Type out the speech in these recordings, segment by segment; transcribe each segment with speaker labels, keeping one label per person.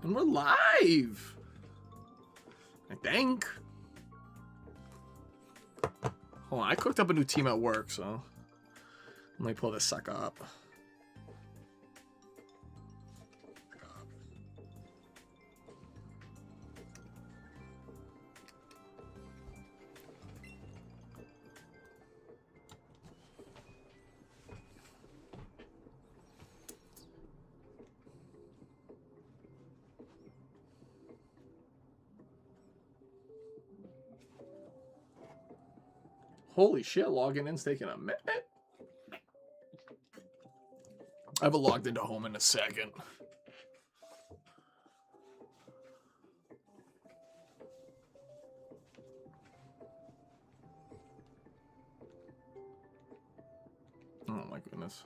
Speaker 1: And we're live. I think. Hold on, I cooked up a new team at work, so let me pull this sucker up. Holy shit, logging in's taking a minute. I haven't logged into home in a second. Oh my goodness.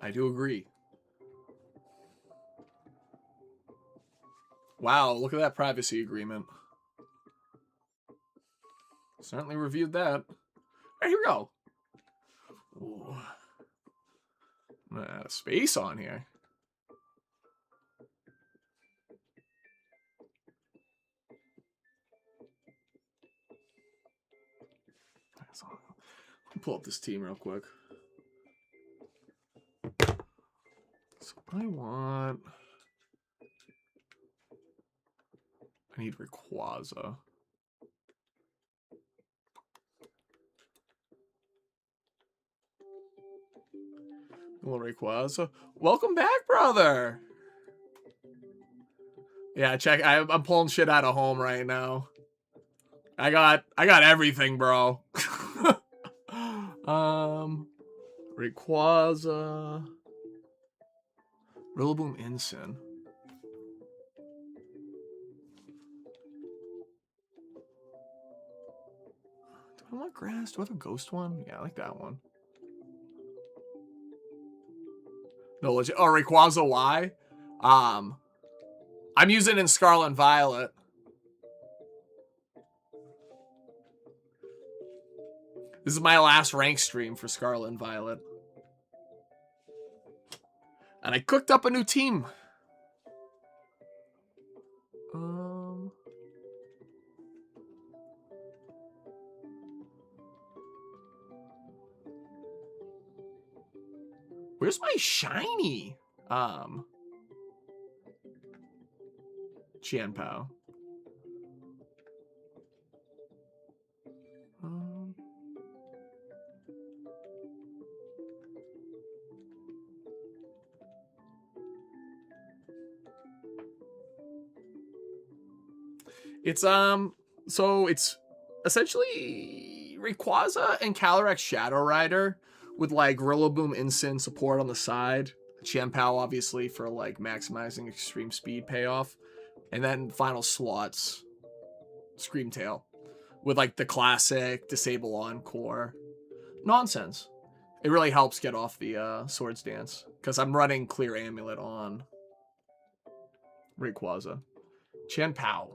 Speaker 1: I do agree. Wow, look at that privacy agreement. Certainly reviewed that. Hey, here we go. Ooh. I'm gonna add a space on here. Let me pull up this team real quick. So I need Rayquaza. Little Rayquaza. Welcome back, brother. Yeah, check. I'm pulling shit out of home right now. I got everything, bro. Rayquaza. Rillaboom Ensign. Do I want grass? Do I have a ghost one? Yeah, I like that one. No, legit. Oh, Rayquaza Y? I'm using it in Scarlet and Violet. This is my last rank stream for Scarlet and Violet. And I cooked up a new team. Where's my shiny? Qianpao. It's so it's essentially Rayquaza and Calyrex Shadow Rider with like Rillaboom Ensign support on the side. Qianpao obviously for like maximizing extreme speed payoff. And then final slots Screamtail with like the classic Disable Encore. Nonsense. It really helps get off the Swords Dance because I'm running Clear Amulet on Rayquaza. Qianpao.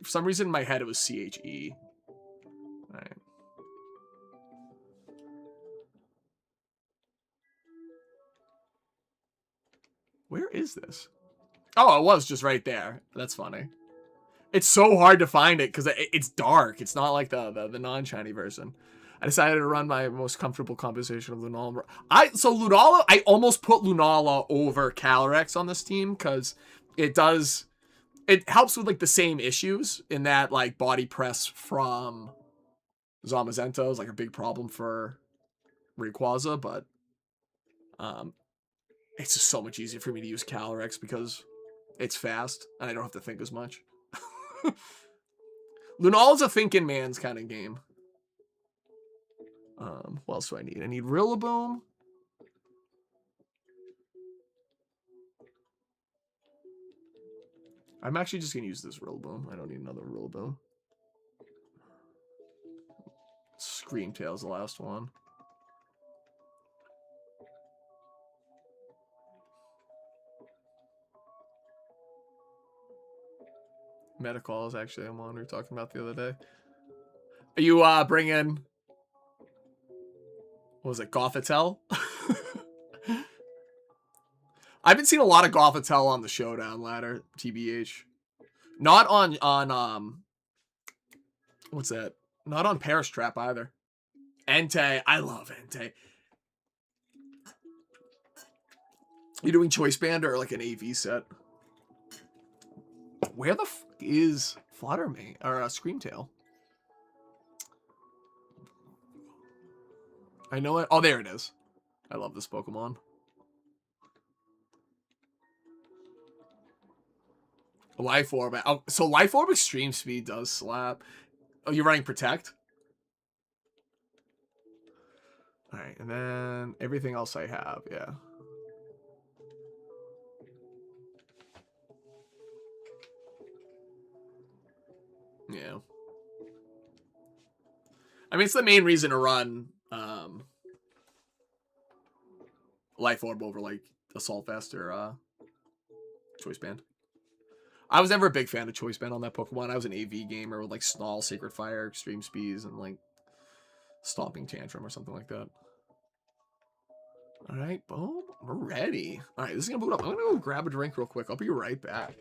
Speaker 1: For some reason in my head it was CHE. Alright. Where is this? Oh, it was just right there. That's funny. It's so hard to find it because it's dark. It's not like the non-shiny version. I decided to run my most comfortable composition of Lunala. So Lunala, I almost put Lunala over Calyrex on this team because it helps with like the same issues in that like body press from Zamazenta is like a big problem for Rayquaza, but it's just so much easier for me to use Calyrex because it's fast and I don't have to think as much. Lunala's a thinking man's kind of game. What else do I need? I need Rillaboom. I'm actually just gonna use this Rillaboom. I don't need another Rillaboom. Screamtail's the last one. Metacall is actually a one we were talking about the other day. Are you bringing, what was it, Gothitelle? I've been seeing a lot of Gothitelle on the Showdown ladder, TBH. Not on what's that? Not on Paris Trap either. Entei, I love Entei. You doing Choice Band or like an AV set? Where the f is Fluttermane or Screamtail? I know it. Oh, there it is. I love this Pokemon. Life Orb. Oh, so Life Orb Extreme Speed does slap. Oh, you're running Protect? Alright, and then everything else I have, yeah. Yeah. I mean, it's the main reason to run Life Orb over, like, Assault Vest or Choice Band. I was never a big fan of Choice Band on that Pokemon. I was an AV gamer with, like, Snarl, Sacred Fire, Extreme Speeds, and, like, Stomping Tantrum or something like that. Alright, boom. We're ready. Alright, this is gonna boot up. I'm gonna go grab a drink real quick. I'll be right back.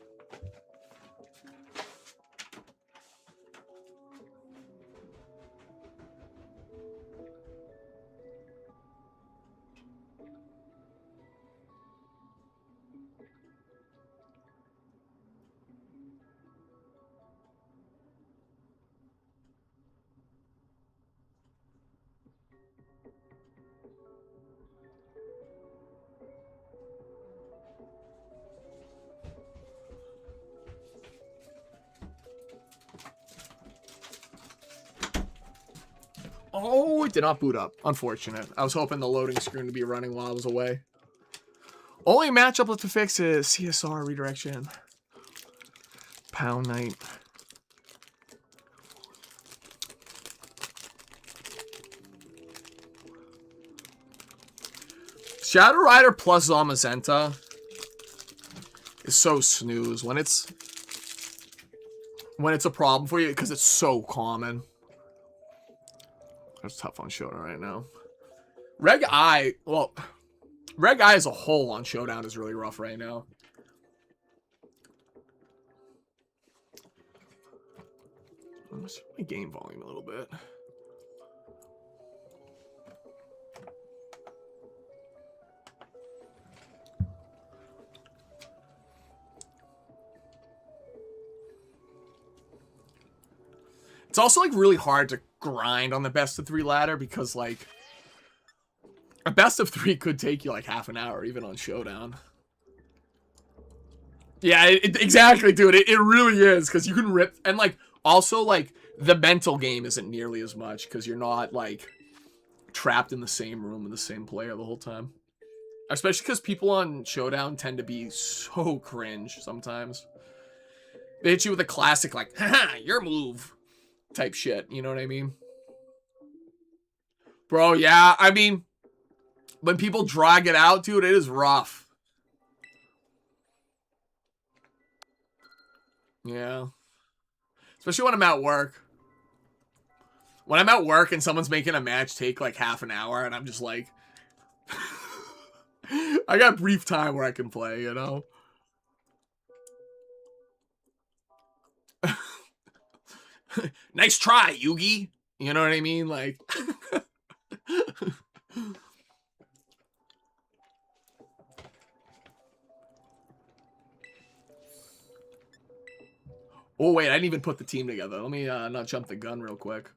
Speaker 1: Oh, it did not boot up. Unfortunate. I was hoping the loading screen would be running while I was away. Only matchup left to fix is CSR redirection. Pound Knight. Shadow Rider plus Zamazenta is so snooze when it's a problem for you because it's so common. That's tough on Showdown right now. Reg I as a whole on Showdown is really rough right now. Let's see my game volume a little bit. It's also like really hard to grind on the best of 3 ladder because like a best of 3 could take you like half an hour even on Showdown. Yeah, exactly, dude. It really is because you can rip and like also like the mental game isn't nearly as much because you're not like trapped in the same room with the same player the whole time. Especially because people on Showdown tend to be so cringe sometimes. They hit you with a classic like, haha, your move type shit. You know what I mean? Bro, yeah. I mean, when people drag it out, dude, it is rough. Yeah. Especially when I'm at work. When I'm at work and someone's making a match take like half an hour and I'm just like... I got brief time where I can play, you know? Nice try, Yugi. You know what I mean? Like... Oh, wait, I didn't even put the team together. Let me not jump the gun real quick.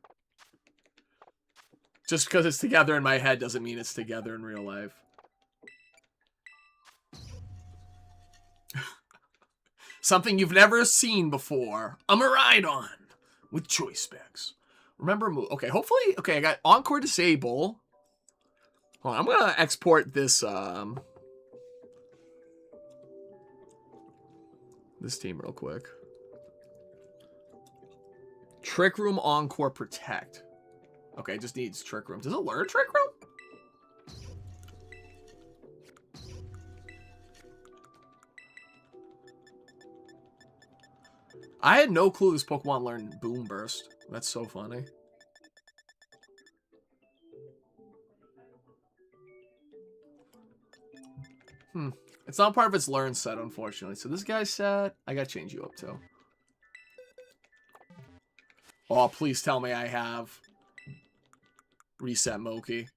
Speaker 1: Just because it's together in my head doesn't mean it's together in real life. Something you've never seen before. I'm a Rhydon with choice specs. Remember move. Okay, hopefully. Okay, I got Encore Disable. Hold on, I'm going to export this this team real quick. Trick Room, Encore, Protect. Okay, it just needs Trick Room. Does it learn Trick Room? I had no clue this Pokemon learned Boom Burst. That's so funny. It's not part of its learn set, unfortunately. So this guy's set. I gotta change you up too. Oh, please tell me I have reset Moki.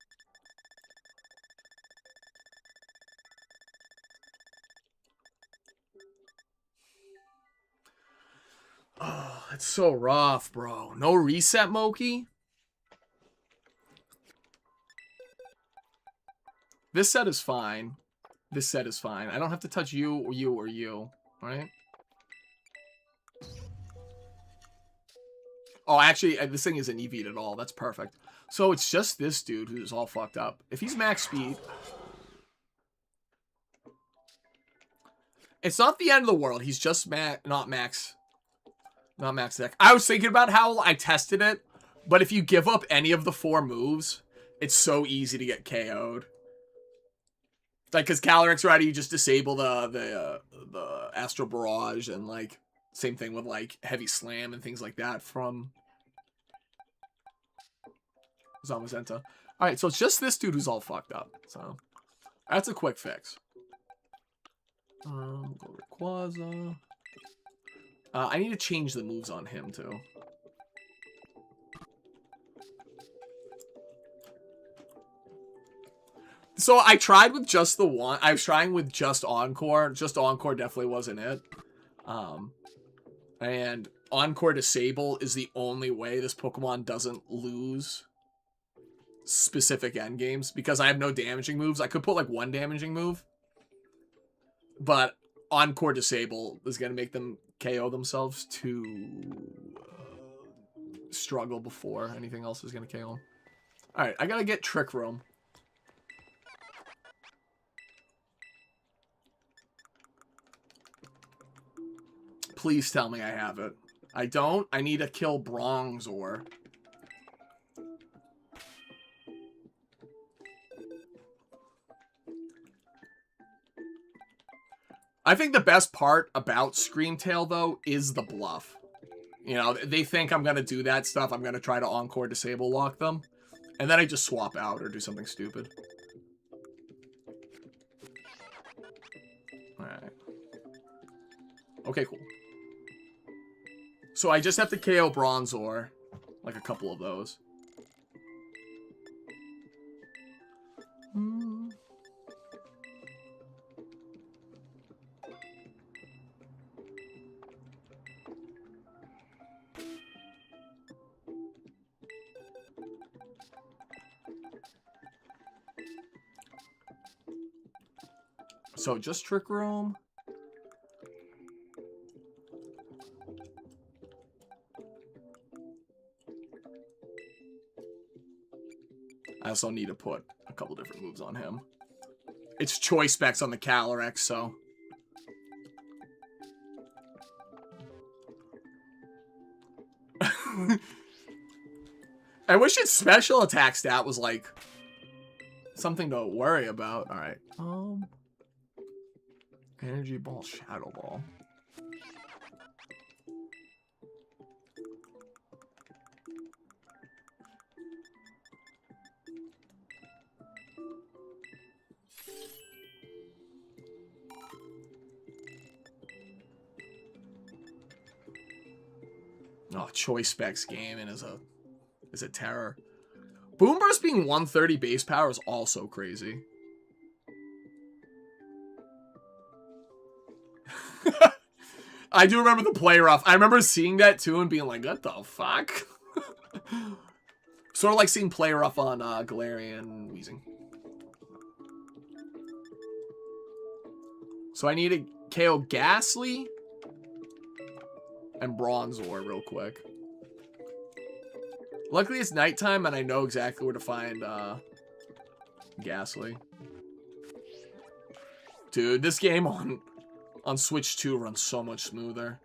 Speaker 1: Oh, it's so rough, bro. No reset Moki? This set is fine. This set is fine. I don't have to touch you or you or you, right? Oh, actually, this thing isn't EV'd at all. That's perfect. So it's just this dude who's all fucked up. If he's max speed... It's not the end of the world. He's just not max deck. I was thinking about how I tested it, but if you give up any of the 4 moves, it's so easy to get KO'd. Like, because Calyrex Rider, you just disable the Astral Barrage, and, like, same thing with, like, Heavy Slam and things like that from Zamazenta. Alright, so it's just this dude who's all fucked up. So, that's a quick fix. Go Rayquaza. I need to change the moves on him, too. So I tried with just the one. I was trying with just Encore. Just Encore definitely wasn't it. And Encore Disable is the only way this Pokemon doesn't lose specific endgames. Because I have no damaging moves. I could put like one damaging move. But Encore Disable is going to make them KO themselves to struggle before anything else is going to KO them. Alright, I got to get Trick Room. Please tell me I have it. I don't. I need to kill Bronzor. I think the best part about Screamtail, though, is the bluff. You know, they think I'm going to do that stuff. I'm going to try to Encore Disable lock them. And then I just swap out or do something stupid. Alright. Okay, cool. So I just have to KO Bronzor. Like a couple of those. So just Trick Room. I also need to put a couple different moves on him. It's choice specs on the Calyrex, so. I wish its special attack stat was like something to worry about. All right. Energy Ball, Shadow Ball. Oh, choice specs gaming is a terror. Boomburst being 130 base power is also crazy. I do remember the play rough. I remember seeing that too and being like, what the fuck? Sort of like seeing play rough on Galarian and Weezing. So I need to KO Ghastly and Bronzor real quick. Luckily it's nighttime and I know exactly where to find Ghastly. Dude, this game on Switch 2 runs so much smoother.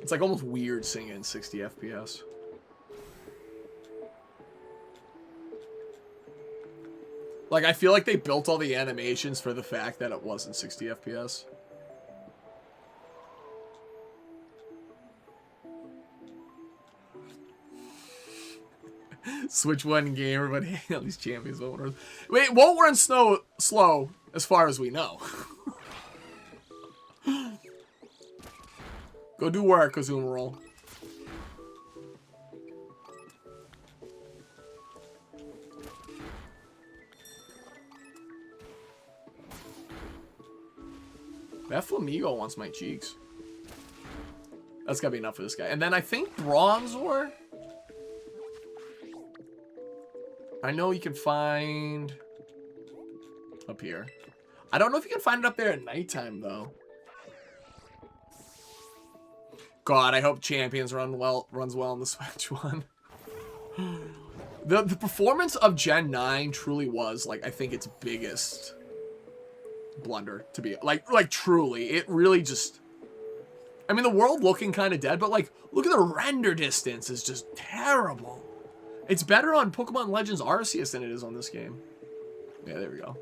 Speaker 1: It's like almost weird seeing it in 60 FPS. Like, I feel like they built all the animations for the fact that it wasn't 60 FPS. Switch one gamer, but hey, all these champions won't run. Wait, won't run slow as far as we know. Go do work, Azumarill. That Flamigo wants my cheeks. That's gotta be enough for this guy. And then I think Bronzor. I know you can find up here. I don't know if you can find it up there at nighttime though. God, I hope Champions runs well in the Switch one. The performance of Gen 9 truly was like I think its biggest blunder to be like truly. It really just, I mean, the world looking kind of dead, but like look at the render distance is just terrible. It's better on Pokemon Legends Arceus than it is on this game. Yeah, there we go.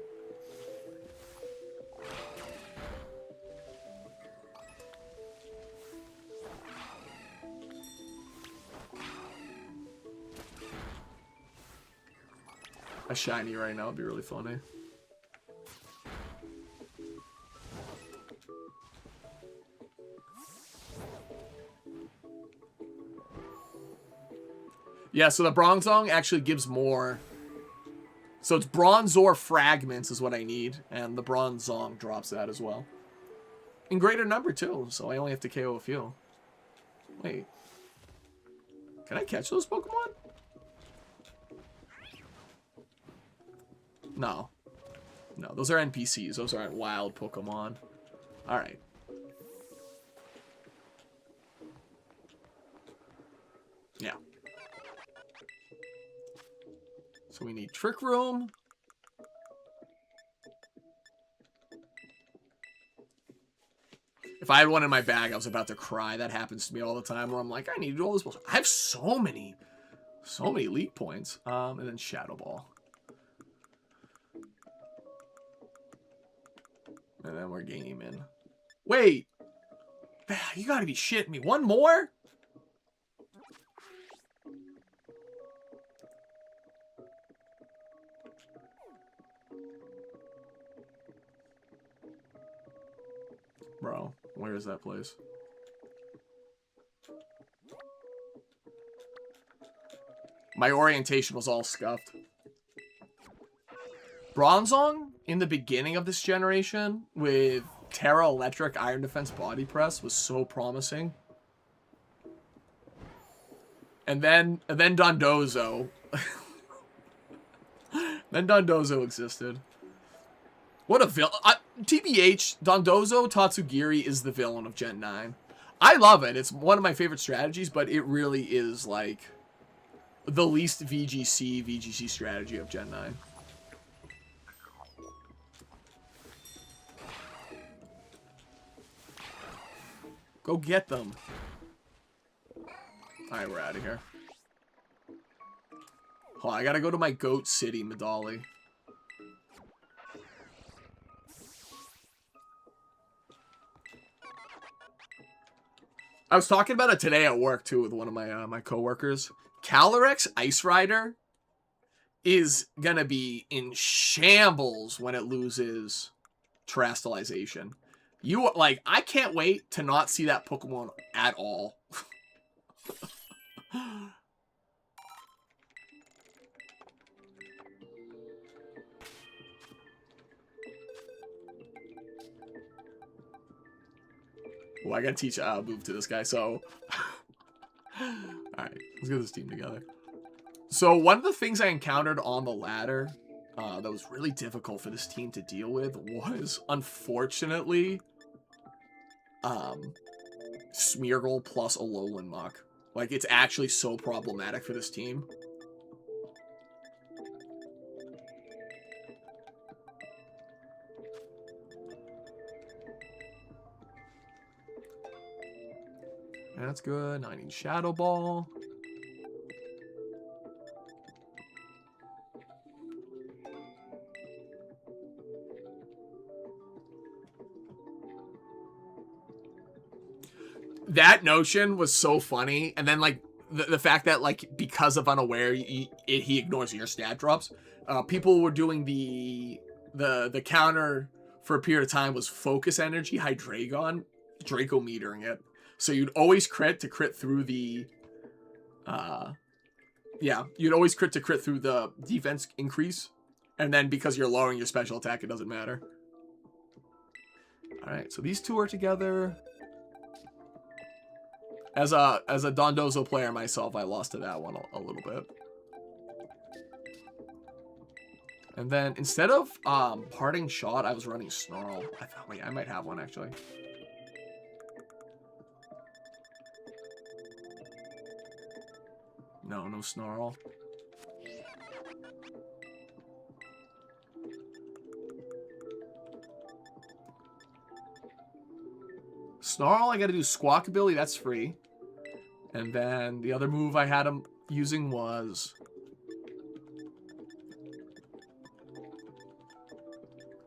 Speaker 1: A shiny right now would be really funny. Yeah, so the Bronzong actually gives more. So it's Bronzor fragments is what I need, and the Bronzong drops that as well. In greater number too, so I only have to KO a few. Wait. Can I catch those Pokemon? No. No, those are NPCs. Those aren't wild Pokemon. Alright. Yeah. So we need Trick Room. If I had one in my bag, I was about to cry. That happens to me all the time where I'm like, I need to do all this bullshit. I have so many league points. And then Shadow Ball. And then we're gaming. Wait! You gotta be shitting me. One more? Bro, where is that place? My orientation was all scuffed. Bronzong, in the beginning of this generation, with Terra Electric Iron Defense Body Press, was so promising. And then Dondozo. Then Dondozo existed. What a villain. TBH, Dondozo Tatsugiri is the villain of Gen 9. I love it. It's one of my favorite strategies, but it really is, like, the least VGC strategy of Gen 9. Go get them. Alright, we're out of here. Oh, I gotta go to my Goat City, Medali. I was talking about it today at work, too, with one of my my coworkers. Calyrex Ice Rider is gonna be in shambles when it loses Terastallization. Like, I can't wait to not see that Pokemon at all. Well, I gotta teach move to this guy, so... Alright, let's get this team together. So, one of the things I encountered on the ladder that was really difficult for this team to deal with was, unfortunately, Smeargle plus Alolan Muck. Like, it's actually so problematic for this team. That's good. Now I need Shadow Ball. That notion was so funny. And then, like, the fact that, like, because of unaware, he ignores your stat drops. People were doing the counter for a period of time was focus energy, Hydreigon, Draco metering it. So you'd always crit through the, you'd always crit through the defense increase. And then because you're lowering your special attack, it doesn't matter. Alright, so these two are together. As a Dondozo player myself, I lost to that one a little bit. And then instead of parting shot, I was running Snarl. Wait, I might have one actually. No Snarl. Snarl, I gotta do Squawkabilly, that's free. And then the other move I had him using was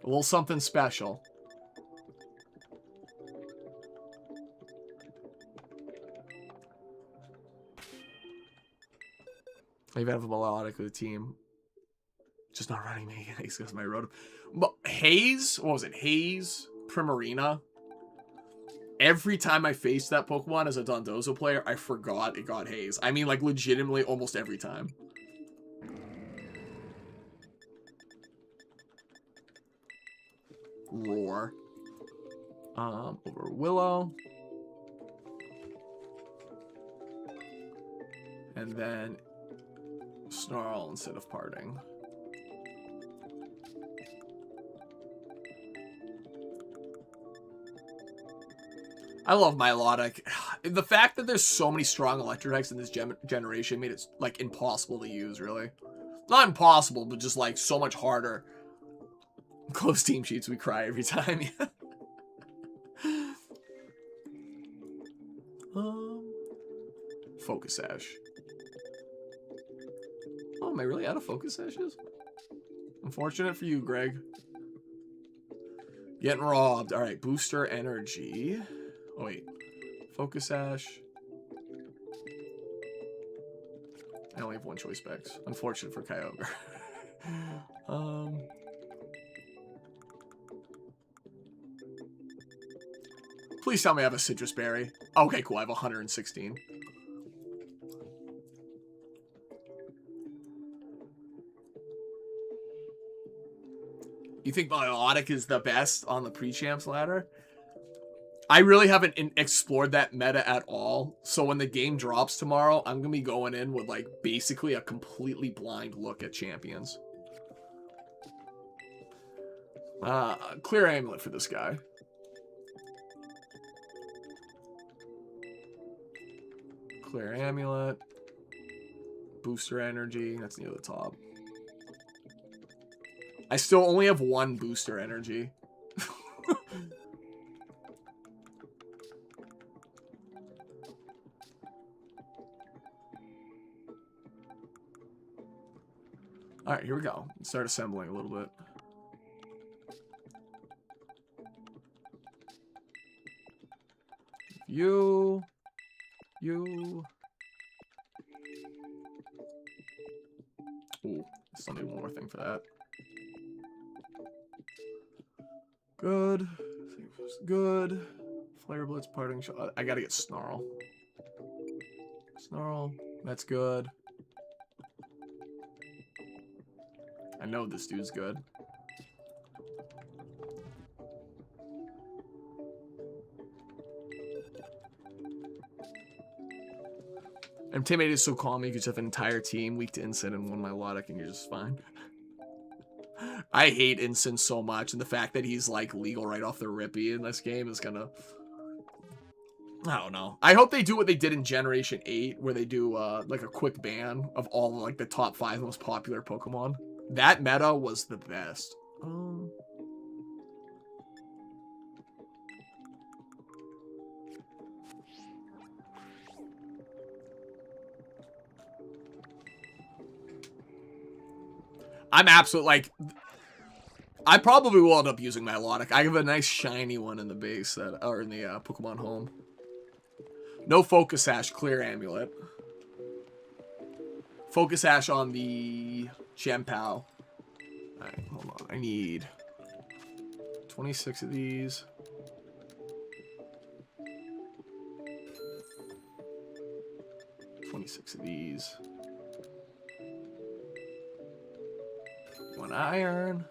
Speaker 1: a little something special. I even have a melodic with the team. Just not running me because my road. But Haze, what was it? Haze, Primarina. Every time I faced that Pokemon as a Dondozo player, I forgot it got Haze. I mean, like, legitimately almost every time. Roar. Over Willow. And then Snarl instead of parting. I love Milotic. The fact that there's so many strong electric types in this generation made it, like, impossible to use, really. Not impossible, but just, like, so much harder. Close team sheets, we cry every time. Focus Sash. Oh, am I really out of Focus Sashes? Unfortunate for you, Greg. Getting robbed. Alright, Booster Energy. Oh, wait. Focus Sash. I only have one choice specs. Unfortunate for Kyogre. Please tell me I have a Citrus Berry. Okay, cool. I have 116. You think Biotic is the best on the pre-champs ladder? I really haven't explored that meta at all. So when the game drops tomorrow, I'm going to be going in with, like, basically a completely blind look at champions. Clear Amulet for this guy. Clear Amulet. Booster Energy. That's near the top. I still only have one Booster Energy. Alright, here we go. Let's start assembling a little bit. You. Ooh, still need one more thing for that. Good. Good. Flare Blitz, Parting Shot. I gotta get Snarl. Snarl. That's good. I know this dude's good. And Teammate is so calm, you could just have an entire team weak to Incin and one Milotic and you're just fine. I hate Incin so much, and the fact that he's, like, legal right off the rippy in this game is gonna... I don't know. I hope they do what they did in Generation 8, where they do, like, a quick ban of all, like, the top 5 most popular Pokemon. That meta was the best. I'm absolutely, like... I probably will end up using Milotic. I have a nice shiny one in the base, that, or in the Pokemon Home. No Focus Sash, Clear Amulet. Focus Ash on the Chien-Pao. Alright, hold on. I need 26 of these. Of these. 1 iron.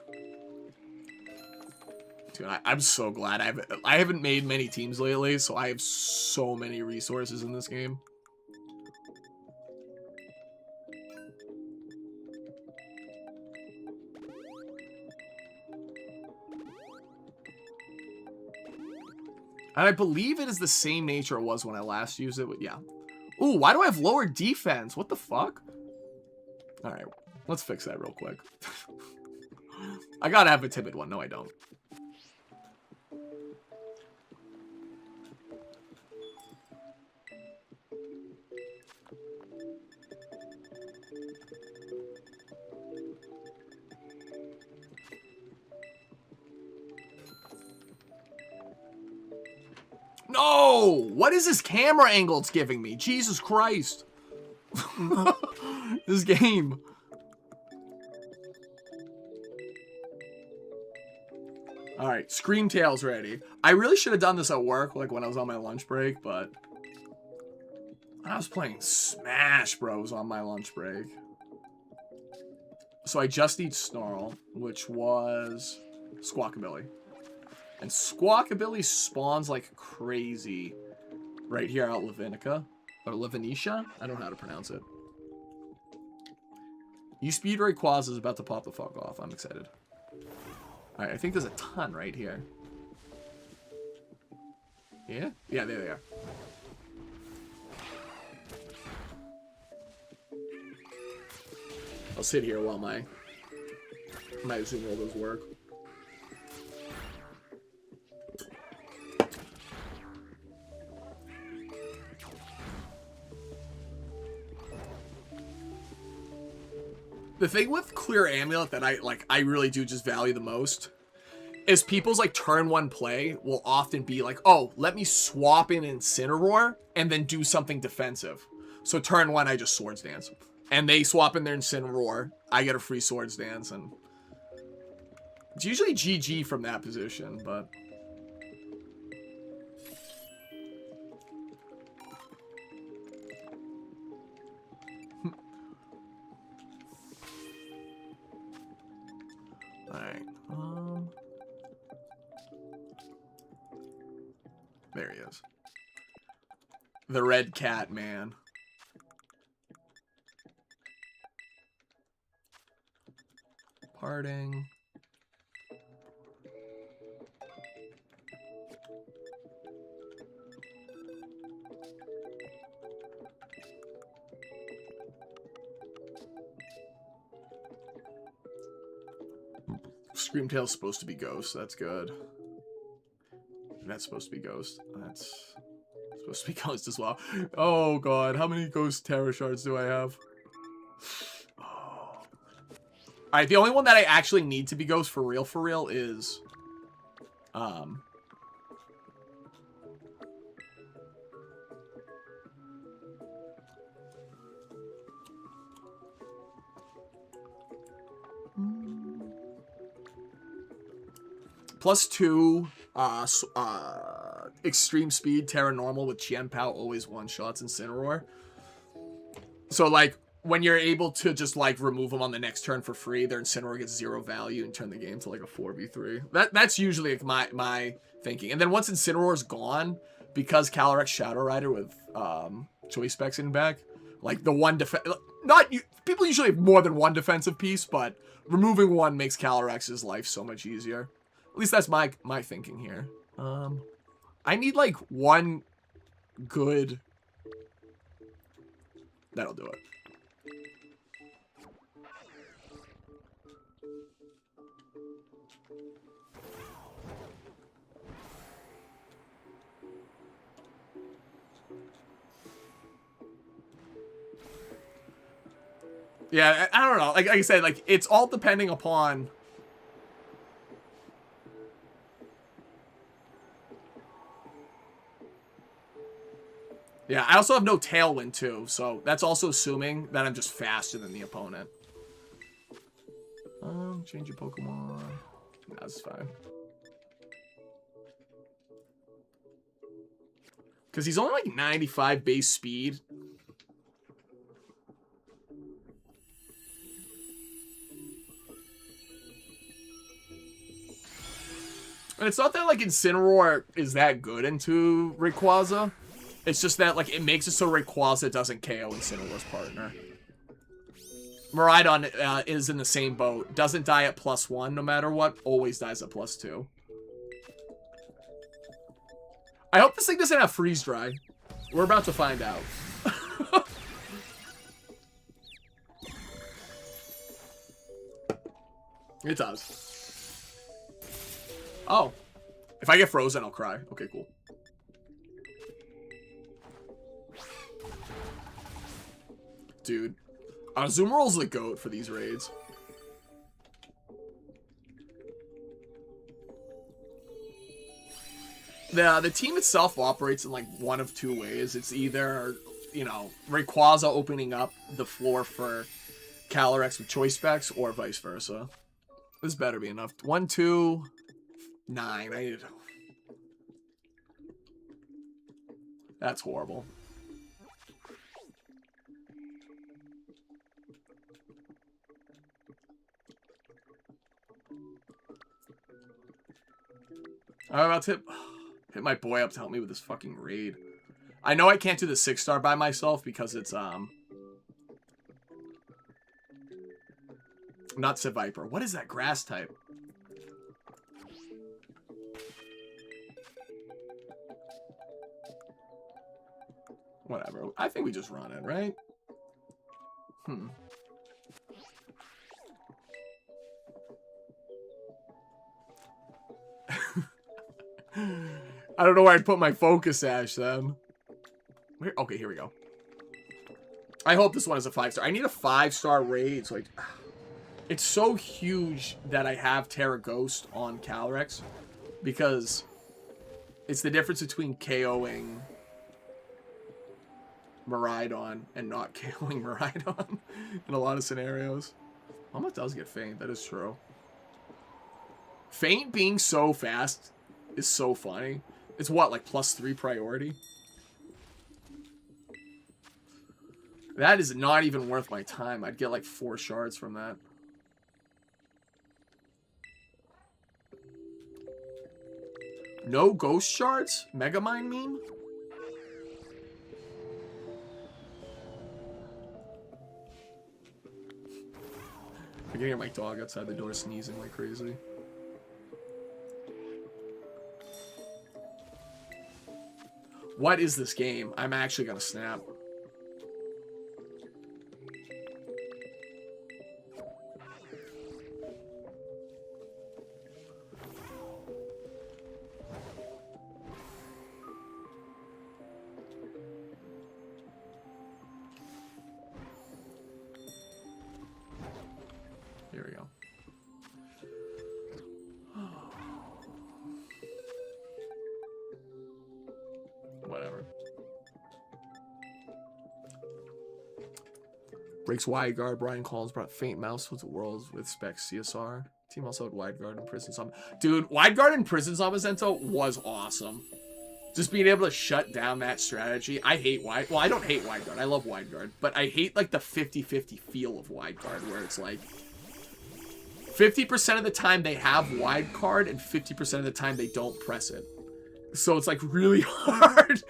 Speaker 1: Dude, I'm so glad I haven't made many teams lately, so I have so many resources in this game. And I believe it is the same nature it was when I last used it. Yeah. Ooh, why do I have lower defense? What the fuck? Alright, let's fix that real quick. I gotta have a timid one. No, I don't. No! What is this camera angle it's giving me? Jesus Christ. This game. Alright, Screamtail's ready. I really should have done this at work, like when I was on my lunch break, but I was playing Smash Bros on my lunch break. So I just need Snarl, which was Squawkabilly. And Squawkabilly spawns like crazy right here out Lavinica. Or Lavinisha? I don't know how to pronounce it. U-Speed Rayquaza is about to pop the fuck off. I'm excited. Alright, I think there's a ton right here. Yeah? Yeah, there they are. I'll sit here while my Zoom rollers work. The thing with Clear Amulet that I really do just value the most is people's like turn 1 play will often be like, oh, let me swap in Incineroar and then do something defensive. So turn 1, I just Swords Dance. And they swap in their Incineroar. I get a free Swords Dance. And it's usually GG from that position, but... Alright, there he is. The red cat, man. Parting. Screamtail's supposed to be Ghost. That's good. And that's supposed to be Ghost. That's supposed to be Ghost as well. Oh god, how many Ghost Terra Shards do I have? Oh. Alright, the only one that I actually need to be Ghost for real is... +2 extreme speed Terra normal with Chien-Pao always one-shots Incineroar. So like when you're able to just like remove them on the next turn for free, their Incineroar gets 0 value and turn the game to like a 4v3. That's usually like my thinking. And then once Incineroar's gone, because Calyrex Shadow Rider with choice specs in back, like the one people usually have more than one defensive piece, but removing one makes Calyrex's life so much easier. At least that's my thinking here. I need like one good... That'll do it. Yeah, I don't know. Like I said, like it's all depending upon... Yeah, I also have no Tailwind, too, so that's also assuming that I'm just faster than the opponent. Change your Pokemon. That's fine. Because he's only like 95 base speed. And it's not that like Incineroar is that good into Rayquaza. It's just that like it makes it so Rayquaza doesn't KO Incineroar's partner. Miraidon is in the same boat. Doesn't die at +1 no matter what. Always dies at +2. I hope this thing doesn't have Freeze Dry. We're about to find out. It does. Oh. If I get frozen, I'll cry. Okay, cool. Dude. Azumarill's the GOAT for these raids. The team itself operates in like one of two ways. It's either, you know, Rayquaza opening up the floor for Calyrex with choice specs, or vice versa. This better be enough. 1, 2, 9. I need... That's horrible. I'm about to hit my boy up to help me with this fucking raid. I know I can't do the 6-star by myself because it's not Viper. What is that grass type? Whatever. I think we just run it, right? I don't know where I'd put my Focus Sash then. Where? Okay, here we go. I hope this one is a 5-star. I need a 5-star raid. So it's so huge that I have Terra Ghost on Calyrex, because it's the difference between KOing Miraidon and not KOing Miraidon in a lot of scenarios. Mama does get Faint. That is true. Faint being so fast is so funny. It's what, like +3 priority? That is not even worth my time. I'd get like 4 shards from that. No ghost shards? Megamind meme? I can hear my dog outside the door sneezing like crazy. What is this game? I'm actually gonna snap. Here we go. Whatever. Breaks wide guard. Brian Collins brought Faint Mouse with the worlds with specs CSR. Team also had wide guard and prison Zom. Dude, wide guard and prison Zamazenta was awesome. Just being able to shut down that strategy. I hate wide. Well, I don't hate wide guard. I love wide guard, but I hate like the 50-50 feel of wide guard, where it's like 50% of the time they have wide card and 50% of the time they don't press it. So it's like really hard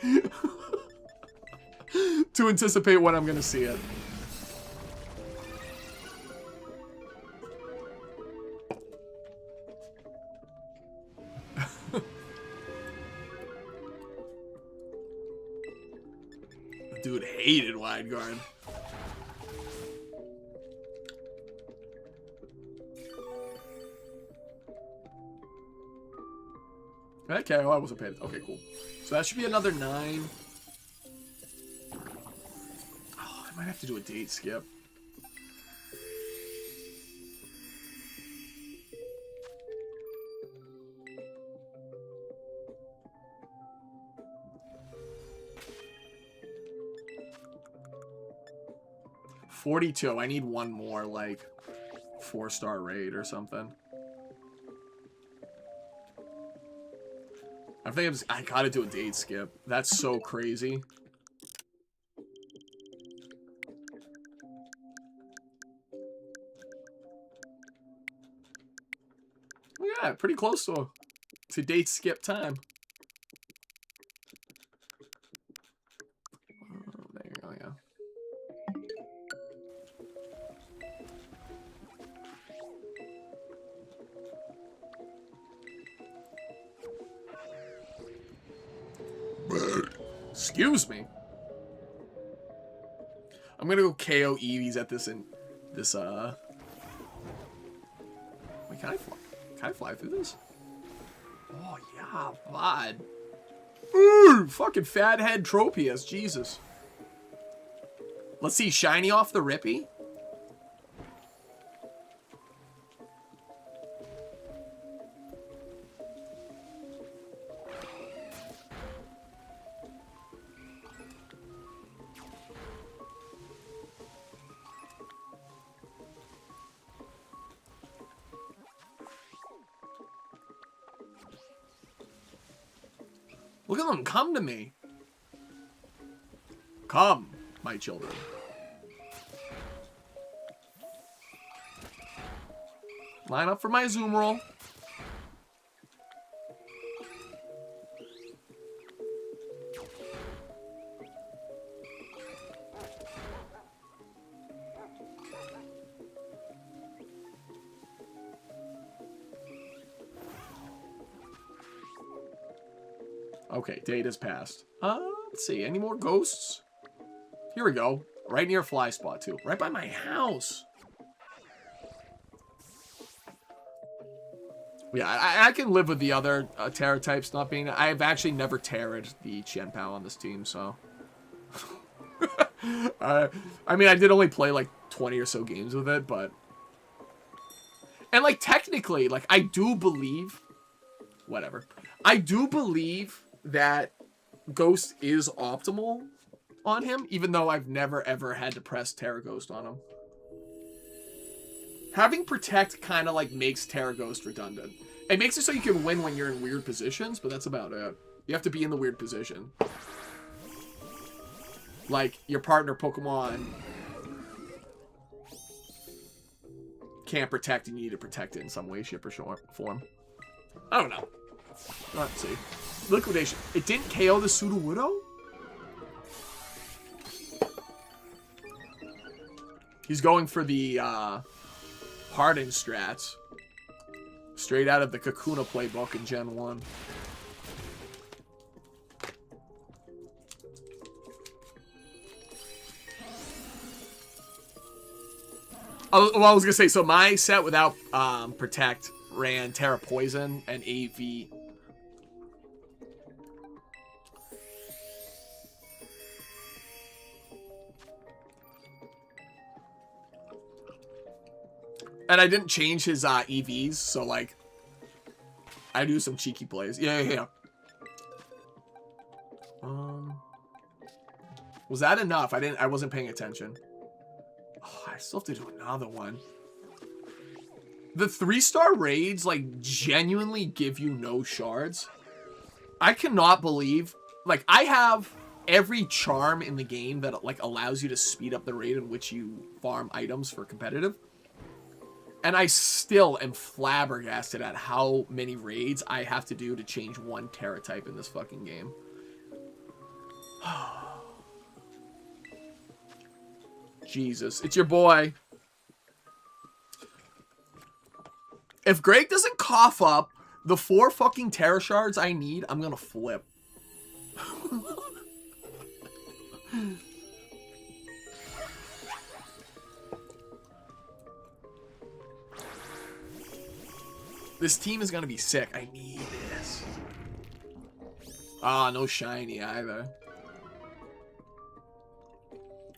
Speaker 1: to anticipate when I'm going to see it. Dude hated wide guard. Okay, well, I wasn't paying. Okay, cool. So that should be another 9. Oh, I might have to do a date skip. 42. I need one more, like, 4-star raid or something. I think I gotta do a date skip. That's so crazy. Yeah, pretty close to date skip time. Oh, there you go, yeah. Excuse me. I'm gonna go KO Eevees at this Wait, can I fly? Can I fly through this? Oh yeah, bud. Ooh, fucking fathead Tropius, Jesus. Let's see, shiny off the Rippy. Look at them come to me. Come, my children. Line up for my Zoom roll. Okay, date has passed. Let's see. Any more ghosts? Here we go. Right near Fly Spot, too. Right by my house. Yeah, I can live with the other Terra types not being... I've actually never Terra'd the Chien-Pao on this team, so... I mean, I did only play, like, 20 or so games with it, but... And, like, technically, like, I do believe... Whatever. I do believe that Ghost is optimal on him, even though I've never, ever had to press Terra Ghost on him. Having Protect kind of, like, makes Terra Ghost redundant. It makes it so you can win when you're in weird positions, but that's about it. You have to be in the weird position. Like, your partner Pokemon can't protect and you need to protect it in some way, shape, or form. I don't know. Let's see. Liquidation. It didn't KO the Sudowoodo? He's going for the Harden strats. Straight out of the Kakuna playbook in Gen 1. Oh, well, I was going to say, so my set without Protect ran Terra Poison and AV. And I didn't change his EVs, so, like, I do some cheeky plays. Yeah. Was that enough? I wasn't paying attention. Oh, I still have to do another one. The 3-star raids, like, genuinely give you no shards. I cannot believe... Like, I have every charm in the game that, like, allows you to speed up the rate in which you farm items for competitive. And I still am flabbergasted at how many raids I have to do to change one Terra type in this fucking game. Jesus. It's your boy. If Greg doesn't cough up the 4 fucking Terra shards I need, I'm gonna flip. This team is gonna be sick. I need this. Ah, no shiny either.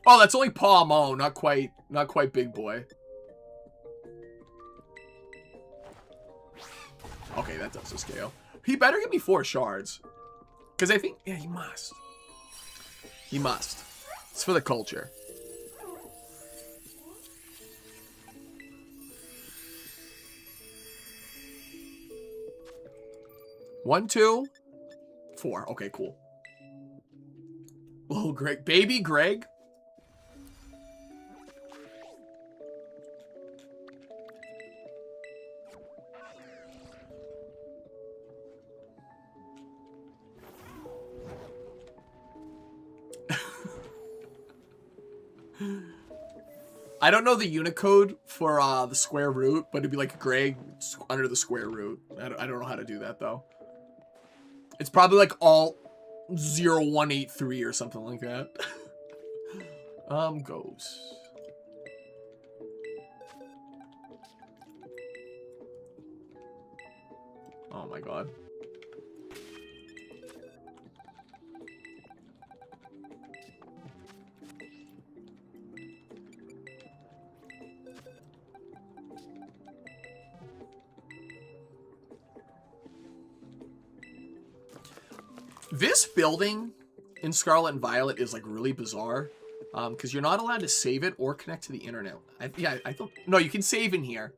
Speaker 1: Oh, that's only Palmo, not quite big boy. Okay, that does the scale. He better give me 4 shards. Because I think, yeah, he must. He must. It's for the culture. 1, 2, 4. Okay, cool. Oh, Greg. Baby Greg. I don't know the Unicode for the square root, but it'd be like Greg under the square root. I don't know how to do that, though. It's probably like alt 0183 or something like that. Goes. Oh my god. This building in Scarlet and Violet is like really bizarre, because you're not allowed to save it or connect to the internet. I don't. No, you can save in here,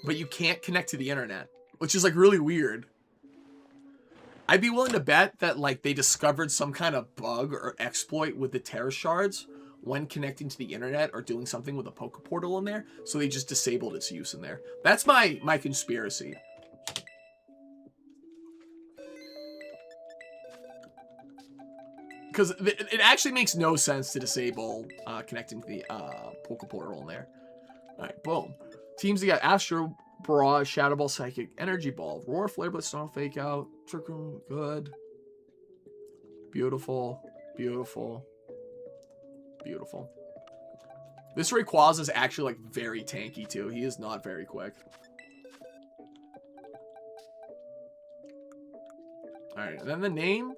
Speaker 1: but you can't connect to the internet, which is like really weird. I'd be willing to bet that like they discovered some kind of bug or exploit with the Terra shards when connecting to the internet or doing something with a Poke Portal in there, so they just disabled its use in there. That's my conspiracy. Because it actually makes no sense to disable connecting to the Poke Portal in there. Alright, boom. Teams that got Astro, Barrage, Shadow Ball, Psychic, Energy Ball, Roar, Flare Blitz, Snow, Fake Out, Trick Room, good. Beautiful. Beautiful. Beautiful. This Rayquaza is actually like very tanky too. He is not very quick. Alright, and then the name.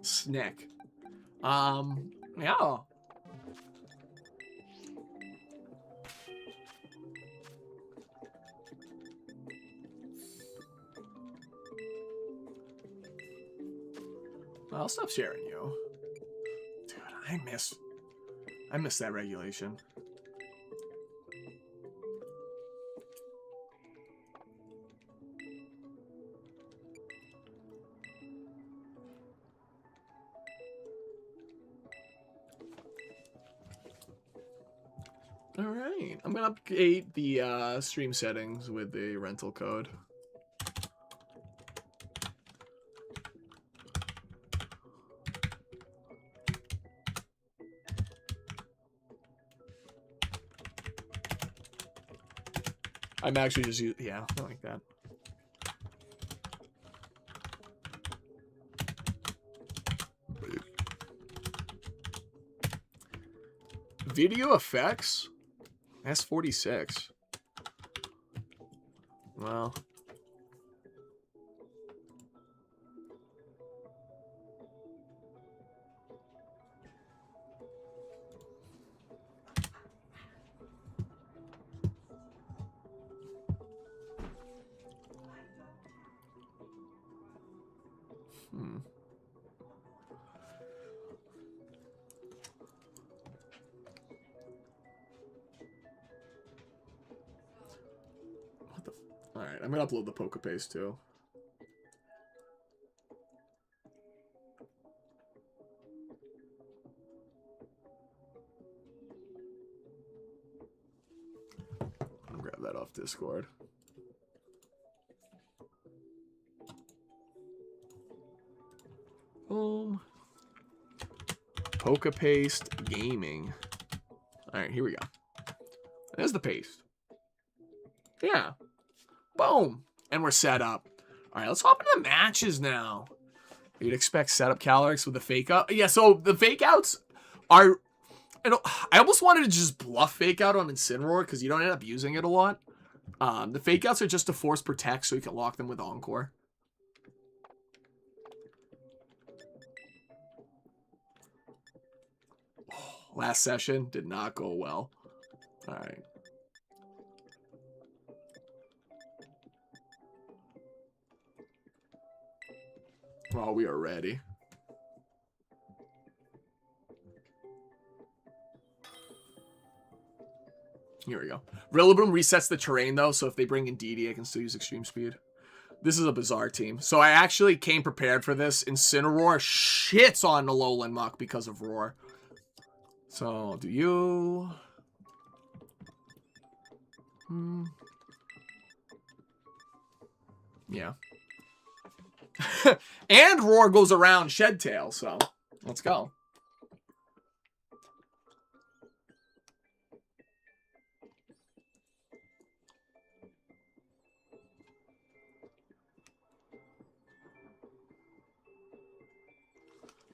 Speaker 1: Snick. Yeah. I'll stop sharing you. Dude, I miss that regulation. All right, I'm gonna update the stream settings with the rental code. I'm actually just using, yeah, I like that. Video effects? S46. Well. Alright, I'm gonna upload the Pokepaste too. I'll grab that off Discord. Boom. Pokepaste Gaming. Alright, here we go. There's the paste. Yeah. Boom. And we're set up. Alright, let's hop into the matches now. You'd expect setup Calyrex with the fake out. Yeah, so the fake outs are... I almost wanted to just bluff fake out on Incineroar because you don't end up using it a lot. The fake outs are just to force protect so you can lock them with Encore. Last session did not go well. Alright. Oh, we are ready. Here we go. Rillaboom resets the terrain, though, so if they bring in DD, I can still use Extreme Speed. This is a bizarre team. So I actually came prepared for this. Incineroar shits on Alolan Muck because of Roar. So I'll do you. Yeah. And Roar goes around Shed Tail, so let's go.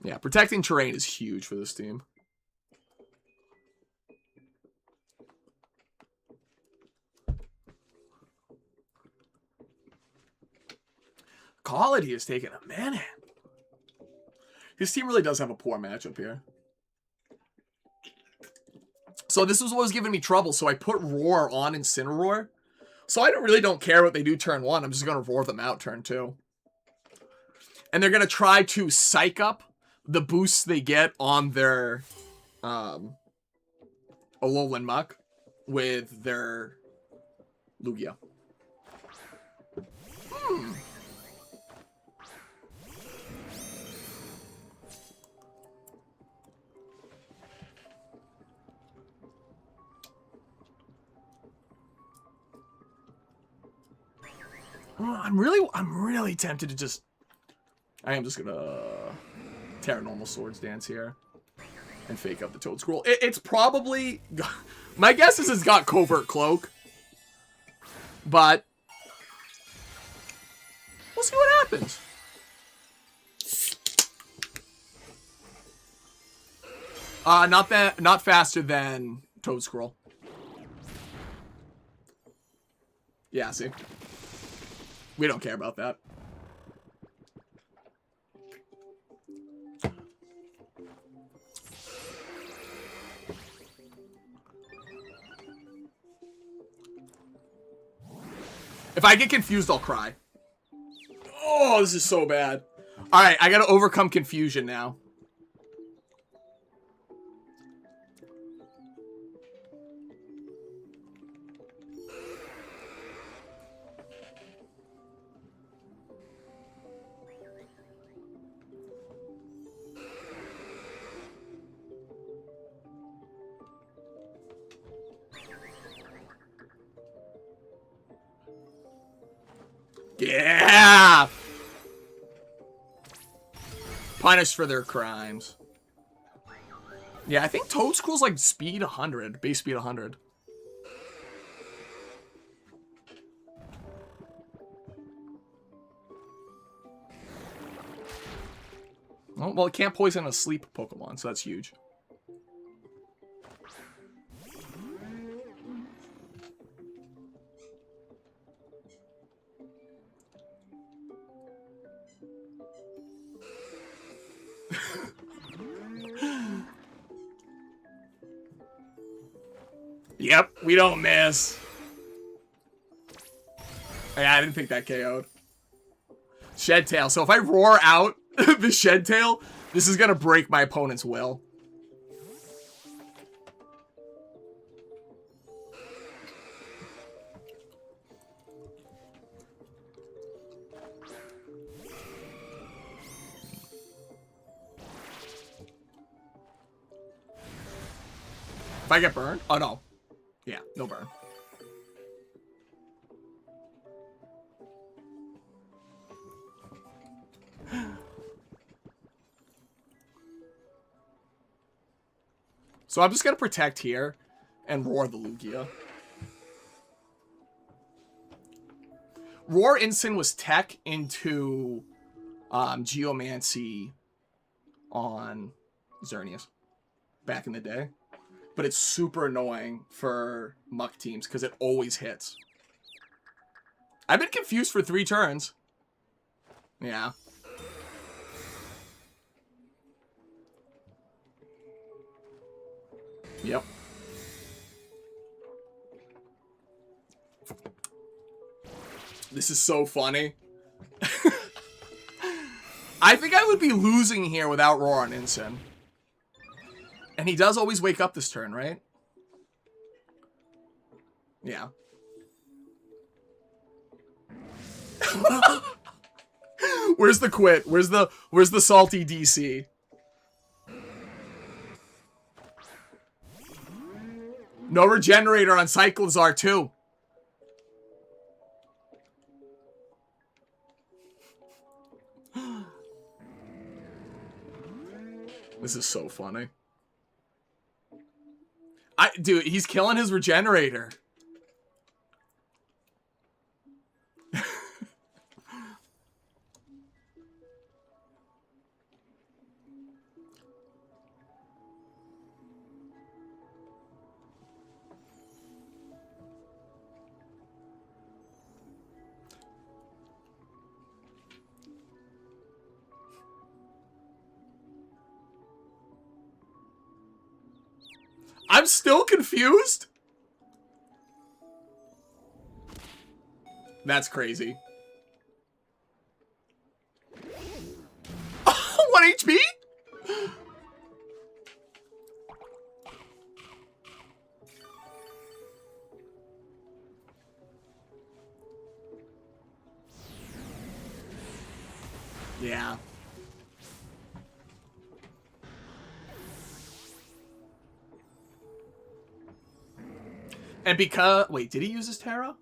Speaker 1: Yeah, protecting terrain is huge for this team. Quality is taking a minute. His team really does have a poor matchup here. So this was what was giving me trouble. So I put Roar on Incineroar. So I really don't care what they do turn 1. I'm just going to roar them out turn 2. And they're going to try to psych up the boosts they get on their Alolan Muck with their Lugia. I'm really tempted to just... I am just gonna Terra Normal Swords Dance here and fake out the Toad Scroll. It's probably... My guess is it's got Covert Cloak. But... we'll see what happens. Not faster than Toad Scroll. Yeah, see? We don't care about that. If I get confused, I'll cry. Oh, this is so bad. Alright, I gotta overcome confusion now. Yeah! Punished for their crimes. Yeah, I think Toad Scroll's like speed 100. Base speed 100. Oh, well, it can't poison a sleep Pokemon, so that's huge. Yep, we don't miss. Yeah, I didn't think that KO'd. Shed Tail. So if I roar out the Shed Tail, this is gonna break my opponent's will. If I get burned? Oh, no. Yeah, no burn. So I'm just going to protect here and roar the Lugia. Roar Instant was tech into Geomancy on Xerneas back in the day. But it's super annoying for Muck teams because it always hits. I've been confused for 3 turns. Yeah. Yep. This is so funny. I think I would be losing here without Roar on Incin. And he does always wake up this turn, right? Yeah. Where's the quit? Where's the salty DC? No regenerator on Cyclizar too. This is so funny. Dude, he's killing his regenerator. I'm still confused. That's crazy. 1 HP? Yeah. And because... Wait, did he use his Terra?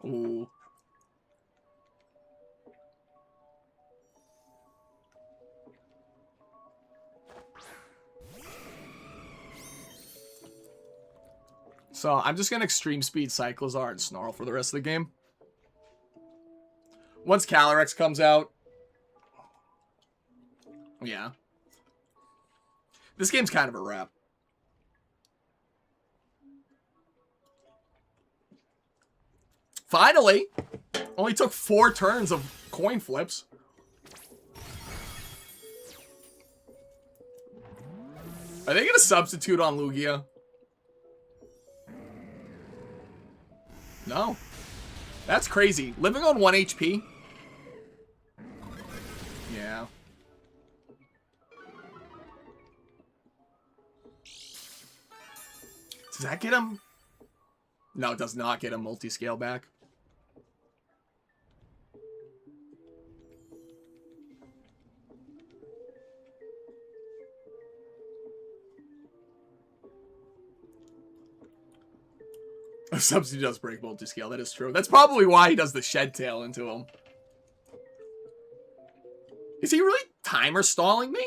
Speaker 1: Ooh. So, I'm just gonna Extreme Speed Cyclizar and Snarl for the rest of the game. Once Calyrex comes out... Yeah. This game's kind of a wrap. Finally! Only took 4 turns of coin flips. Are they going to substitute on Lugia? No. That's crazy. Living on 1 HP? Yeah. Does that get him? No, it does not get him multi-scale back. Substitute does break multi-scale, that is true. That's probably why he does the shed tail into him. Is he really timer stalling me?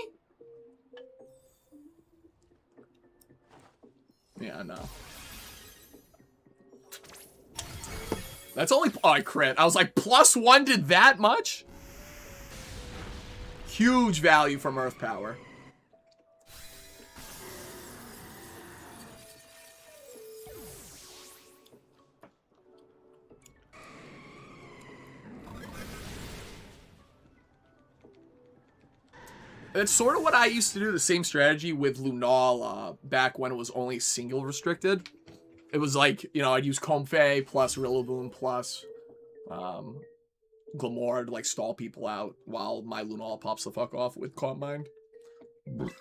Speaker 1: Yeah, no. That's only... Oh, I crit. I was like, +1 did that much? Huge value from Earth Power. That's sort of what I used to do, the same strategy with Lunala back when it was only single restricted. It was like, you know, I'd use Comfey plus Rillaboom plus Glamour to like stall people out while my Lunala pops the fuck off with Calm Mind. We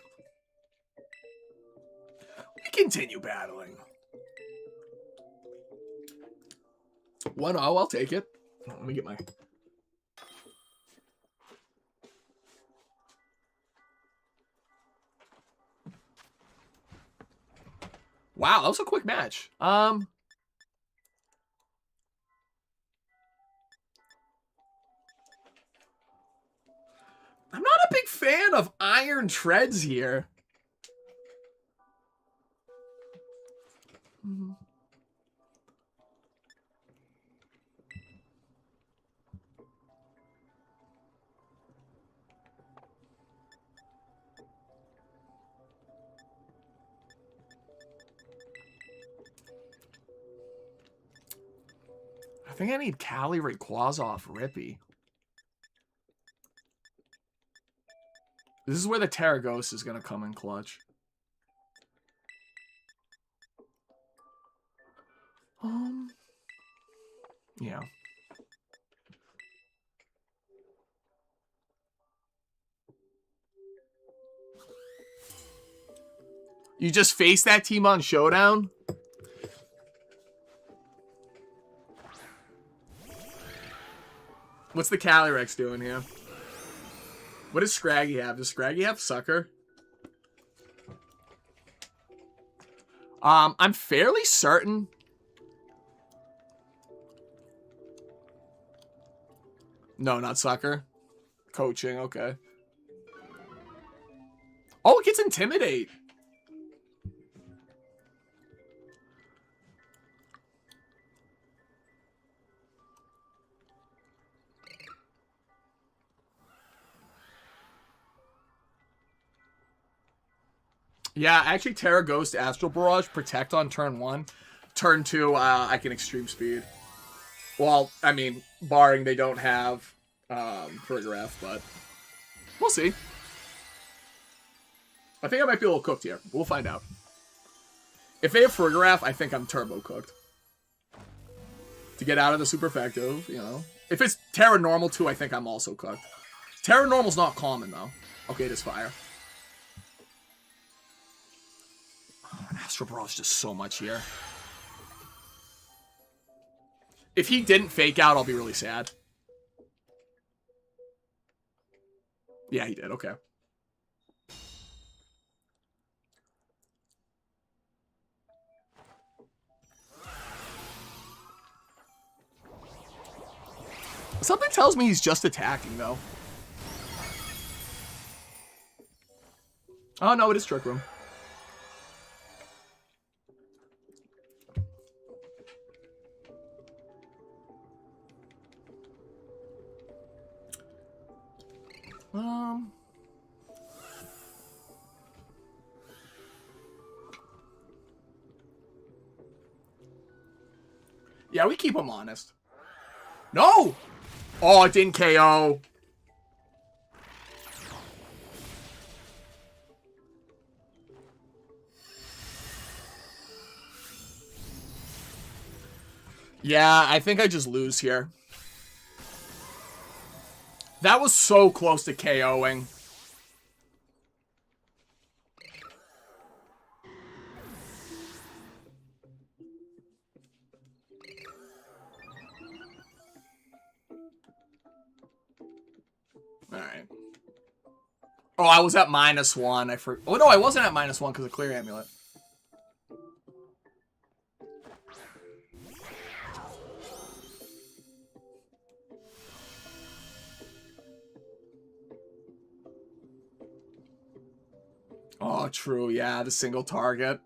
Speaker 1: continue battling. 1-0, I'll take it. Let me get my... Wow, that was a quick match. I'm not a big fan of Iron Treads here. I think I need Cali Rayquaza off Rippy. This is where the Terraghost is going to come in clutch. Yeah. You just face that team on Showdown? What's the Calyrex doing here? What does Scraggy have? Does Scraggy have Sucker? I'm fairly certain. No, not Sucker. Coaching, okay. Oh, it gets Intimidate. Yeah, actually, Terra Ghost, Astral Barrage, Protect on turn 1. Turn 2, I can Extreme Speed. Well, I mean, barring they don't have Farigiraf, but we'll see. I think I might be a little cooked here. We'll find out. If they have Farigiraf, I think I'm turbo cooked. To get out of the Superfecto, you know. If it's Terra Normal too, I think I'm also cooked. Terra Normal's not common, though. Okay, it is Fire. Astral Barrage does so much here. If he didn't fake out, I'll be really sad. Yeah, he did. Okay. Something tells me he's just attacking, though. Oh, no, it is Trick Room. Yeah, we keep him honest. No! Oh, it didn't KO. Yeah, I think I just lose here. That was so close to KOing. Alright. Oh, I was at -1. Oh, no, I wasn't at -1 because of Clear Amulet. Oh, true. Yeah, the single target.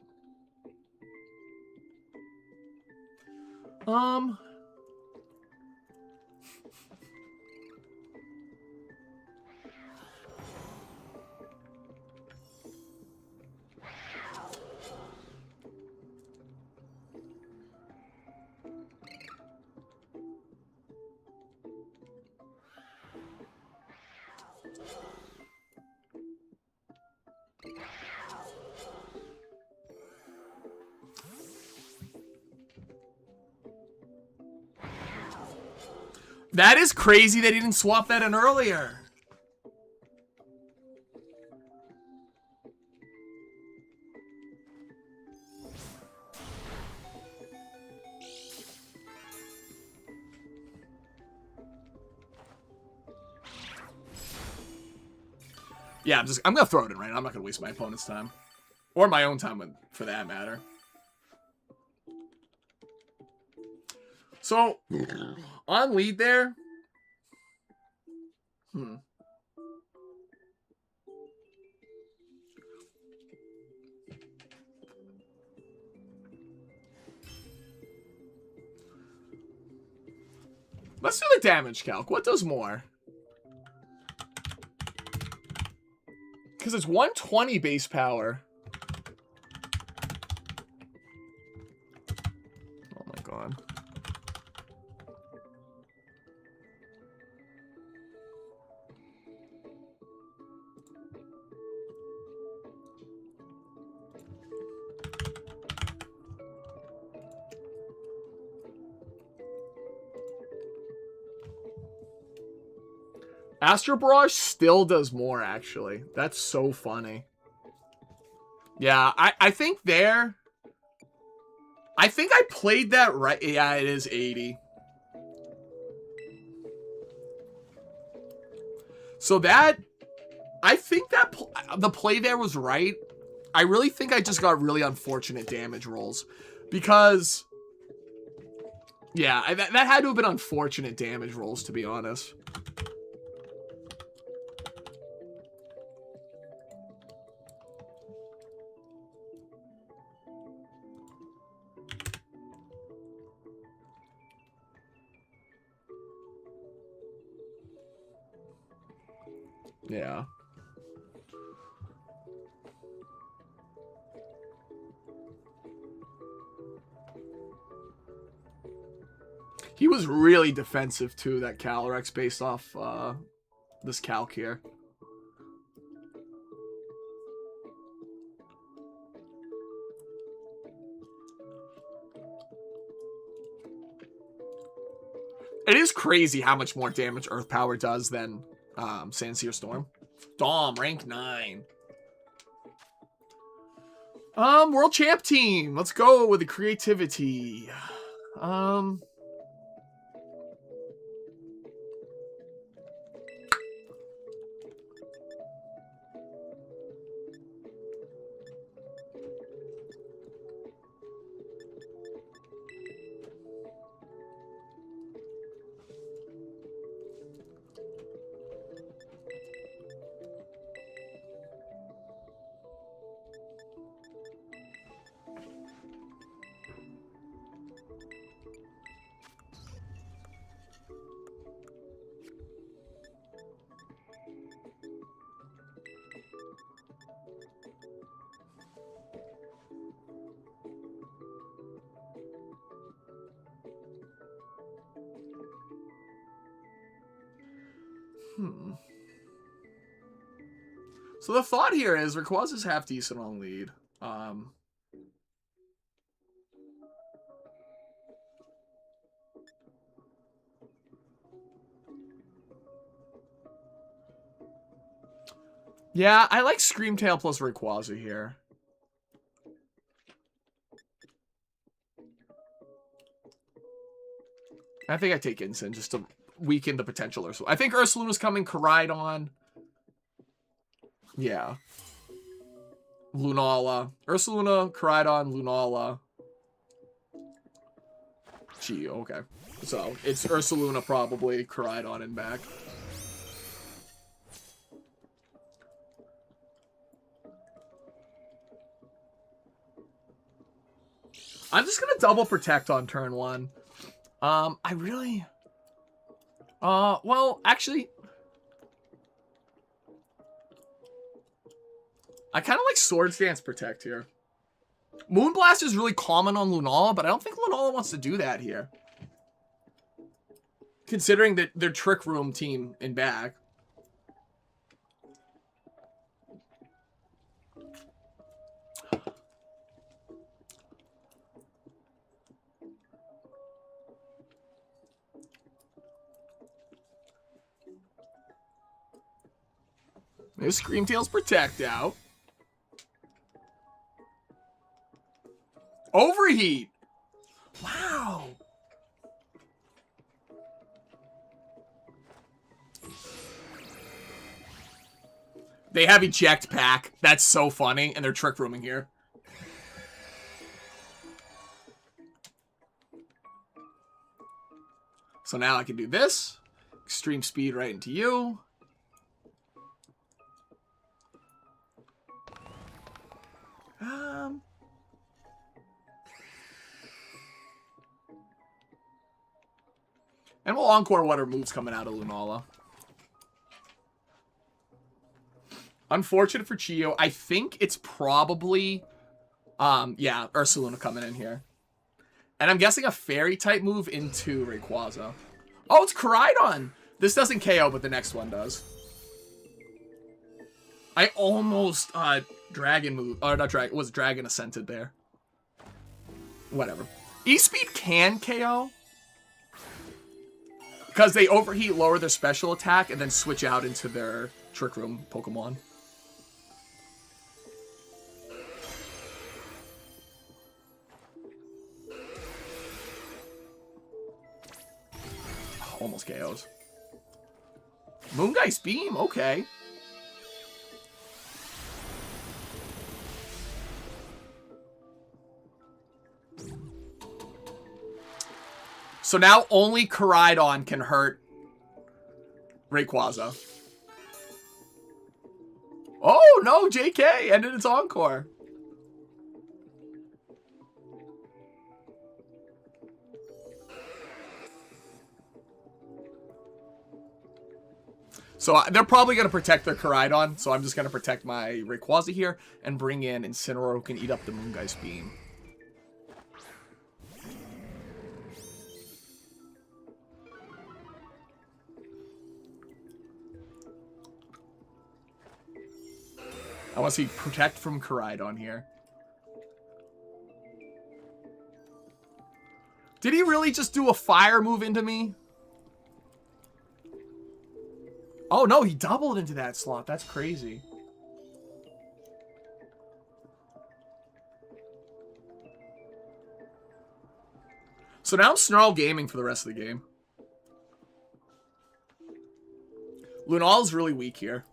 Speaker 1: That is crazy they didn't swap that in earlier. Yeah, I'm gonna throw it in, right? I'm not gonna waste my opponent's time. Or my own time, for that matter. So, on lead there. Let's do the damage calc. What does more? Because it's 120 base power. Oh my god. Astral Barrage still does more, actually. That's so funny. Yeah, I think there... I think I played that right. Yeah, it is 80. So that... I think that the play there was right. I really think I just got really unfortunate damage rolls. Because... Yeah, that had to have been unfortunate damage rolls, to be honest. Yeah. He was really defensive, too, that Calyrex, based off this calc here. It is crazy how much more damage Earth Power does than Sandsear Storm. Dom, rank 9. World Champ team. Let's go with the creativity. So the thought here is Rayquaza's half decent on lead. Yeah, I like Screamtail plus Rayquaza here. I think I take Incin just to weaken the potential Ursaluna. I think Ursaluna's coming. Koraidon. Yeah. Lunala. Ursaluna, Koraidon, Lunala. Gee, okay. So, it's Ursaluna probably, Koraidon and back. I'm just gonna double protect on turn 1. I really... well, actually... I kind of like Swords Dance Protect here. Moonblast is really common on Lunala, but I don't think Lunala wants to do that here. Considering that their Trick Room team in back. There's Screamtail's Protect out. Overheat! Wow! They have Eject Pack. That's so funny. And they're Trick Rooming here. So now I can do this. Extreme Speed right into you. And we'll Encore what are moves coming out of Lunala. Unfortunate for Chio. I think it's probably, yeah, Ursaluna coming in here. And I'm guessing a Fairy type move into Rayquaza. Oh, it's Koraidon! This doesn't KO, but the next one does. I almost, Dragon move, or not Dragon, was Dragon Ascended there. Whatever. E-Speed can KO. Because they overheat, lower their special attack, and then switch out into their Trick Room Pokemon. Almost KOs. Moongeist Beam, okay. So now only Koraidon can hurt Rayquaza. Oh, no, JK ended its Encore. So they're probably going to protect their Koraidon, so I'm just going to protect my Rayquaza here and bring in Incineroar who can eat up the Moongeist Beam. I want to see protect from Koraidon here. Did he really just do a fire move into me? Oh, no, he doubled into that slot. That's crazy. So now I'm Snarl Gaming for the rest of the game. Lunala's really weak here.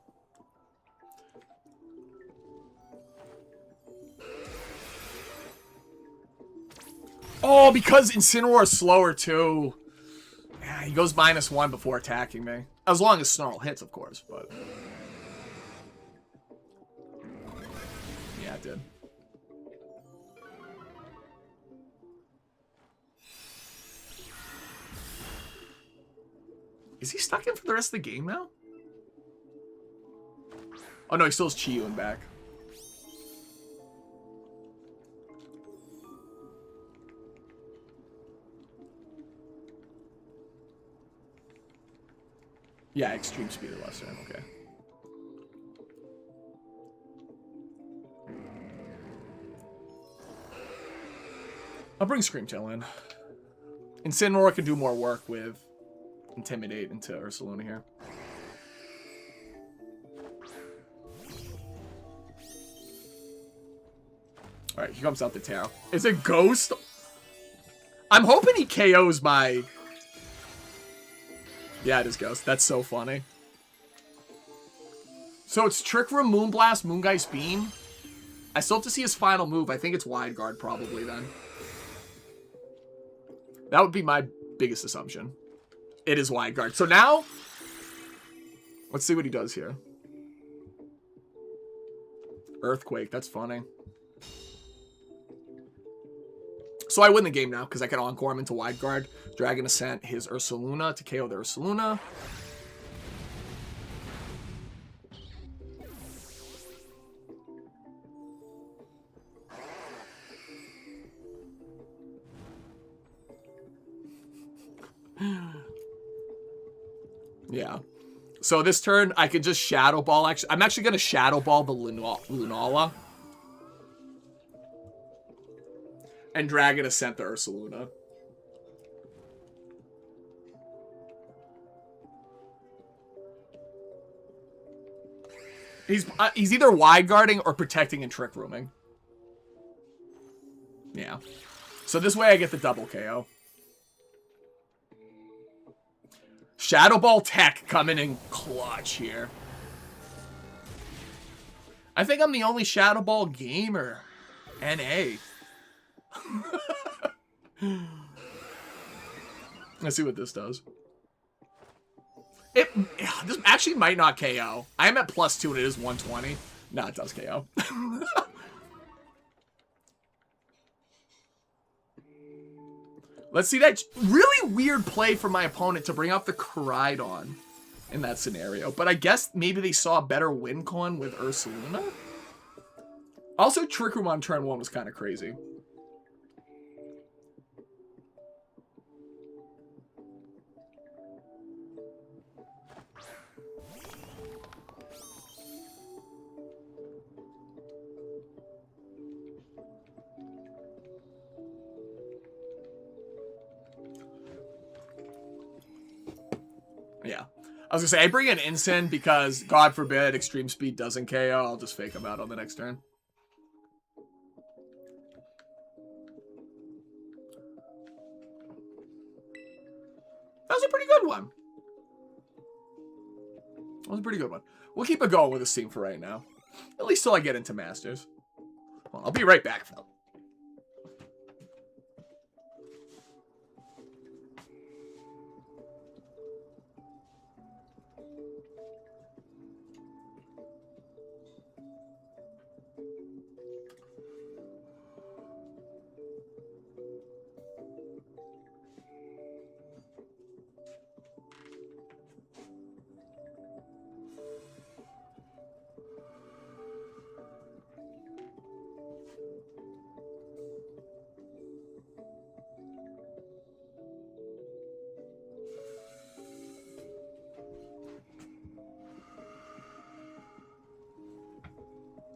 Speaker 1: Oh, because Incineroar is slower too. Yeah, he goes -1 before attacking me. As long as Snarl hits, of course, but... yeah, it did. Is he stuck in for the rest of the game now? Oh no, he still has Chi-Yu back. Yeah, extreme speed or less turn, okay. I'll bring Screamtail in. Incineroar can do more work with Intimidate into Ursaluna here. Alright, here comes out the Taro. Is it Ghost? I'm hoping he KOs my... yeah, it is Ghost. That's so funny. So it's Trick Room, Moonblast, Moongeist Beam. I still have to see his final move. I think it's Wide Guard probably then. That would be my biggest assumption. It is Wide Guard. So now, let's see what he does here. Earthquake. That's funny. So I win the game now because I can Encore him into Wide Guard. Dragon Ascent his Ursaluna to KO the Ursaluna. Yeah. So this turn, I could just Shadow Ball. Actually, I'm actually going to Shadow Ball the Lunala. And Dragon Ascent the Ursaluna. He's either Wide Guarding or protecting and Trick Rooming. Yeah. So this way I get the double KO. Shadow Ball Tech coming in clutch here. I think I'm the only Shadow Ball gamer. NA. Let's see what this does. This actually might not KO. I am at +2 and it is 120. No, it does KO. Let's see that really weird play from my opponent to bring up the Koraidon in that scenario. But I guess maybe they saw a better win con with Ursaluna. Also, Trick Room on turn 1 was kind of crazy. Yeah. I was gonna say, I bring in Incin because, God forbid, Extreme Speed doesn't KO. I'll just fake him out on the next turn. was a pretty good one. That was a pretty good one. We'll keep it going with this team for right now. At least till I get into Masters. Well, I'll be right back, Phil.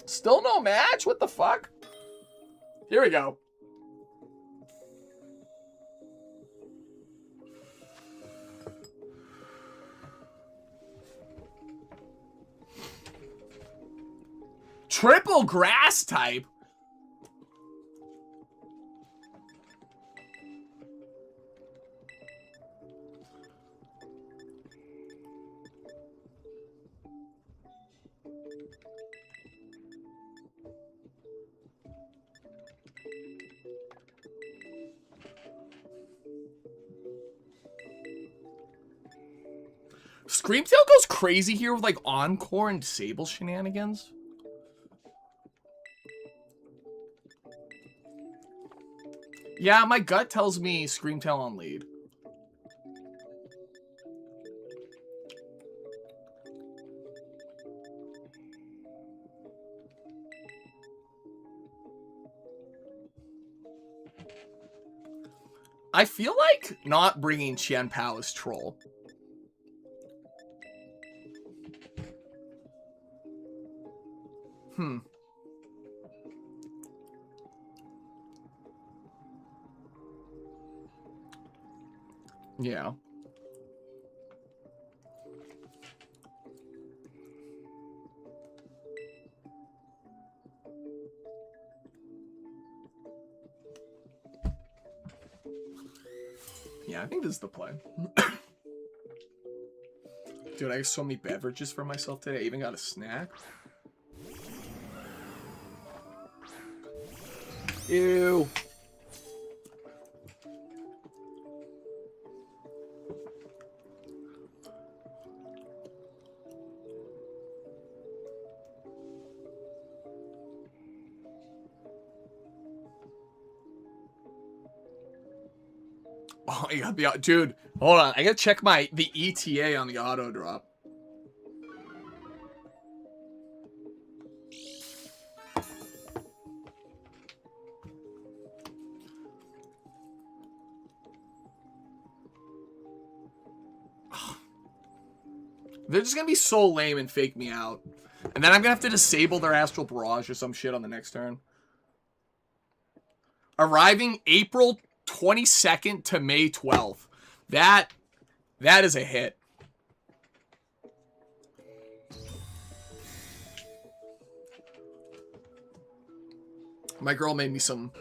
Speaker 1: Still no match? What the fuck? Here we go. Triple grass type? Screamtail goes crazy here with like Encore and Disable shenanigans. Yeah, my gut tells me Screamtail on lead. I feel like not bringing Qianpao is troll. Yeah. Yeah, I think this is the play. Dude, I have so many beverages for myself today. I even got a snack. Ew. Oh, I got the dude. Hold on, I gotta check the ETA on the auto drop. They're just gonna be so lame and fake me out, and then I'm gonna have to disable their Astral Barrage or some shit on the next turn. Arriving April 22nd to May 12th. That is a hit. My girl made me some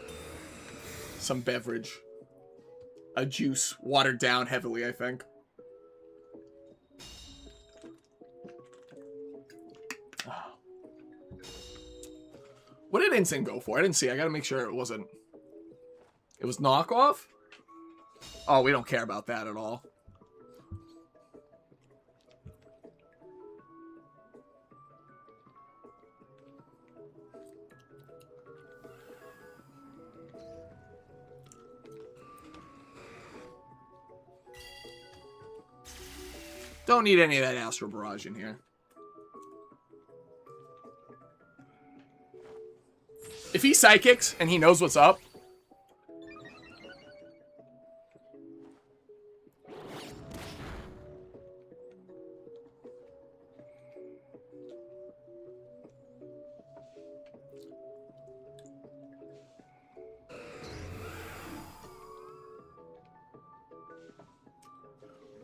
Speaker 1: beverage. A juice, watered down heavily, I think. What did Insane go for? I didn't see. I gotta make sure it wasn't... It was knockoff? Oh, we don't care about that at all. Don't need any of that Astral Barrage in here. If he Psychics and he knows what's up...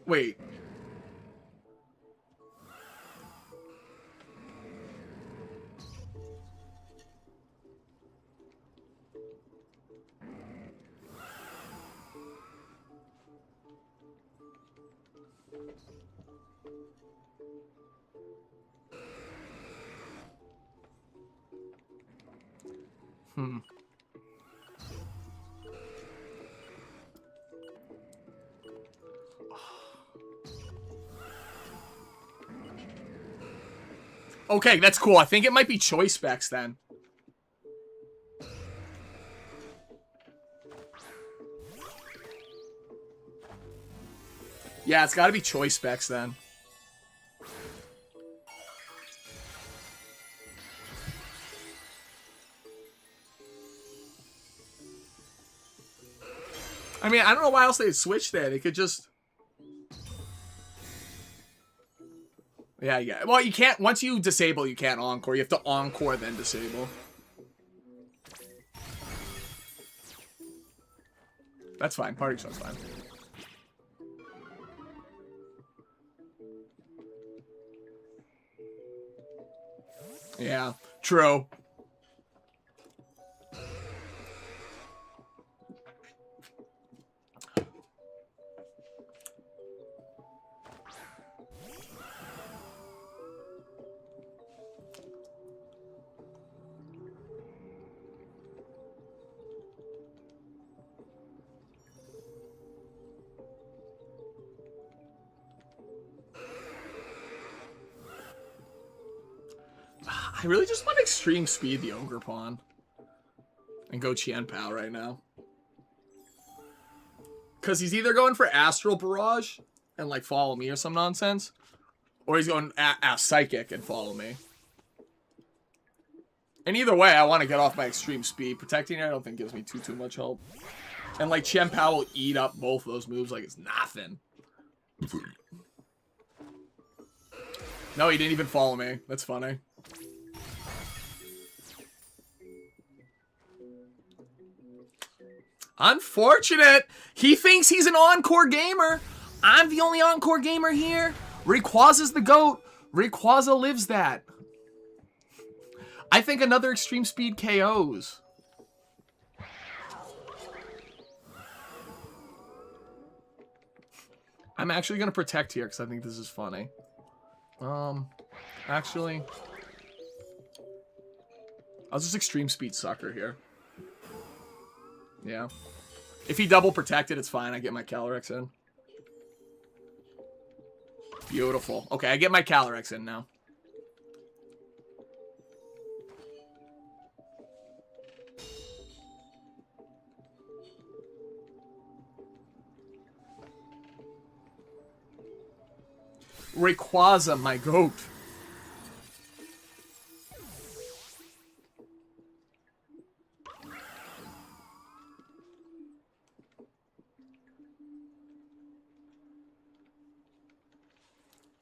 Speaker 1: Wait. Hmm. Okay, that's cool. I think it might be choice specs then. Yeah, it's got to be choice specs then. I mean, I don't know why else they'd switch there. They could just... Yeah, yeah. Well, you can't... Once you disable, you can't encore. You have to encore, then disable. That's fine. Party shot's fine. Yeah, true. I really just want extreme speed the Ogre Pawn. And go Qianpao right now. Because he's either going for Astral Barrage and like follow me or some nonsense. Or he's going Psychic and follow me. And either way, I want to get off my extreme speed. Protecting it, I don't think gives me too much help. And like Qianpao will eat up both of those moves like it's nothing. No, he didn't even follow me. That's funny. Unfortunate. He thinks he's an Encore gamer. I'm the only Encore gamer here. Rayquaza's the GOAT. Rayquaza lives that. I think another extreme speed KOs. I'm actually going to protect here because I think this is funny. Actually, I'll just extreme speed sucker here. Yeah. If he double protected, it's fine. I get my Calyrex in. Beautiful. Okay, I get my Calyrex in now. Rayquaza, my GOAT.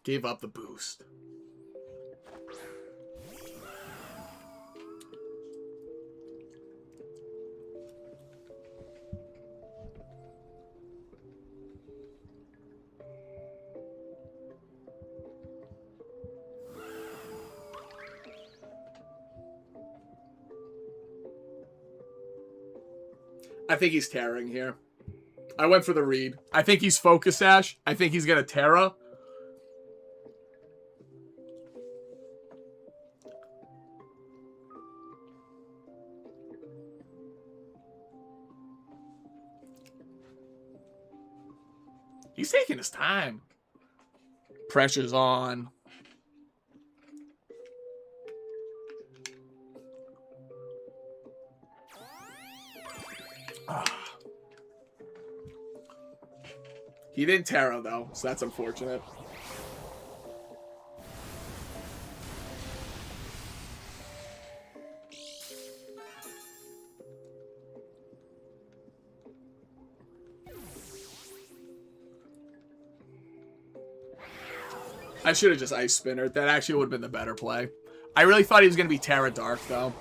Speaker 1: Gave up the boost. I think he's tearing here. I went for the read. I think he's Focus Sash. I think he's gonna Terra. He's taking his time. Pressure's on. He didn't Terra, though, so that's unfortunate. I should have just Ice Spinner. That actually would have been the better play. I really thought he was going to be Terra Dark, though.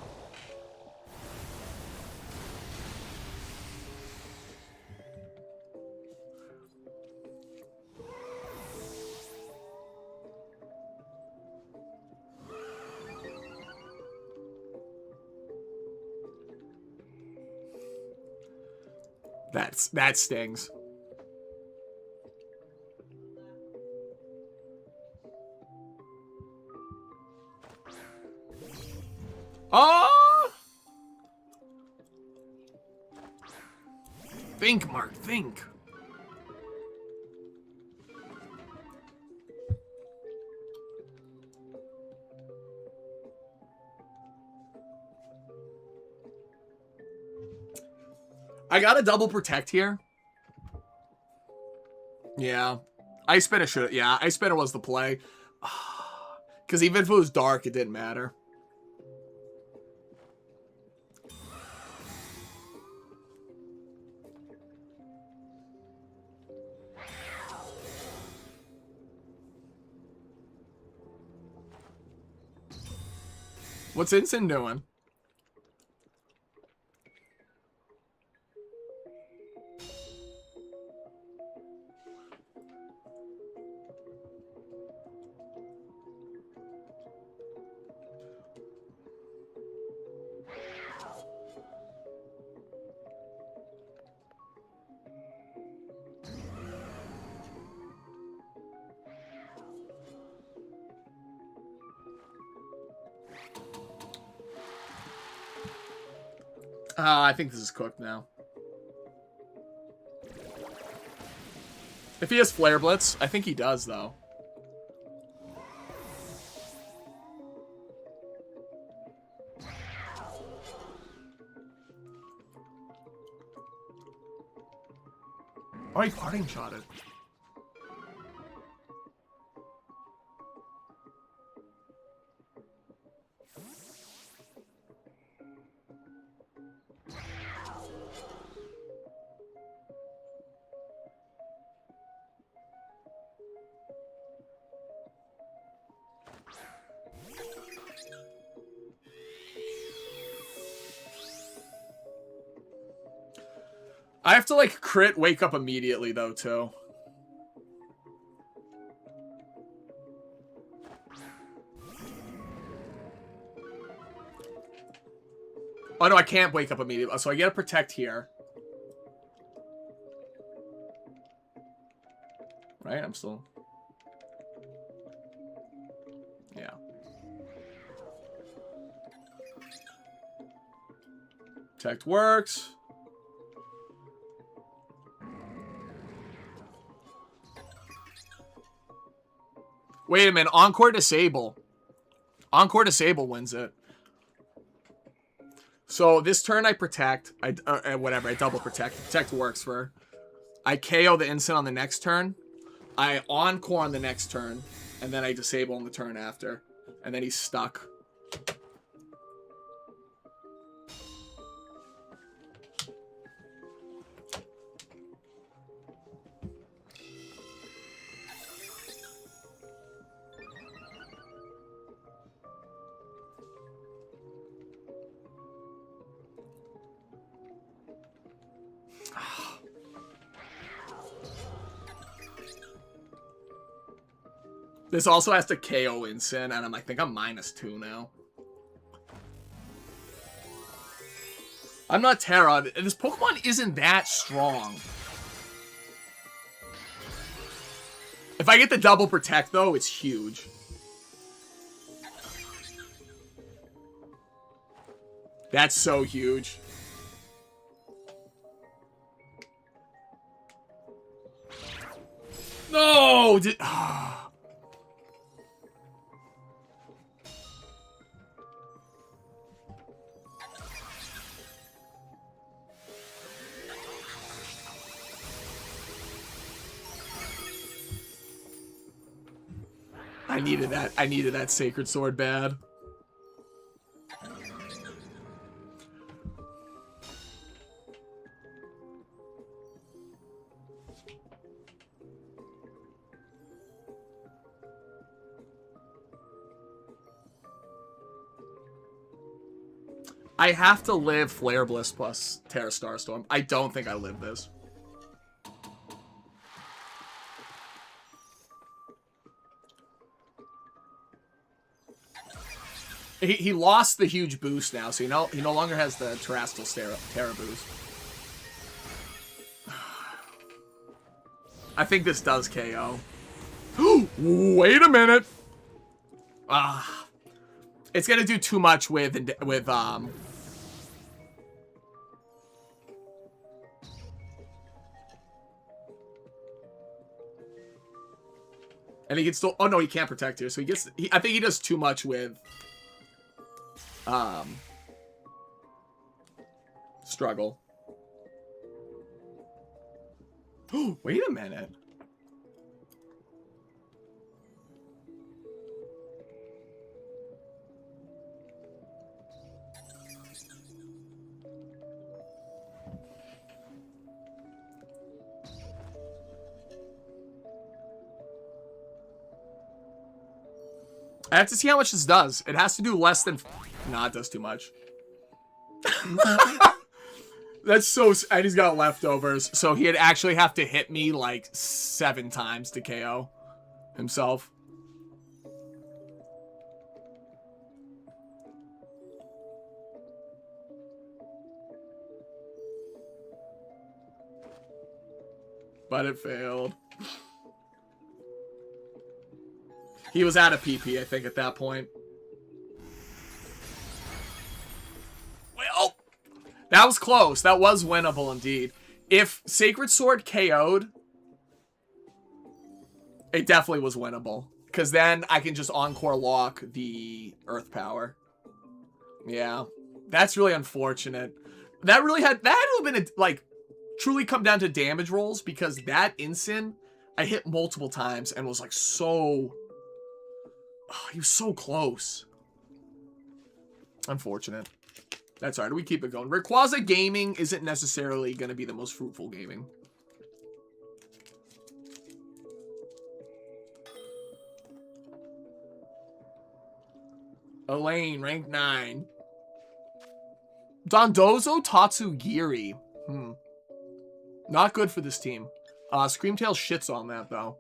Speaker 1: That stings. Oh! Think, Mark, think. I got a double protect here. Yeah. Ice Spinner should... Yeah, Ice Spinner was the play. Because even if it was dark, it didn't matter. What's Instant doing? I think this is cooked now. If he has Flare Blitz, I think he does, though. Oh, he parting shot it. I have to, like, crit wake up immediately, though, too. Oh, no, I can't wake up immediately. So I get to protect here. Right? I'm still... Yeah. Protect works. Wait a minute. Encore Disable. Encore Disable wins it. So this turn I protect. Whatever. I double protect. Protect works for. I KO the instant on the next turn. I Encore on the next turn. And then I disable on the turn after. And then he's stuck. This also has to KO Instant, and I think I'm -2 now. I'm not Terra. This Pokemon isn't that strong. If I get the double protect, though, it's huge. That's so huge. No! I needed that. I needed that Sacred Sword bad. I have to live Flare Bliss plus Terra Starstorm. I don't think I live this. He lost the huge boost now, so he no longer has the Terrestrial Terra boost. I think this does KO. Wait a minute. It's gonna do too much with And he can still... Oh, no, he can't protect here. So he gets... I think he does too much with... Struggle. Wait a minute. I have to see how much this does. It has to do less than... Nah, it does too much. That's so... And he's got leftovers. So he'd actually have to hit me like 7 times to KO himself. But it failed. He was out of PP, I think, at that point. Well, that was close. That was winnable indeed. If Sacred Sword KO'd, it definitely was winnable. Because then I can just Encore lock the Earth Power. Yeah. That's really unfortunate. That had to have been, like, truly come down to damage rolls. Because that instant, I hit multiple times and was, like, so... Oh, he was so close. Unfortunate. That's alright. We keep it going. Rayquaza gaming isn't necessarily going to be the most fruitful gaming. Elaine, rank 9. Dondozo Tatsugiri. Not good for this team. Screamtail shits on that, though.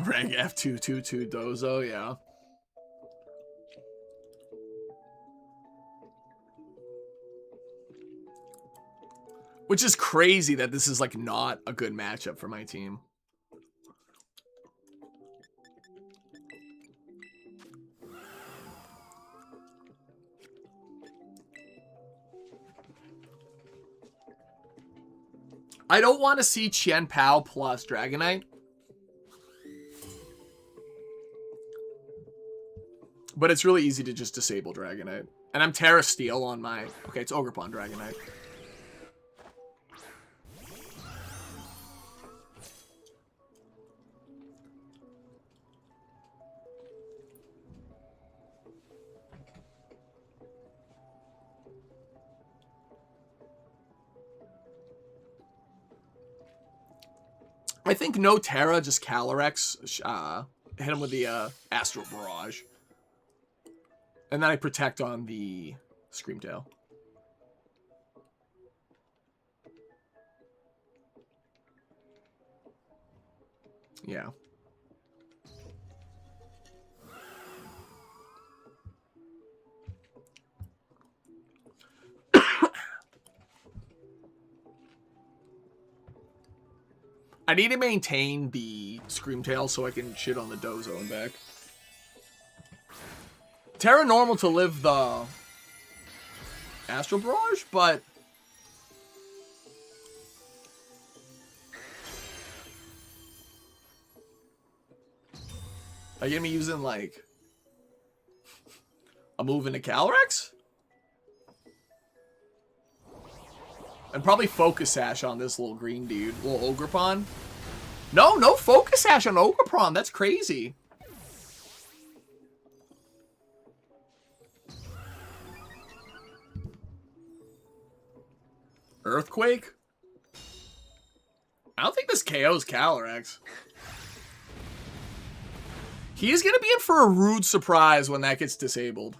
Speaker 1: Rank F222 Dozo, yeah. Which is crazy that this is, like, not a good matchup for my team. I don't want to see Qian Pao plus Dragonite. But it's really easy to just disable Dragonite. And I'm Terra Steel on my... Okay, it's Ogerpon Dragonite. I think no Terra, just Calyrex. Hit him with the Astral Barrage. And then I protect on the Screamtail. Yeah. I need to maintain the Screamtail so I can shit on the Dozo and back. Terra normal to live the Astral Barrage, but are you gonna be using like a move into Calyrex? And probably Focus Sash on this little green dude, little Ogerpon. No Focus Sash on Ogerpon. That's crazy. Earthquake? I don't think this KO's Calyrex. He's going to be in for a rude surprise when that gets disabled.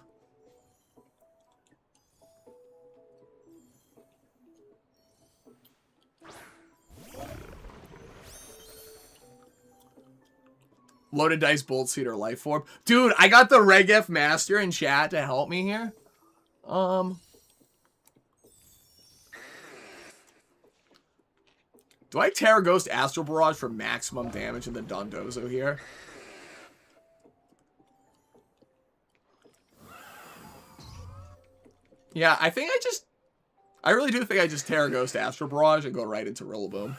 Speaker 1: Loaded Dice, Bolt Seed, or Life Orb. Dude, I got the Regf Master in chat to help me here. Do I Terra Ghost Astral Barrage for maximum damage in the Dondozo here? Yeah, I think I really do think I just Terra Ghost Astral Barrage and go right into Rillaboom.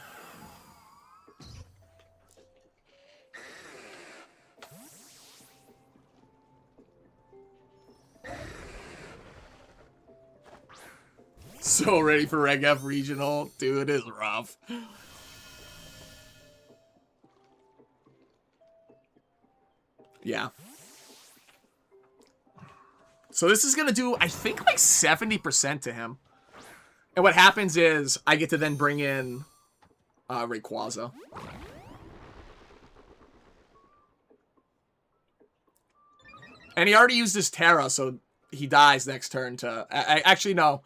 Speaker 1: So ready for Reg F Regional. Dude, it is rough. Yeah. So this is going to do, I think, like 70% to him. And what happens is I get to then bring in Rayquaza. And he already used his Terra, so he dies next turn to... actually, no.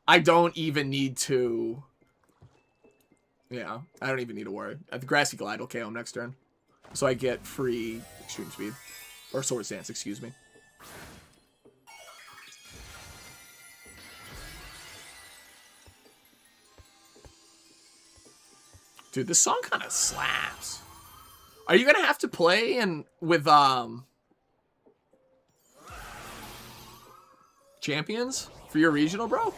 Speaker 1: I don't even need to... Yeah, I don't even need to worry. The Grassy Glide will KO him next turn. So I get free Extreme Speed. Or Swords Dance, excuse me. Dude, this song kind of slaps. Are you gonna have to play with champions for your regional, bro?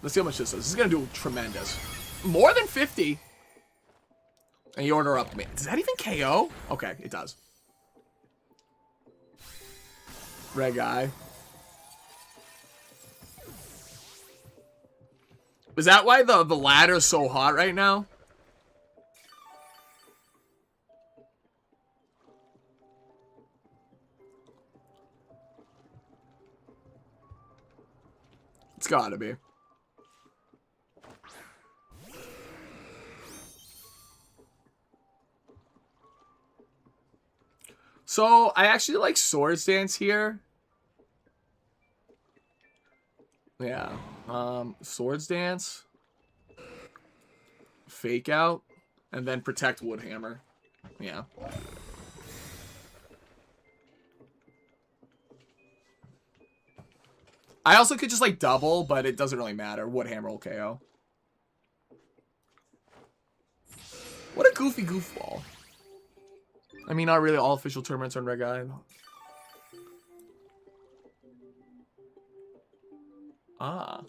Speaker 1: Let's see how much this is. This is gonna do tremendous. More than 50. And you order up. Man, does that even KO? Okay, it does. Red guy. Is that why the ladder's so hot right now? It's gotta be. So, I actually like Swords Dance here. Yeah. Swords Dance. Fake Out. And then Protect Woodhammer. Yeah. I also could just, like, double, but it doesn't really matter. Woodhammer will KO. What a goofy goofball. I mean, not really all official tournaments are in Red Guy. Ah.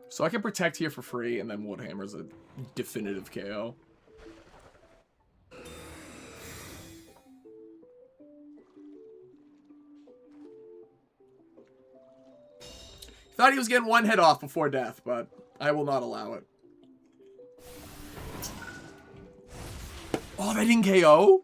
Speaker 1: So I can Protect here for free, and then Woodhammer's a definitive KO. Thought he was getting one hit off before death, but I will not allow it. Oh, that didn't KO?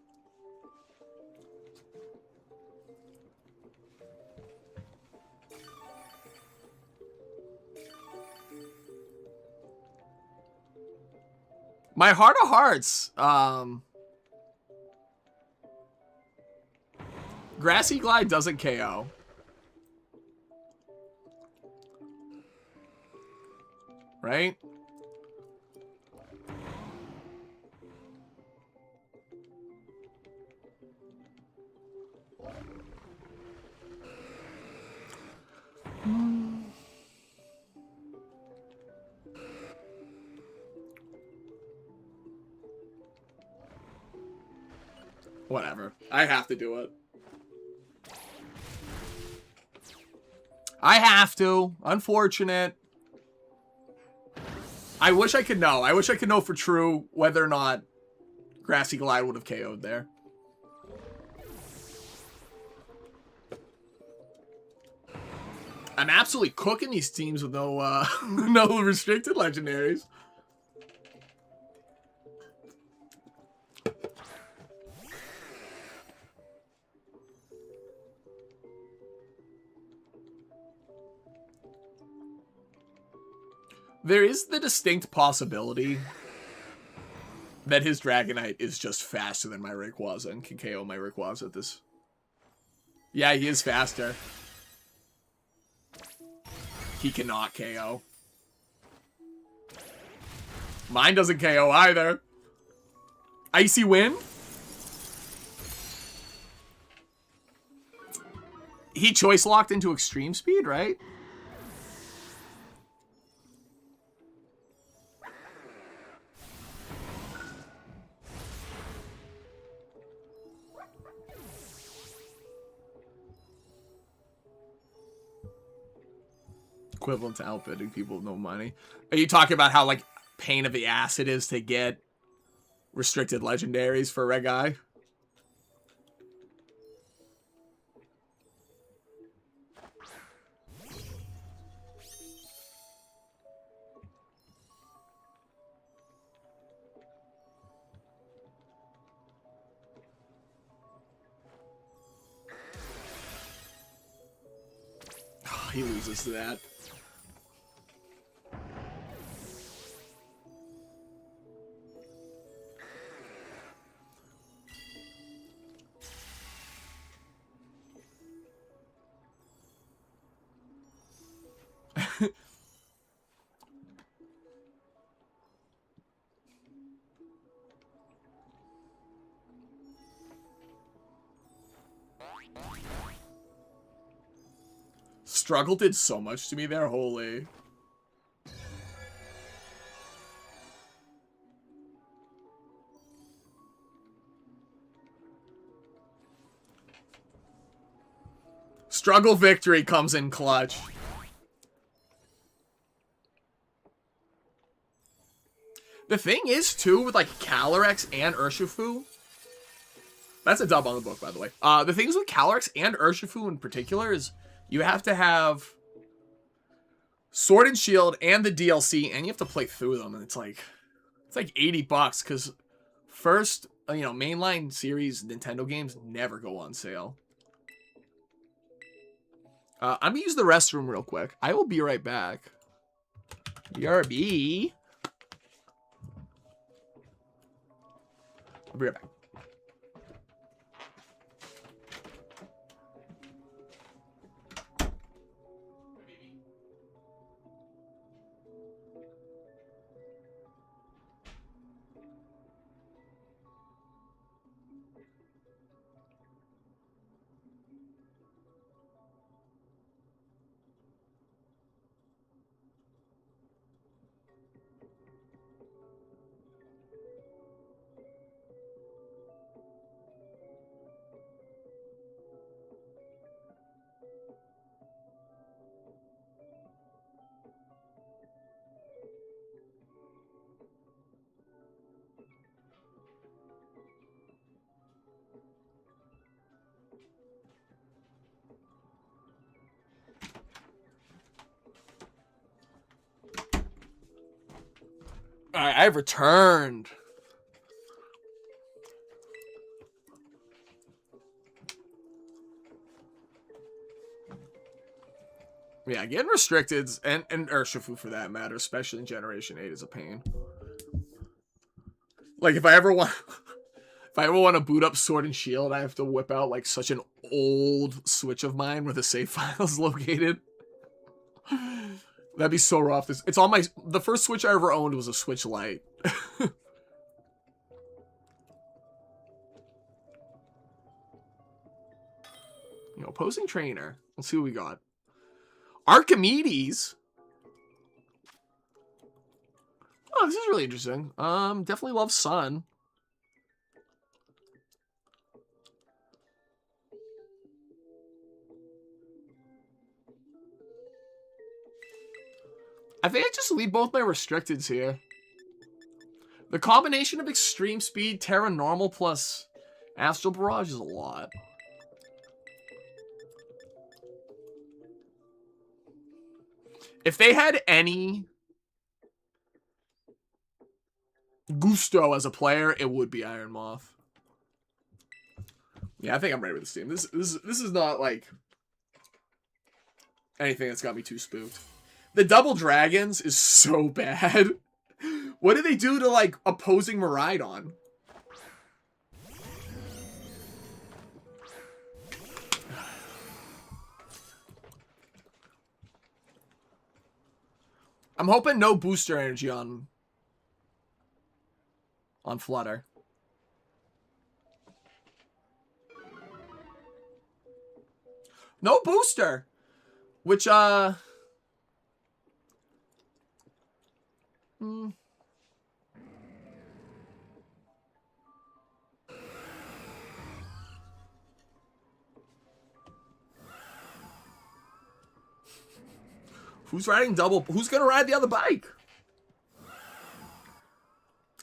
Speaker 1: My Heart of Hearts. Grassy Glide doesn't KO. Right? Whatever. I have to do it. I have to. Unfortunate. I wish I could know. I wish I could know for true whether or not Grassy Glide would have KO'd there. I'm absolutely cooking these teams with no no restricted legendaries. There is the distinct possibility that his Dragonite is just faster than my Rayquaza and can KO my Rayquaza at this. Yeah, he is faster. He cannot KO. Mine doesn't KO either. Icy Wind? He choice locked into Extreme Speed, right? Equivalent to outbidding people with no money. Are you talking about how, like, pain of the ass it is to get restricted legendaries for a red guy? He loses to that. Struggle did so much to me there, holy. Struggle victory comes in clutch. The thing is, too, with, like, Calyrex and Urshifu, that's a dub on the book, by the way. The things with Calyrex and Urshifu in particular is you have to have Sword and Shield and the DLC, and you have to play through them, and it's like $80, because first, you know, mainline series Nintendo games never go on sale. I'm gonna use the restroom real quick. I will be right back. BRB. I'll be right back. Alright, I've returned. Yeah, getting restricteds and Urshifu for that matter, especially in Generation 8, is a pain. Like, if I ever want to boot up Sword and Shield, I have to whip out, like, such an old Switch of mine where the save file is located. That'd be so rough. It's on the first Switch I ever owned was a Switch Lite. You know, opposing trainer. Let's see what we got. Archimedes. Oh, this is really interesting. Definitely love Sun. I think I just leave both my restricteds here. The combination of Extreme Speed, Terra Normal, plus Astral Barrage is a lot. If they had any gusto as a player, it would be Iron Moth. Yeah, I think I'm ready with this team. This is not like anything that's got me too spooked. The Double Dragons is so bad. What did they do to, like, opposing Miraidon? I'm hoping no booster energy on Flutter. No booster! Which, Who's riding double? Who's going to ride the other bike?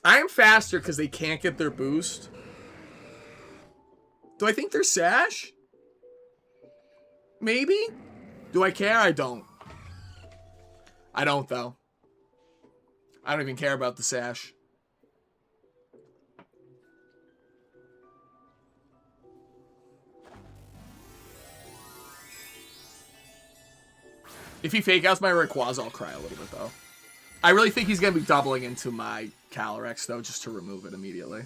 Speaker 1: I am faster because they can't get their boost. Do I think they're Sash? Maybe? Do I care? I don't. I don't, though. I don't even care about the Sash. If he fake outs my Rayquaza, I'll cry a little bit, though. I really think he's going to be doubling into my Calyrex, though, just to remove it immediately.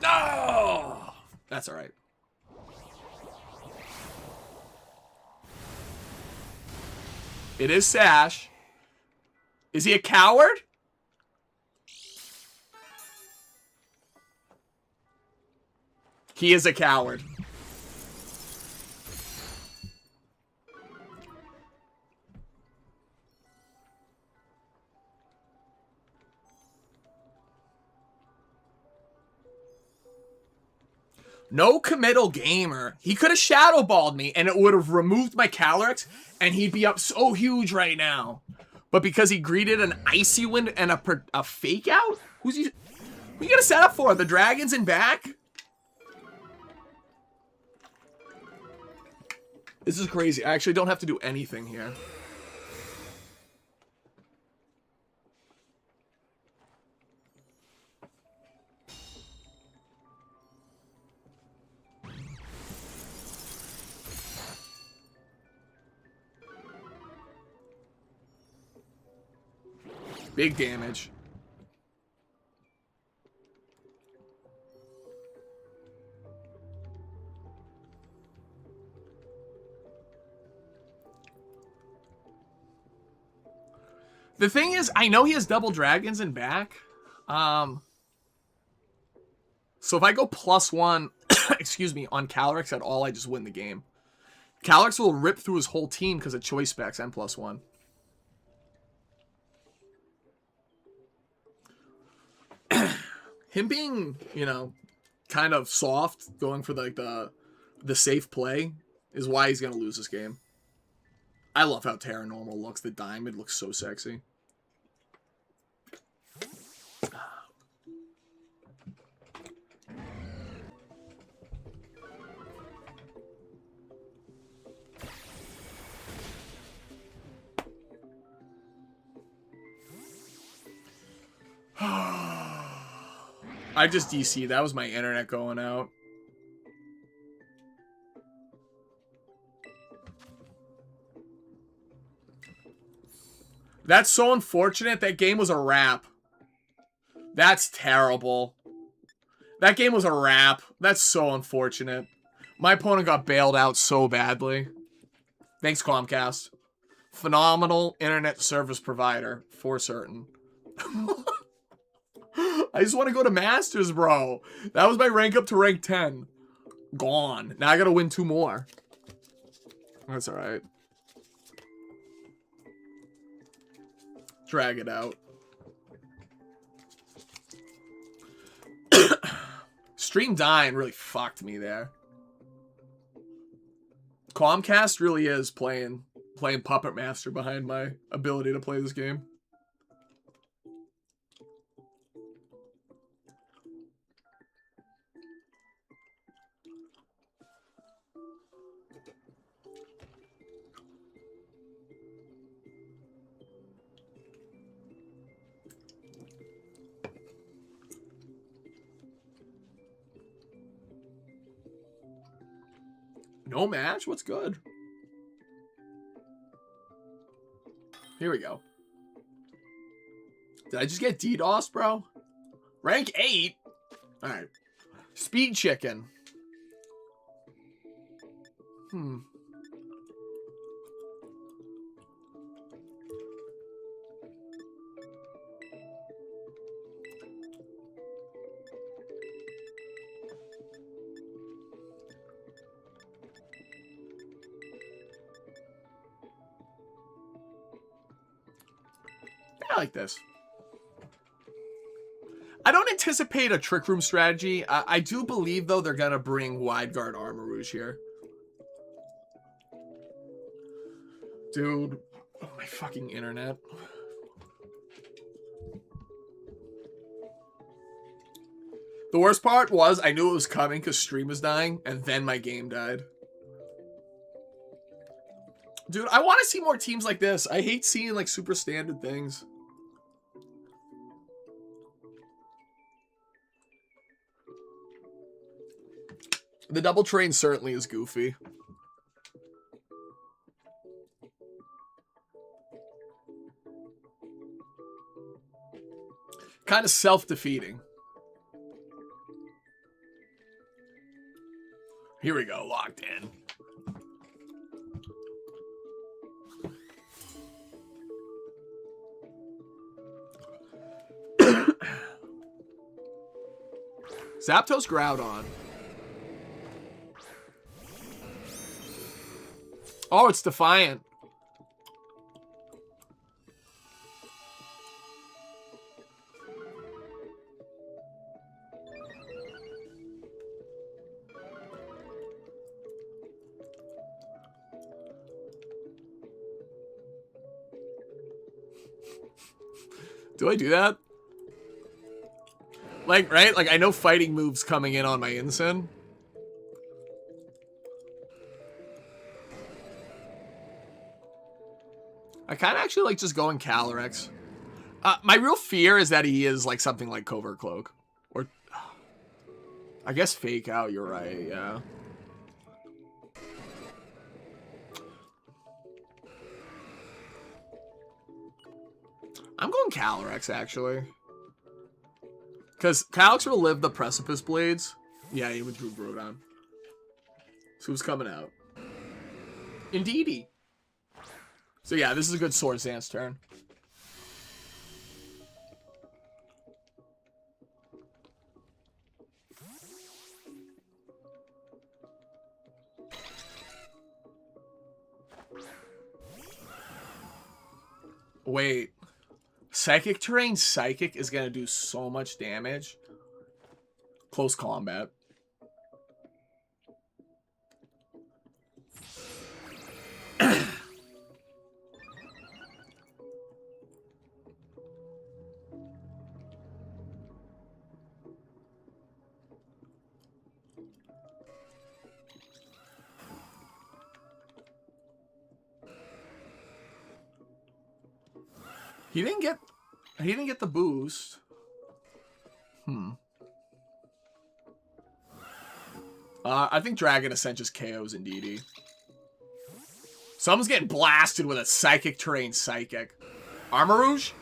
Speaker 1: Oh! That's alright. It is Sash. Is he a coward? He is a coward. No committal gamer. He could have Shadow Balled me and it would have removed my Calyrex and he'd be up so huge right now. But because he greeted an Icy Wind and a fake out? Who you gonna set up for? The dragons in back? This is crazy. I actually don't have to do anything here. Big damage. The thing is, I know he has double dragons in back. So if I go +1, excuse me, on Calyrex at all, I just win the game. Calyrex will rip through his whole team because of choice specs and +1. Him being, you know, kind of soft, going for like the safe play is why he's gonna lose this game. I love how Terra Normal looks. The diamond looks so sexy. I just DC'd. That was my internet going out. That's so unfortunate. That game was a wrap. That's terrible. That game was a wrap. That's so unfortunate. My opponent got bailed out so badly. Thanks, Comcast. Phenomenal internet service provider, for certain. I just want to go to Masters, bro. That was my rank up to rank 10. Gone. Now I gotta win 2 more. That's alright. Drag it out. Stream dying really fucked me there. Comcast really is playing Puppet Master behind my ability to play this game. No match? What's good? Here we go. Did I just get DDoS, bro? Rank 8? Alright. Speed Chicken. I like this. I don't anticipate a Trick Room strategy. I do believe, though, they're going to bring Wide Guard Armarouge here. Dude. Oh, my fucking internet. The worst part was I knew it was coming because stream was dying, and then my game died. Dude, I want to see more teams like this. I hate seeing, like, super standard things. The double train certainly is goofy. Kind of self-defeating. Here we go, locked in. Zapdos Groudon. Oh, it's Defiant. Do I do that? Like, right? Like, I know fighting moves coming in on my Incin. I kind of actually like just going Calyrex. My real fear is that he is like something like Covert Cloak. Or, I guess Fake Out, you're right, yeah. I'm going Calyrex, actually. Because Calyrex will live the Precipice Blades. Yeah, he withdrew Groudon. So who's coming out? Indeedy. So yeah, this is a good Swords Dance turn. Wait. Psychic Terrain Psychic is going to do so much damage. Close combat. He didn't get the boost. I think Dragon Ascent just KOs Indeedee. Someone's getting blasted with a Psychic Terrain Psychic. Armarouge?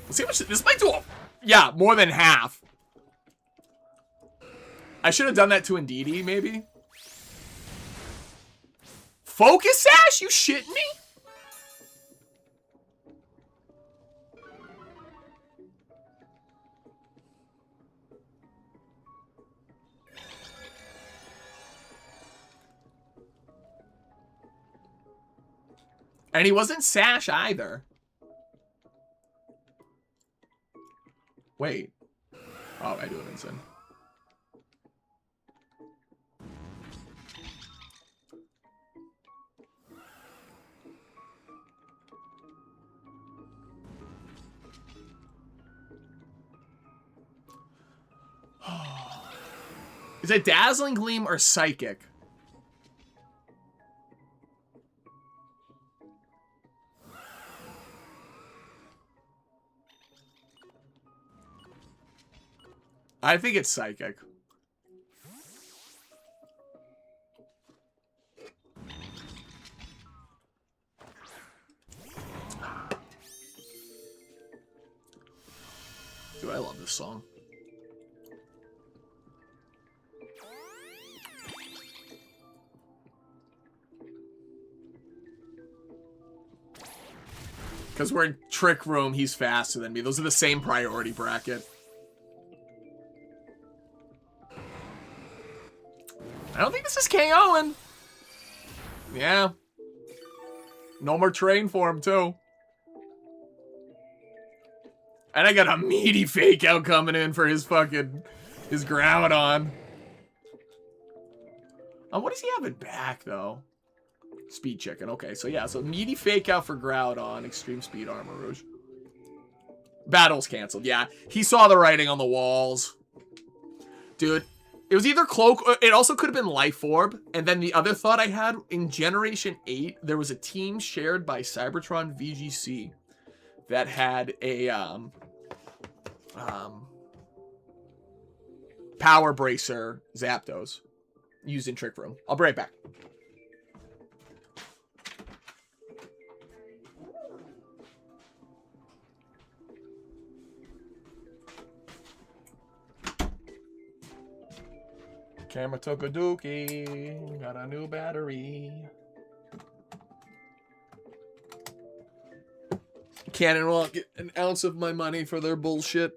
Speaker 1: Let's see how much this might do. Yeah, more than half. I should have done that to Indeedee, maybe. Focus Sash? You shitting me? And he wasn't Sash either. Wait. Oh, I do it insane. Is it Dazzling Gleam or Psychic? I think it's Psychic. Dude, I love this song. Because we're in Trick Room, he's faster than me. Those are the same priority bracket. I don't think this is KOing. Yeah. No more terrain for him, too. And I got a meaty fake out coming in for his fucking... his Groudon. What does he have in back, though? Speed Chicken. Okay, so yeah. So meaty fake out for Groudon. Extreme Speed Armor Rouge. Battle's canceled. Yeah, he saw the writing on the walls. Dude, it was either Cloak... It also could have been Life Orb. And then the other thought I had, in Generation 8, there was a team shared by Cybertron VGC that had a... Power Bracer Zapdos used in Trick Room. I'll be right back. Camera took a dookie. Got a new battery. Canon won't get an ounce of my money for their bullshit.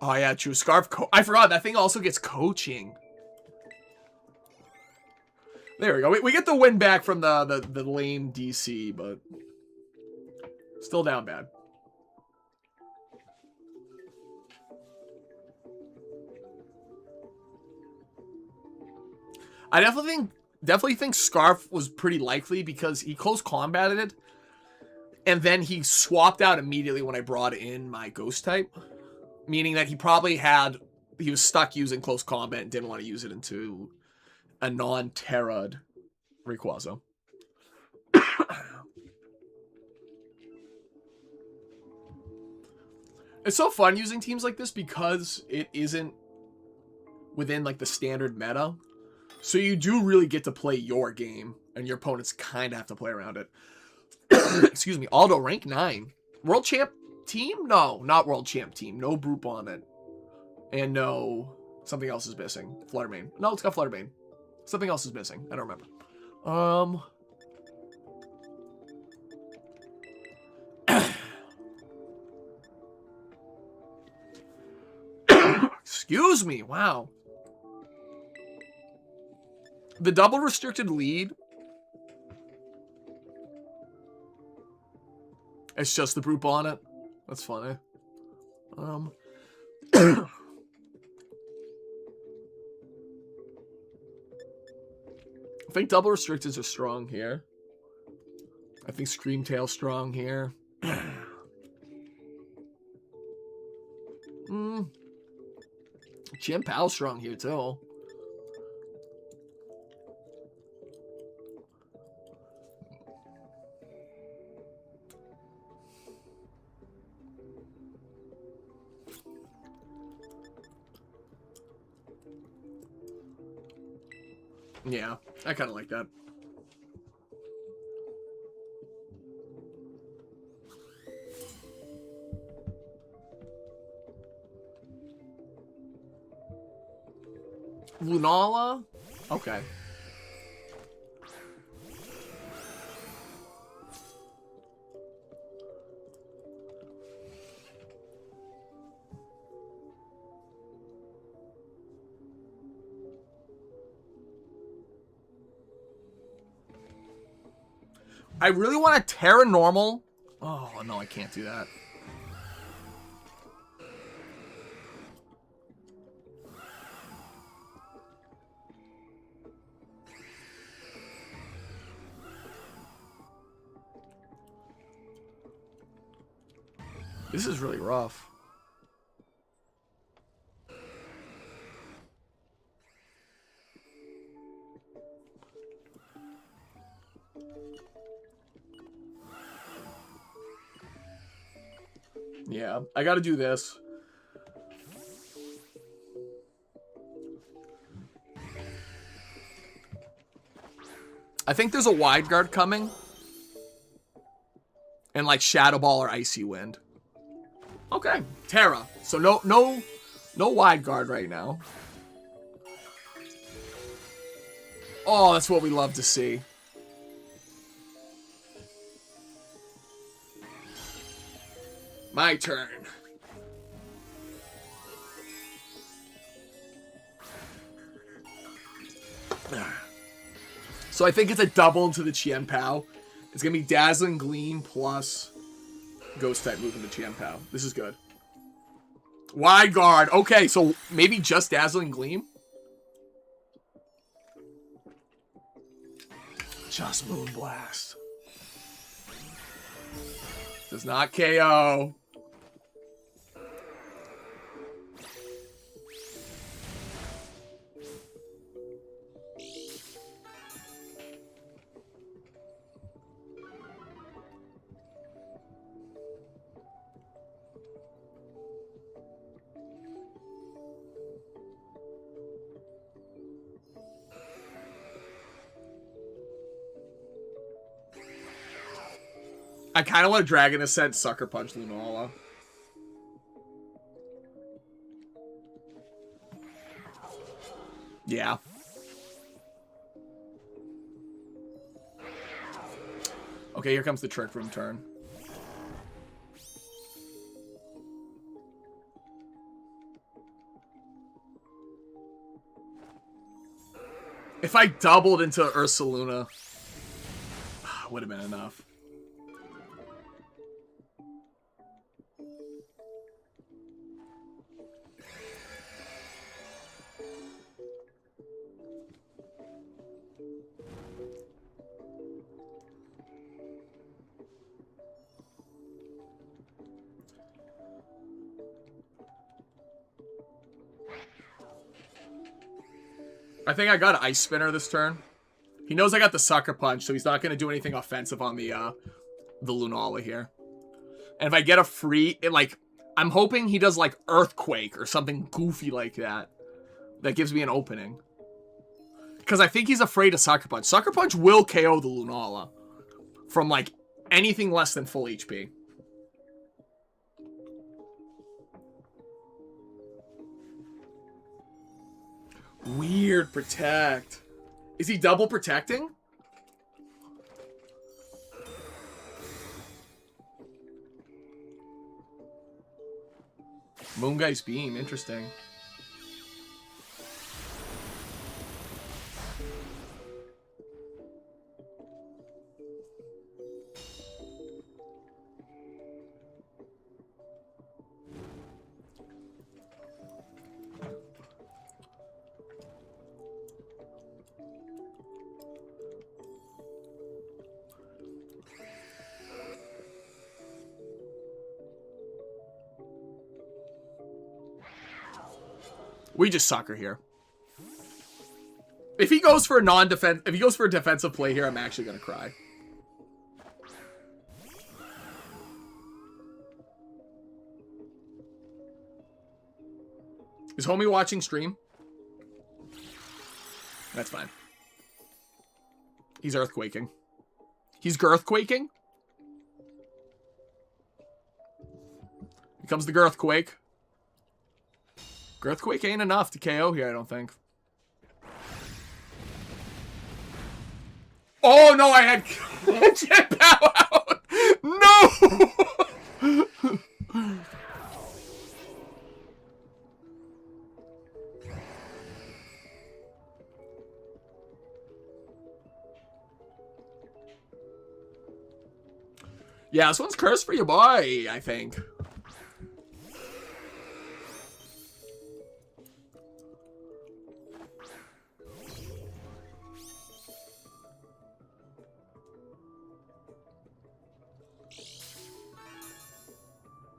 Speaker 1: Oh yeah, true. Scarf I forgot, that thing also gets coaching. There we go. We get the win back from the lame DC, but still down bad. I definitely think Scarf was pretty likely because he close combated it, and then he swapped out immediately when I brought in my Ghost type, meaning that he was stuck using close combat and didn't want to use it into a non-terra'd Rayquaza. It's so fun using teams like this because it isn't within like the standard meta. So you do really get to play your game, and your opponents kind of have to play around it. Excuse me. Aldo, rank 9. World champ team? No, not world champ team. No Brute Bonnet. And no... Something else is missing. Fluttermane. No, it's got Fluttermane. Something else is missing. I don't remember. Excuse me. Wow. The double restricted lead. It's just the Brute Bonnet. That's funny. I think double restricteds are strong here. I think Screamtail's strong here. Chimpow's strong here too. Yeah, I kind of like that. Lunala? Okay. I really want a Terra Normal. Oh, no, I can't do that. This is really rough. Yeah, I gotta do this. I think there's a Wide Guard coming. And like Shadow Ball or Icy Wind. Okay, Terra. So no Wide Guard right now. Oh, that's what we love to see. My turn. So I think it's a double into the Chien Pao. It's going to be Dazzling Gleam plus Ghost type move into Chien Pao. This is good. Wide guard. Okay, so maybe just Dazzling Gleam? Just Moonblast. Does not KO. I kind of want to Dragon Ascent Sucker Punch Lunala. Yeah. Okay, here comes the Trick Room turn. If I doubled into Ursaluna, would have been enough. I think I got an Ice Spinner this turn. He knows I got the Sucker Punch, so he's not going to do anything offensive on the Lunala here. And if I get a free, I'm hoping he does like Earthquake or something goofy like that. That gives me an opening. Because I think he's afraid of Sucker Punch. Sucker Punch will KO the Lunala from like anything less than full HP. Weird protect. Is he double protecting? Moongeist Beam, interesting. We just sucker here. If he goes for a defensive play here, I'm actually gonna cry. Is homie watching stream? That's fine. He's earthquaking. He's girthquaking. Here comes the girthquake. Girthquake ain't enough to KO here, I don't think. Oh, no, I had Jet Pow out. No! Yeah, this one's cursed for your boy, I think.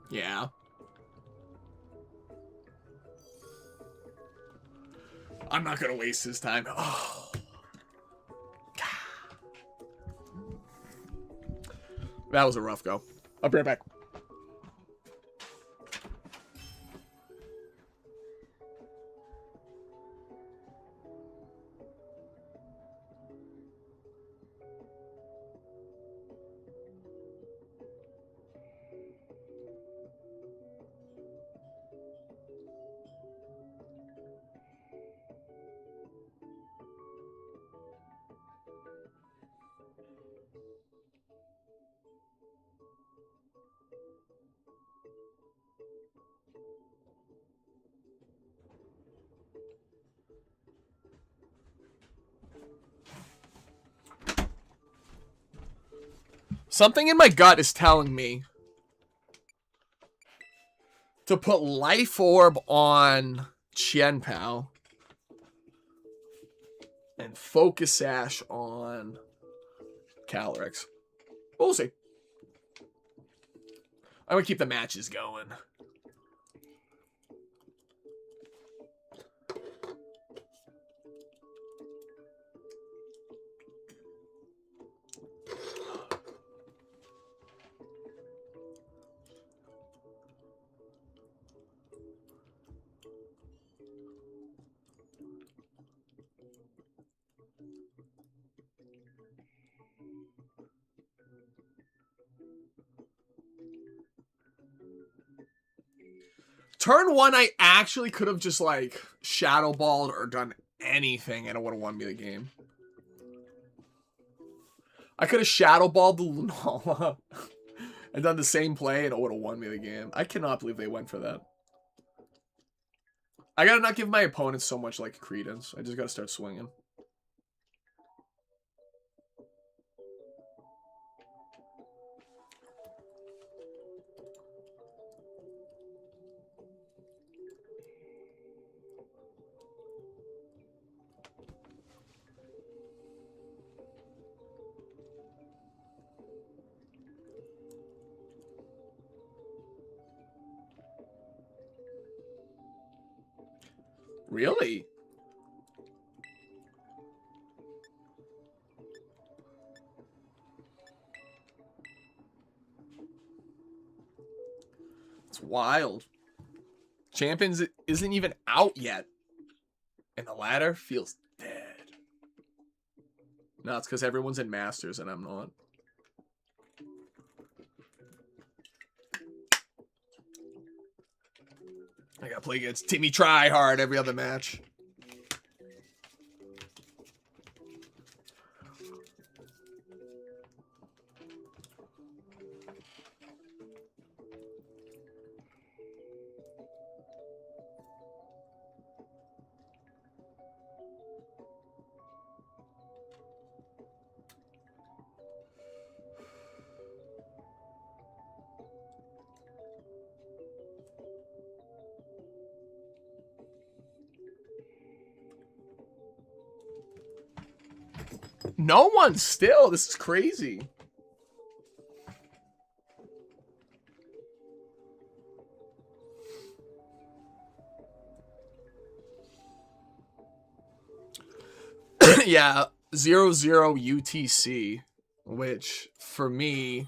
Speaker 1: Yeah. I'm not gonna waste his time. Oh. That was a rough go. I'll be right back. Something in my gut is telling me to put Life Orb on Chien-Pao and Focus Sash on Calyrex. We'll see. I'm gonna keep the matches going. Turn 1, I actually could have just, like, Shadow Balled or done anything, and it would have won me the game. I could have Shadow Balled the Lunala and done the same play, and it would have won me the game. I cannot believe they went for that. I gotta not give my opponents so much, like, credence. I just gotta start swinging. Really? It's wild. Champions isn't even out yet. And the ladder feels dead. No, it's because everyone's in Masters and I'm not. I gotta play against Timmy Tryhard every other match. No one still. This is crazy. Yeah, 0-0 UTC, which for me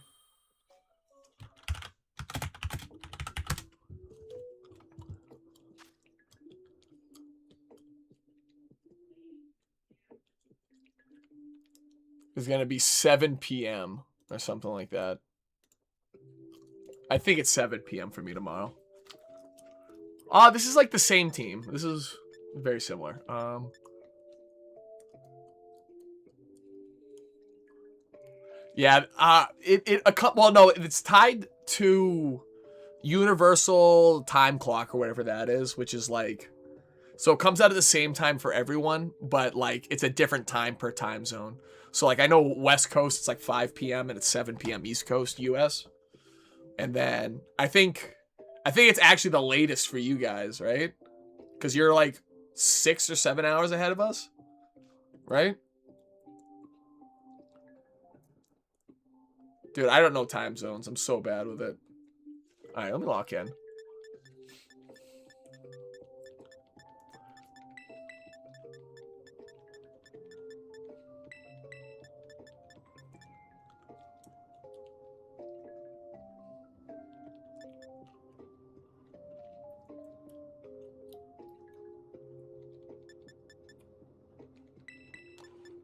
Speaker 1: is going to be 7 p.m. or something like that. I think it's 7 p.m. for me tomorrow. This is like the same team. This is very similar. Yeah, well, no, it's tied to Universal Time Clock or whatever that is, which is like, so it comes out at the same time for everyone, but like it's a different time per time zone. So like I know West Coast it's like 5 p.m. and it's 7 p.m. East Coast US. And then I think it's actually the latest for you guys, right? Because you're like 6 or 7 hours ahead of us, right? Dude, I don't know time zones. I'm so bad with it. All right, let me lock in.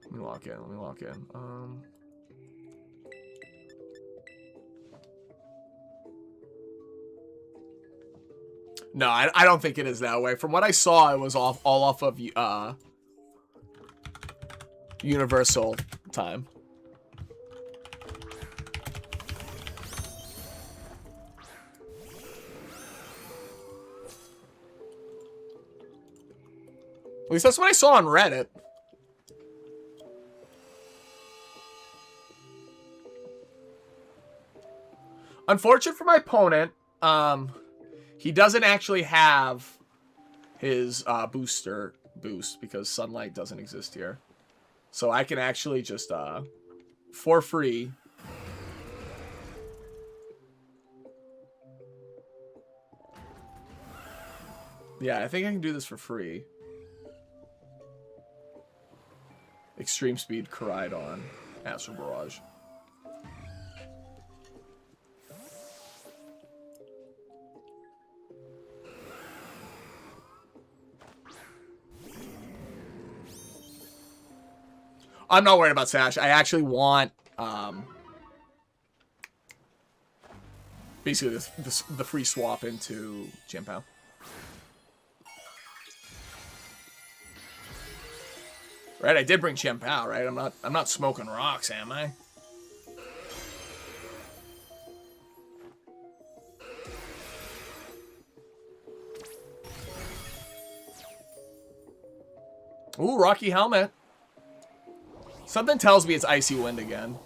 Speaker 1: Let me lock in. No, I don't think it is that way. From what I saw, it was all off of Universal time. At least that's what I saw on Reddit. Unfortunate for my opponent, he doesn't actually have his booster boost because sunlight doesn't exist here. So I can actually just, for free, yeah, I think I can do this for free. Extreme Speed, Koraidon, Astral Barrage. I'm not worried about Sash. I actually want, basically the free swap into Chien-Pao. Right, I did bring Chien-Pao, right? I'm not smoking rocks, am I? Ooh, Rocky Helmet. Something tells me it's Icy Wind again.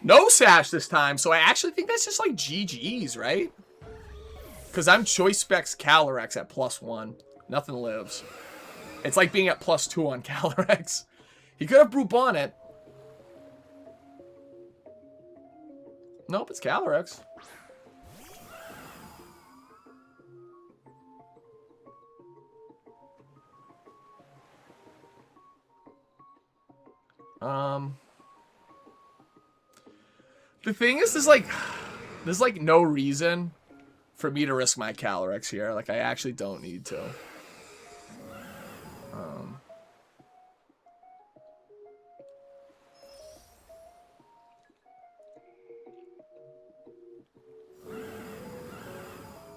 Speaker 1: No Sash this time, so I actually think that's just like GG's, right? Because I'm Choice Specs Calyrex at +1. Nothing lives. It's like being at +2 on Calyrex. He could have Brute Bonnet. Nope, it's Calyrex. The thing is, there's like no reason for me to risk my Calyrex here. Like, I actually don't need to.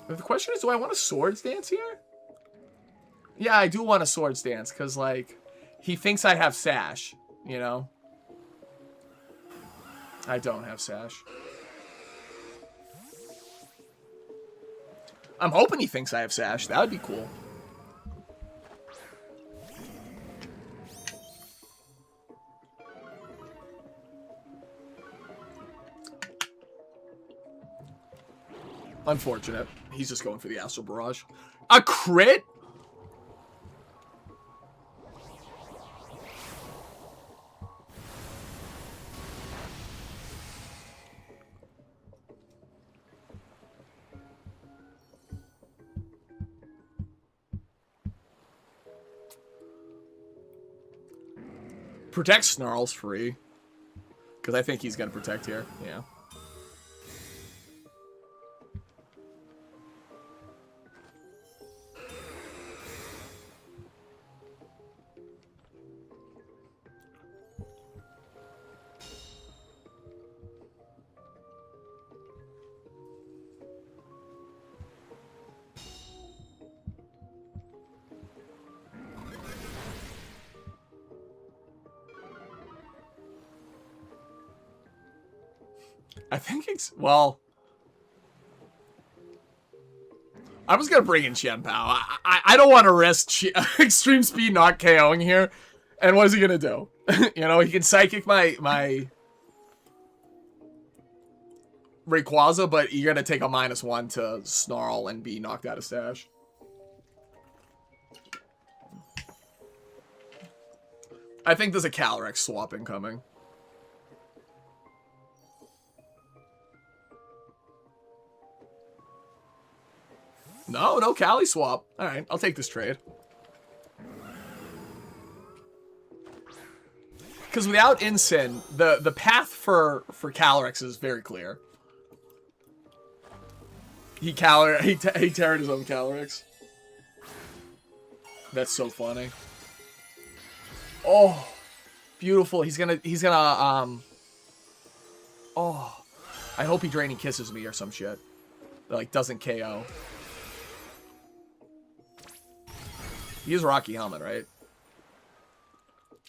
Speaker 1: The question is, do I want a Swords Dance here? Yeah, I do want a Swords Dance, because, like, he thinks I have Sash, you know? I don't have Sash. I'm hoping he thinks I have Sash. That would be cool. Unfortunate. He's just going for the Astral Barrage. A crit? Protect Snarl's free. Because I think he's going to protect here. Yeah. I think it's, well, I was going to bring in Chien-Pao. I don't want to risk Extreme Speed not KOing here. And what is he going to do? You know, he can Psychic my Rayquaza, but you're going to take a -1 to Snarl and be knocked out of Stash. I think there's a Calyrex swap incoming. No Cali swap. Alright, I'll take this trade. Because without Incin, the path for Calyrex is very clear. He teared his own Calyrex. That's so funny. Oh, beautiful. He's gonna oh, I hope he Draining Kisses me or some shit. Like, doesn't KO. He has Rocky Helmet, right?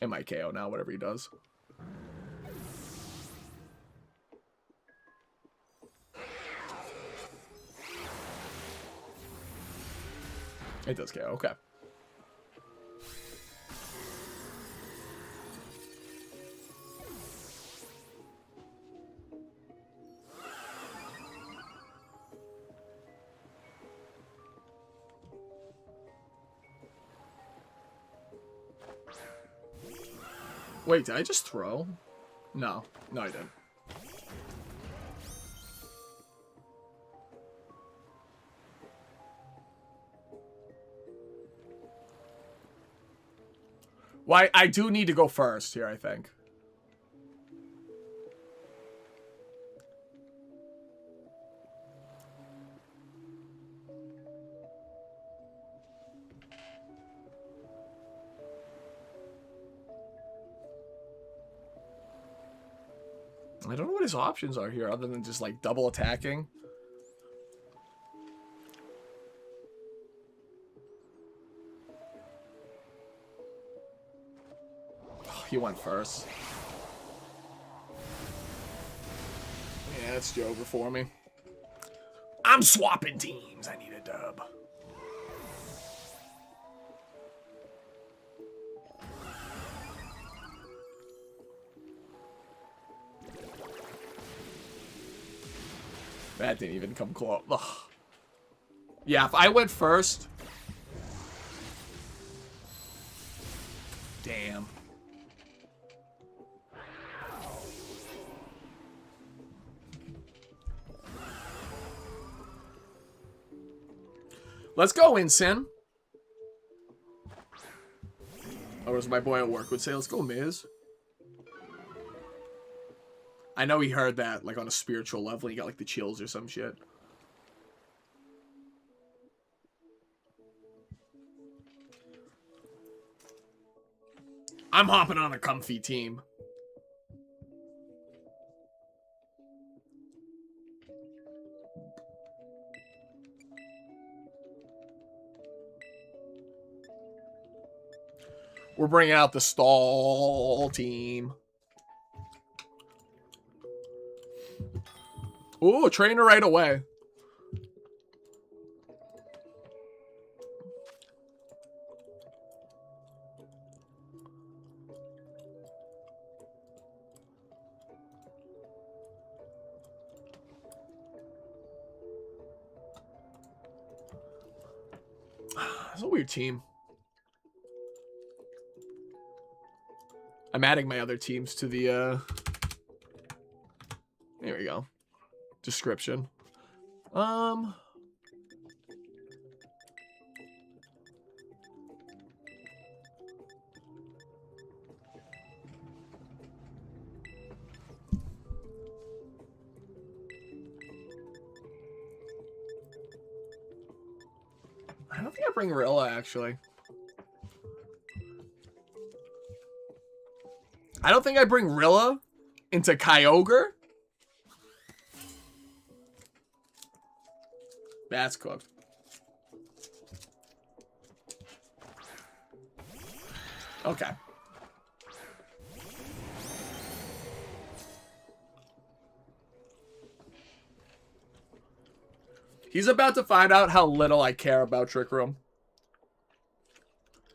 Speaker 1: It might KO now, whatever he does. It does KO, okay. Wait, did I just throw? No. No, I didn't. Well, I do need to go first here, I think. I don't know what his options are here other than just like double attacking. Oh, he went first. Yeah, it's over for me. I'm swapping teams. I need a dub. That didn't even come close. Ugh. Yeah, if I went first... Damn. Let's go, Incin. Or as my boy at work would say, let's go, Miz. I know he heard that, like, on a spiritual level. He got, like, the chills or some shit. I'm hopping on a comfy team. We're bringing out the stall team. Ooh, trainer right away. It's a weird team. I'm adding my other teams to the, there we go. Description. I don't think I bring Rilla, actually. I don't think I bring Rilla into Kyogre. That's cooked. Okay. He's about to find out how little I care about Trick Room.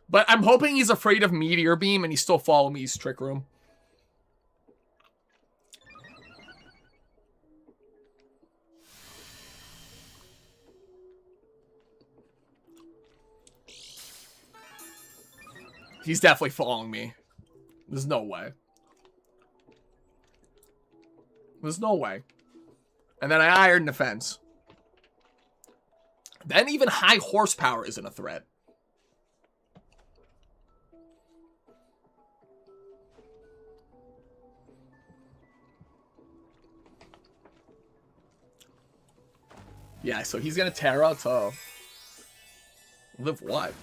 Speaker 1: But I'm hoping he's afraid of Meteor Beam and he still follow me's Trick Room. He's definitely following me. There's no way. There's no way. And then I iron defense. Then even high horsepower isn't a threat. Yeah, so he's gonna tear out Toe. Live what?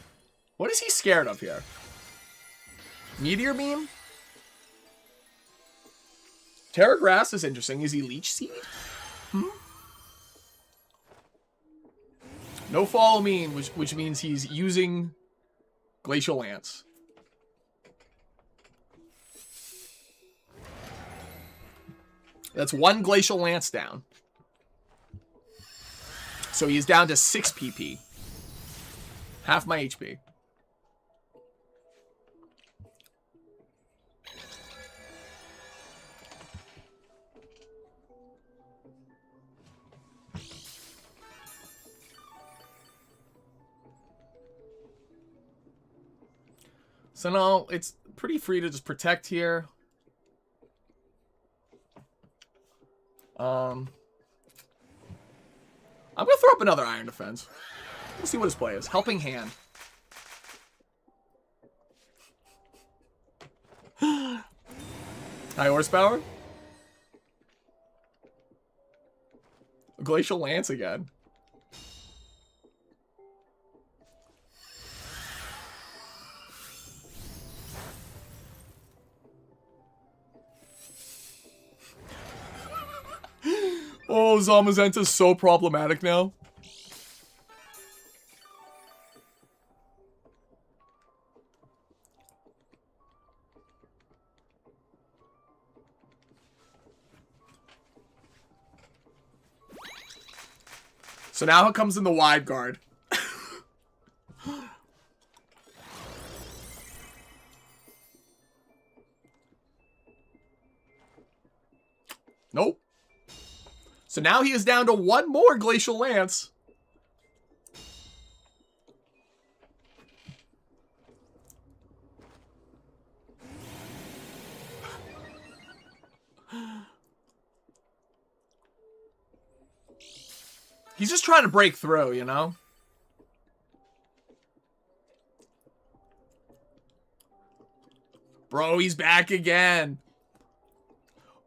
Speaker 1: What is he scared of here? Meteor Beam? Terra Grass is interesting. Is he Leech Seed? No Follow Me, which means he's using Glacial Lance. That's one Glacial Lance down. So he's down to 6 PP. Half my HP. So no, it's pretty free to just protect here. I'm gonna throw up another Iron Defense. Let's see what his play is. Helping Hand. High horsepower? Glacial Lance again. Oh, Zamazenta's so problematic now. So now it comes in the wide guard. Nope. So now he is down to one more Glacial Lance. He's just trying to break through, you know? Bro, he's back again.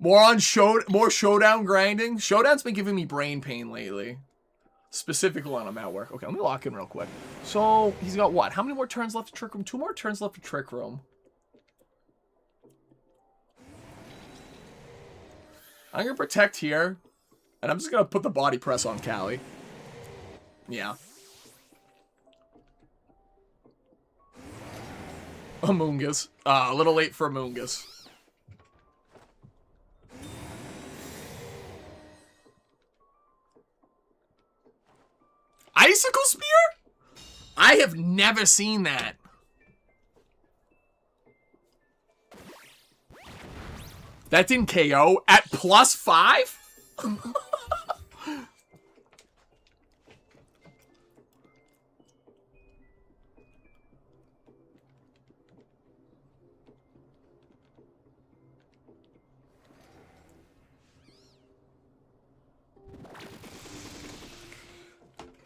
Speaker 1: More showdown grinding. Showdown's been giving me brain pain lately. Specifically when I'm at work. Okay, let me lock in real quick. So, he's got what? How many more turns left to Trick Room? 2 more turns left to Trick Room. I'm going to protect here. And I'm just going to put the body press on Callie. Yeah. Amoongus. A little late for Amoongus. Icicle Spear? I have never seen that. That didn't KO at +5?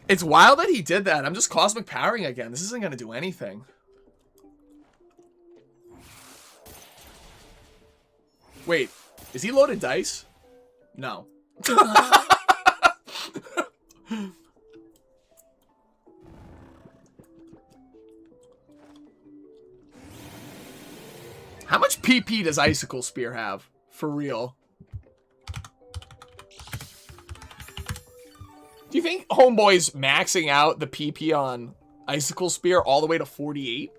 Speaker 1: It's wild that he did that. I'm just Cosmic Powering again. This isn't going to do anything. Wait, is he loaded dice? No. How much PP does Icicle Spear have? For real. Do you think Homeboy's maxing out the PP on Icicle Spear all the way to 48?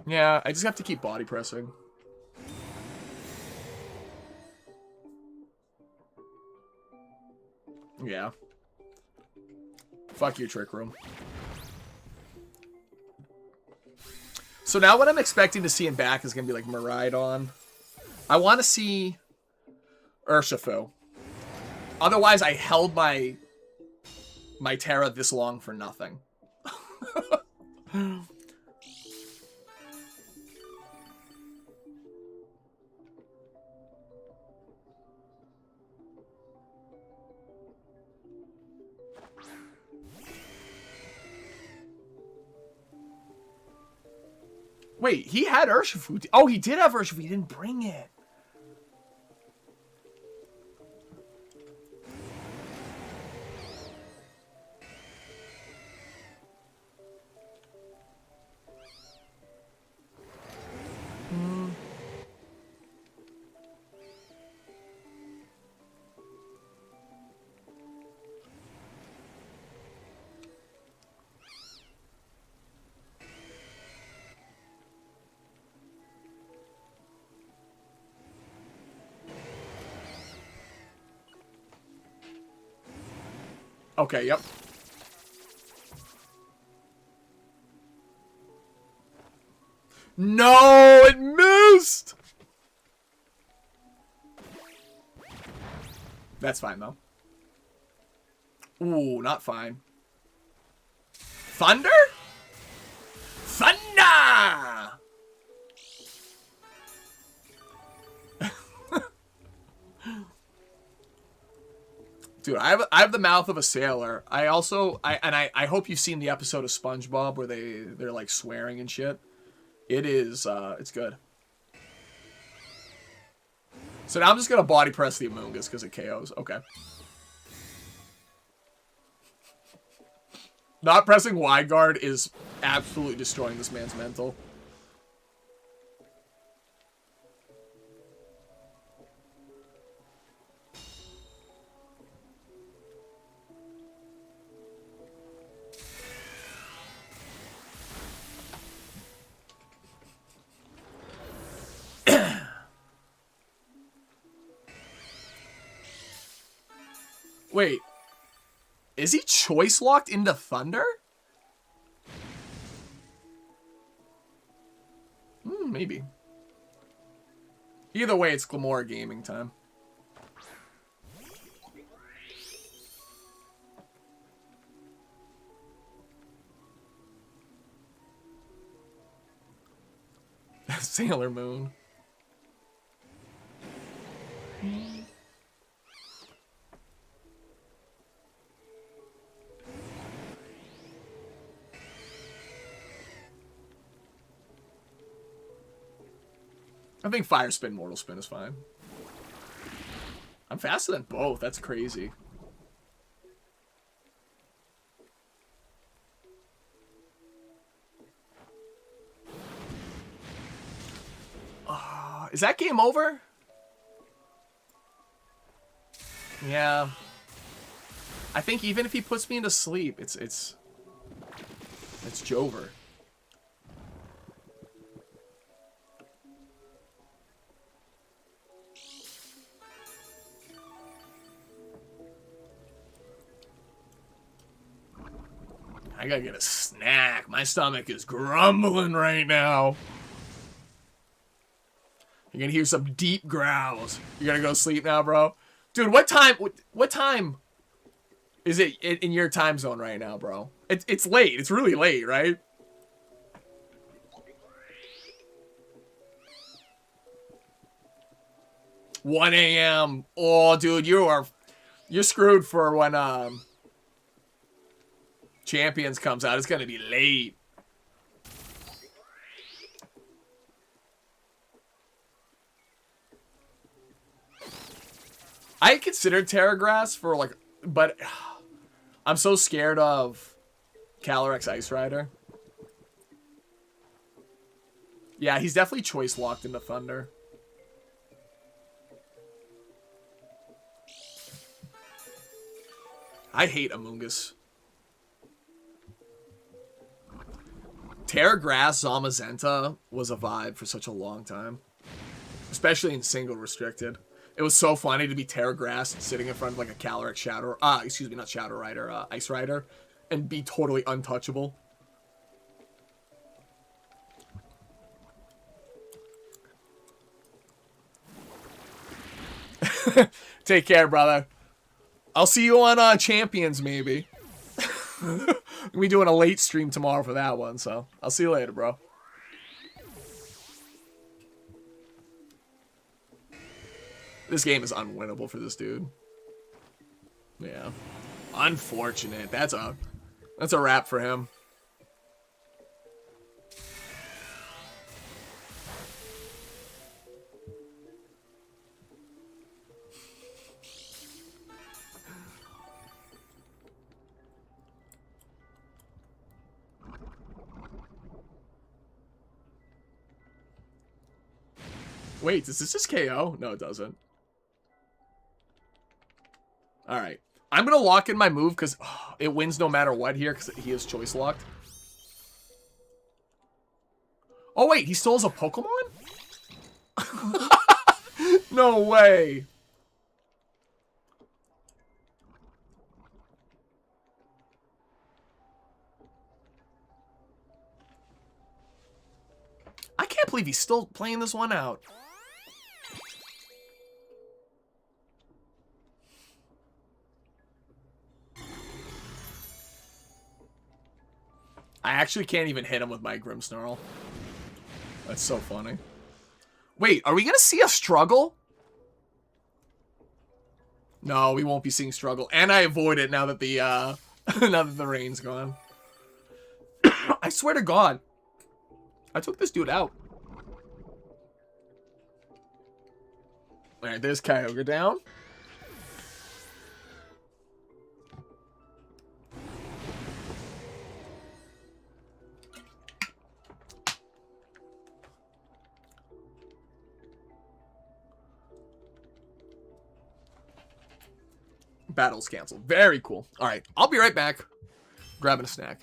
Speaker 1: Yeah, I just have to keep body pressing. Yeah. Fuck you, Trick Room. So now what I'm expecting to see in back is going to be like Miraidon. I want to see Urshifu. Otherwise, I held my Terra this long for nothing. Wait, he had Urshifu. Oh, he did have Urshifu. He didn't bring it. Okay, yep. No, it boost! That's fine, though. Ooh, not fine. Thunder? Thunder! Dude, I have the mouth of a sailor. I hope you've seen the episode of SpongeBob where they're like swearing and shit. It is it's good. So now I'm just gonna body press the Amoonguss because it KOs. Okay. Not pressing wide guard is absolutely destroying this man's mental. Wait. Is he choice locked into Thunder? Maybe. Either way, it's Glamora gaming time. Sailor Moon. I think Fire Spin, Mortal Spin is fine. I'm faster than both. That's crazy. Is that game over? Yeah. I think even if he puts me into sleep, it's Jover. I gotta get a snack. My stomach is grumbling right now. You're gonna hear some deep growls. You're gonna go sleep now, bro? Dude, what time is it in your time zone right now, bro? It's late. It's really late, right? $1 a.m. Oh, dude, you're screwed for when Champions comes out. It's gonna be late. I considered Terragrass for like, but I'm so scared of Calyrex Ice Rider. Yeah, he's definitely choice locked into Thunder. I hate Amoonguss. Terragrass Zamazenta was a vibe for such a long time. Especially in single restricted. It was so funny to be Terragrass sitting in front of like a Calyrex Shadow, excuse me, not Shadow Rider, Ice Rider, and be totally untouchable. Take care, brother. I'll see you on Champions, maybe. We'll be doing a late stream tomorrow for that one, so I'll see you later, bro. This game is unwinnable for this dude. Yeah. Unfortunate. That's a wrap for him. Wait, does this just KO? No, it doesn't. Alright. I'm going to lock in my move because it wins no matter what here because he is choice locked. Oh, wait. He still has a Pokemon? No way. I can't can't believe he's still playing this one out. I actually can't even hit him with my Grimmsnarl. That's so funny. Wait, are we going to see a struggle? No, we won't be seeing struggle. And I avoid it now that the now that the rain's gone. I swear to God. I took this dude out. Alright, there's Kyogre down. Battle's canceled. Very cool. Alright, I'll be right back. Grabbing a snack.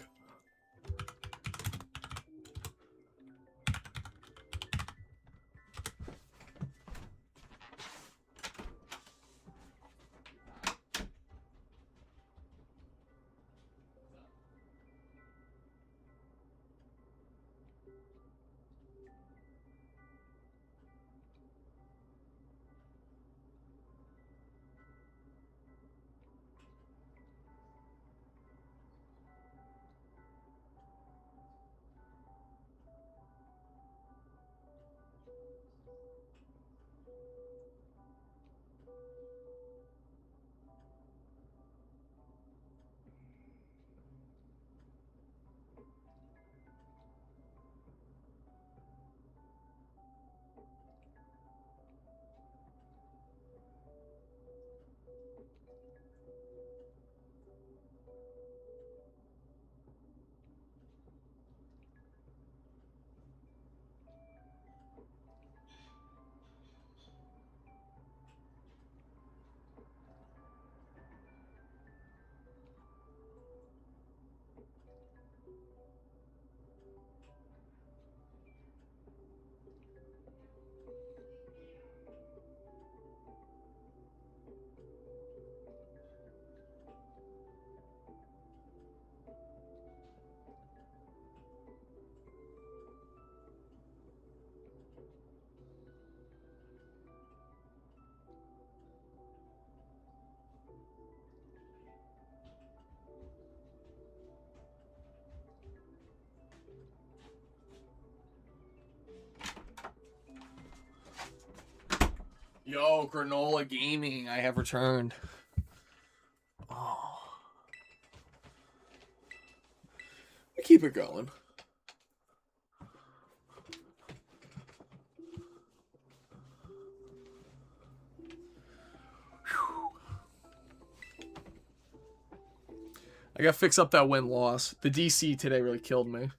Speaker 1: Yo, Granola Gaming, I have returned. Oh. Keep it going. I gotta fix up that win-loss. The DC today really killed me.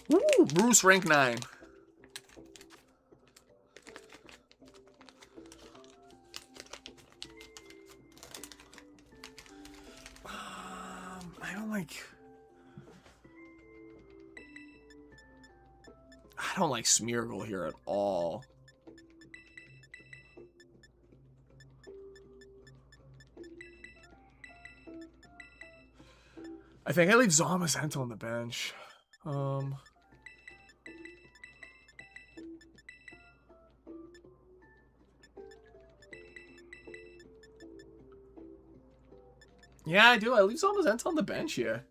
Speaker 1: Woo! Bruce rank 9. I don't like Smeargle here at all. I think I leave Zamazenta on the bench. Yeah, I do. I leave Zamazenta on the bench here.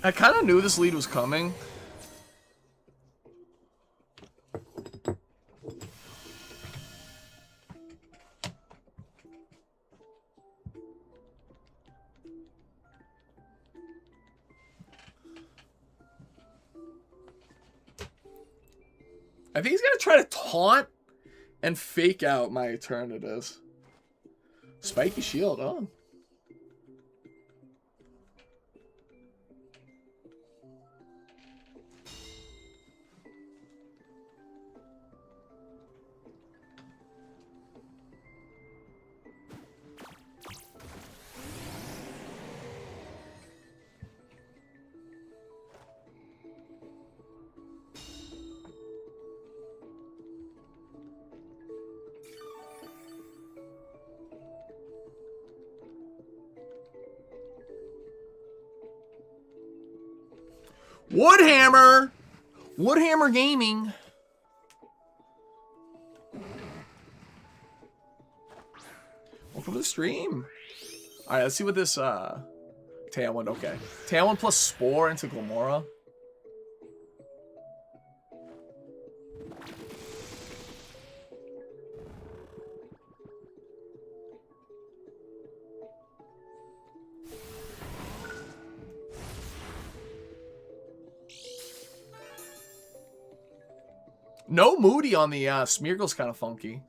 Speaker 1: I kind of knew this lead was coming. I think he's gonna try to taunt and fake out my Eternatus. Spiky shield, oh. Woodhammer! Woodhammer Gaming. Welcome to the stream. Alright, let's see what this Tailwind, okay. Tailwind plus Spore into Glamora. No Moody on the Smeargle's kind of funky.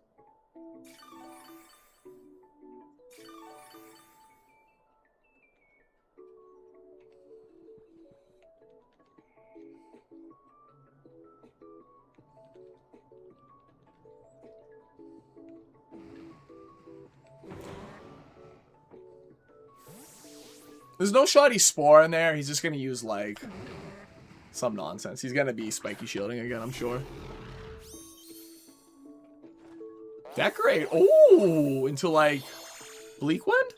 Speaker 1: There's no shoddy Spore in there. He's just going to use, like, some nonsense. He's going to be spiky shielding again, I'm sure. Decorate. Oh, into like Bleak Wind?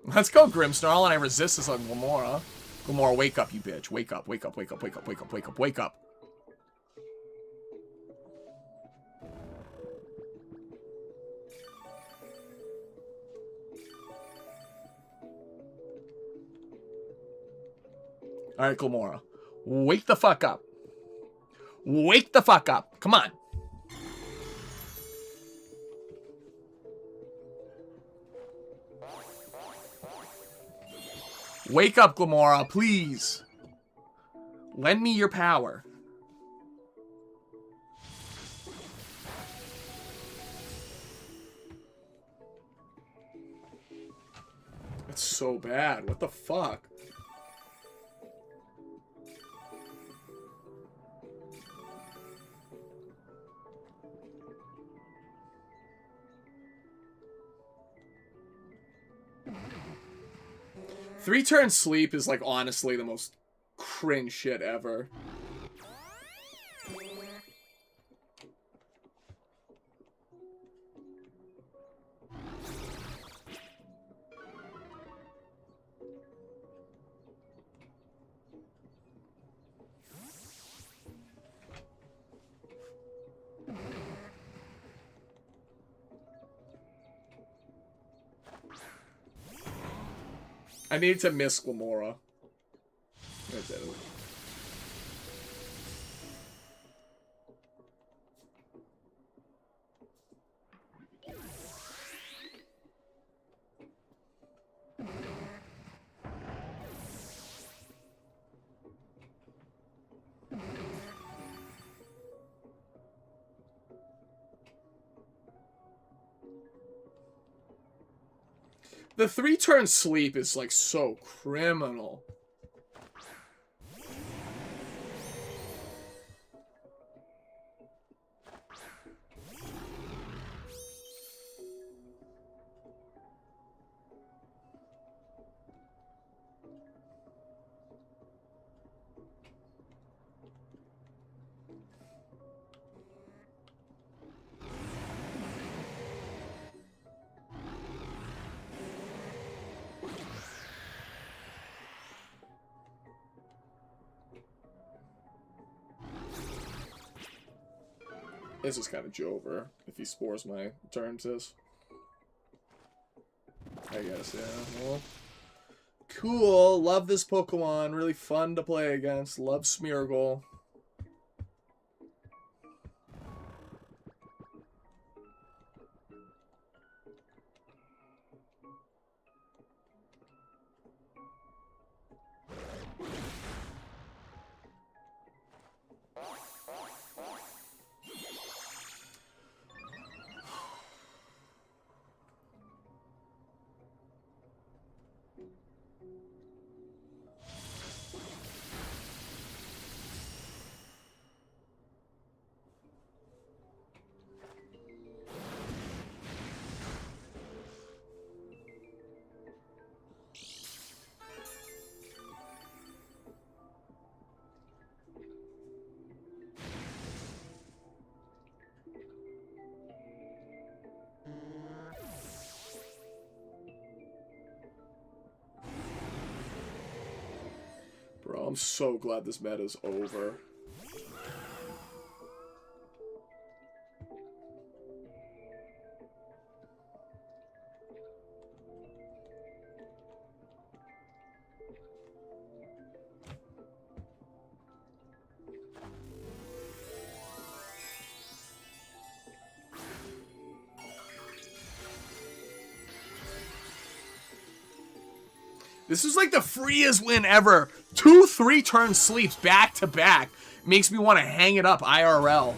Speaker 1: Let's go, Grimmsnarl, and I resist this on Glamora. Glamora, wake up, you bitch. Wake up, wake up, wake up, wake up, wake up, wake up, wake up. Alright, Glamora. Wake the fuck up. Wake the fuck up. Come on. Wake up, Glamora, please. Lend me your power. It's so bad. What the fuck? Three-turn sleep is, like, honestly the most cringe shit ever. I need to miss Glamora. I did it. The three-turn sleep is, like, so criminal. This is kind of Jover, if he spores my turn, sis. I guess, yeah. Well, cool. Love this Pokemon. Really fun to play against. Love Smeargle. I'm so glad this meta's over. This is like the freest win ever. 2 3-turn sleeps back to back. Makes me want to hang it up IRL.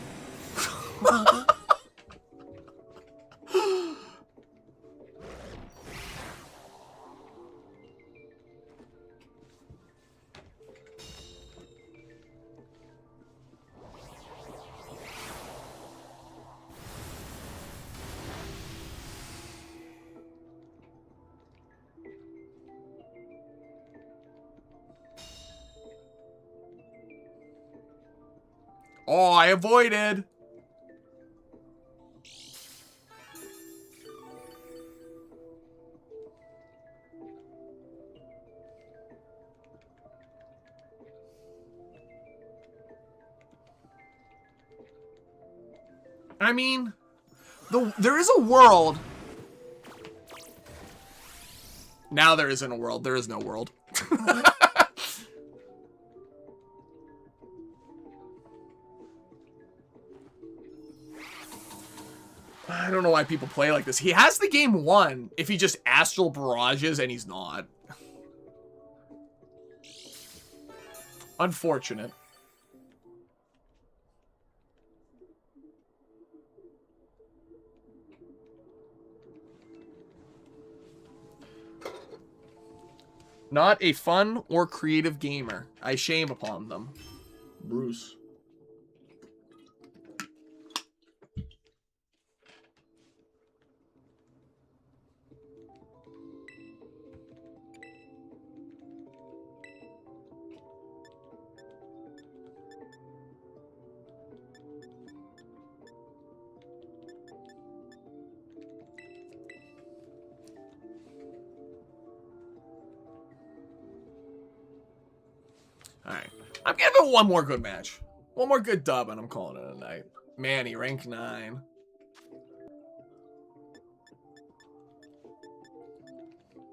Speaker 1: Oh, I avoided. I mean, there is a world. Now there isn't a world. There is no world. I don't know why people play like this. He has the game won if he just astral barrages, and he's not. Unfortunate. Not a fun or creative gamer. I shame upon them. Bruce. Alright. I'm giving it one more good match. One more good dub, and I'm calling it a night. Manny, rank 9.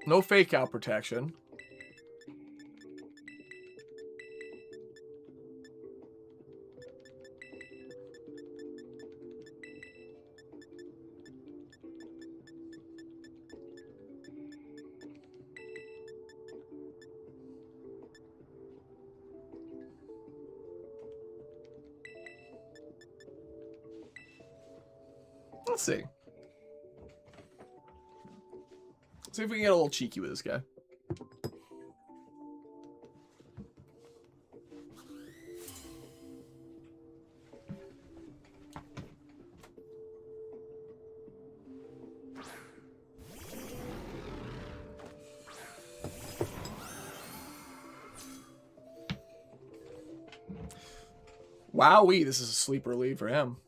Speaker 1: No fake out protection. Let's see. Let's see if we can get a little cheeky with this guy. Wowee, this is a sleeper lead for him.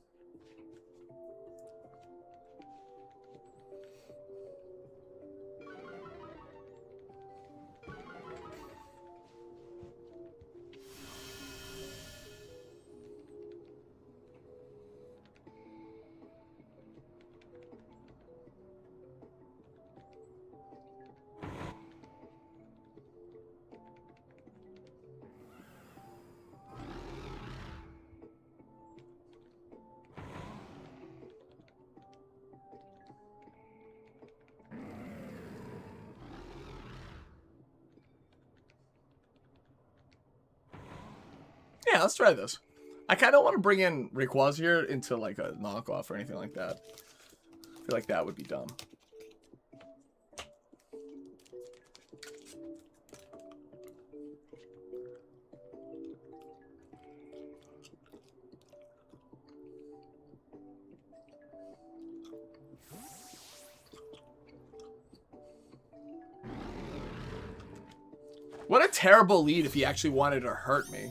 Speaker 1: Yeah, let's try this. I kind of want to bring in Rayquaza here into like a knockoff or anything like that. I feel like that would be dumb. What a terrible lead if he actually wanted to hurt me.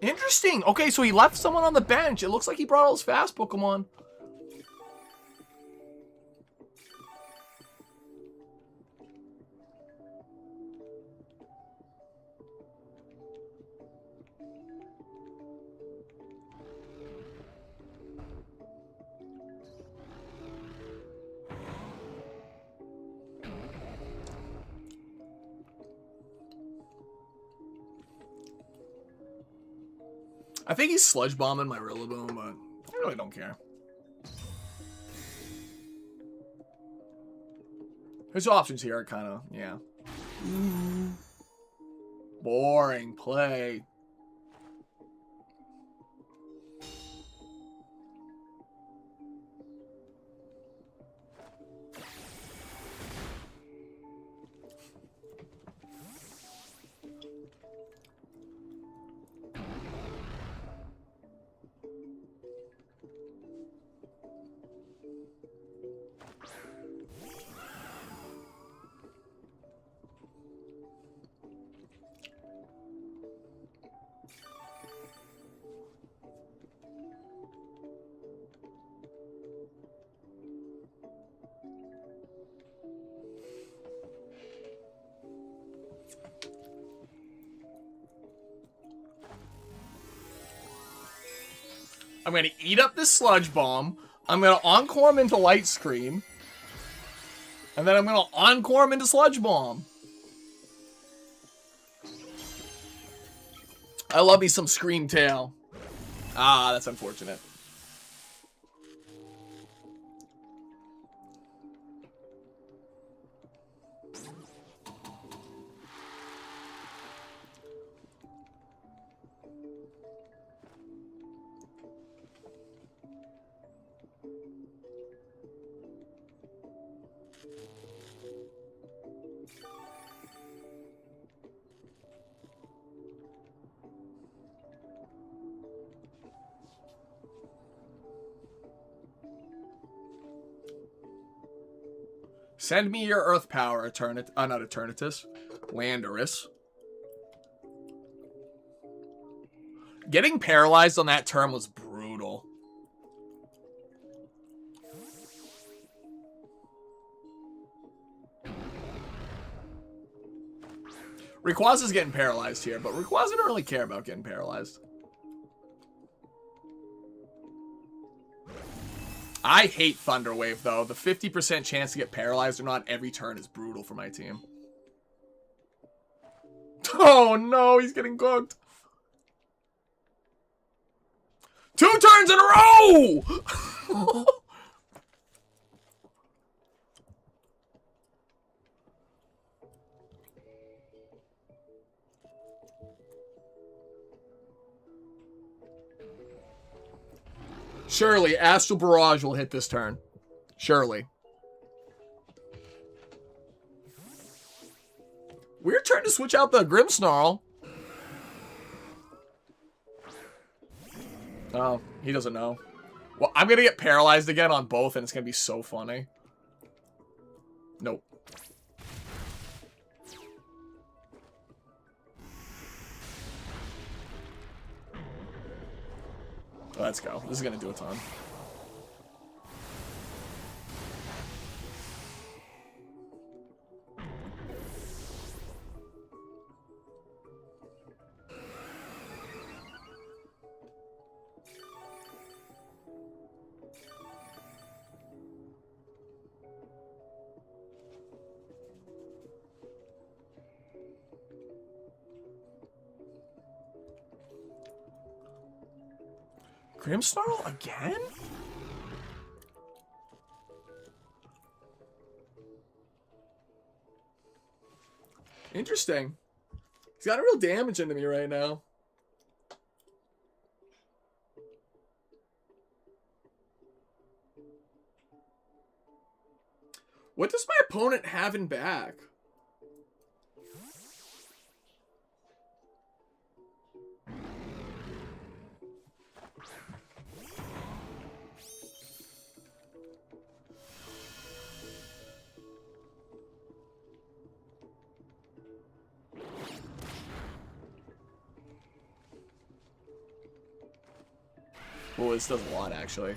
Speaker 1: Interesting. Okay, so he left someone on the bench. It looks like he brought all his fast Pokemon. I think he's sludge bombing my Rillaboom, but I really don't care. His options here are kind of, yeah. Boring play. I'm going to eat up this Sludge Bomb. I'm going to Encore him into Light Screen. And then I'm going to Encore him into Sludge Bomb. I love me some Scream Tail. Ah, that's unfortunate. Send me your Earth Power, not Eternatus. Landorus. Getting paralyzed on that turn was brutal. Rayquaza's getting paralyzed here, but Rayquaza don't really care about getting paralyzed. I hate Thunder Wave, though. The 50% chance to get paralyzed or not every turn is brutal for my team. Oh, no. He's getting cooked. 2 turns in a row! Surely, Astral Barrage will hit this turn. Surely. Weird turn to switch out the Grimmsnarl. Oh, he doesn't know. Well, I'm going to get paralyzed again on both, and it's going to be so funny. Nope. Let's go. This is going to do a ton. Grimmsnarl again? Interesting. He's got a real damage into me right now. What does my opponent have in back? Oh, this does a lot, actually.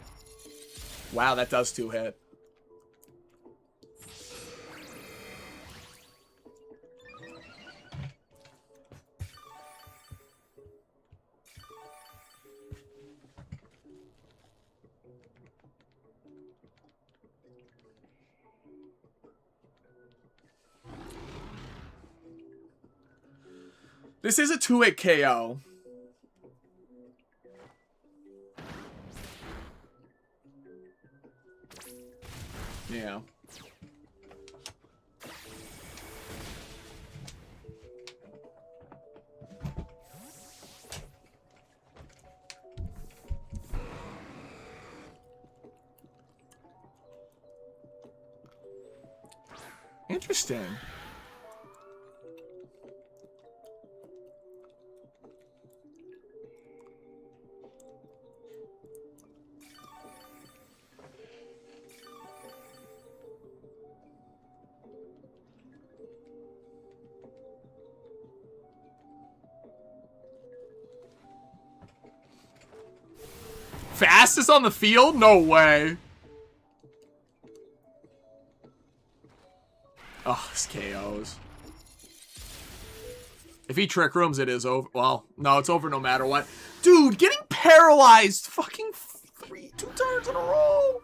Speaker 1: Wow, that does 2 hit. This is a 2-hit KO. Yeah. Interesting. Fastest on the field? No way. Oh, this KOs. If he trick rooms, it is over. Well, no, it's over no matter what. Dude, getting paralyzed fucking 2 turns in a row.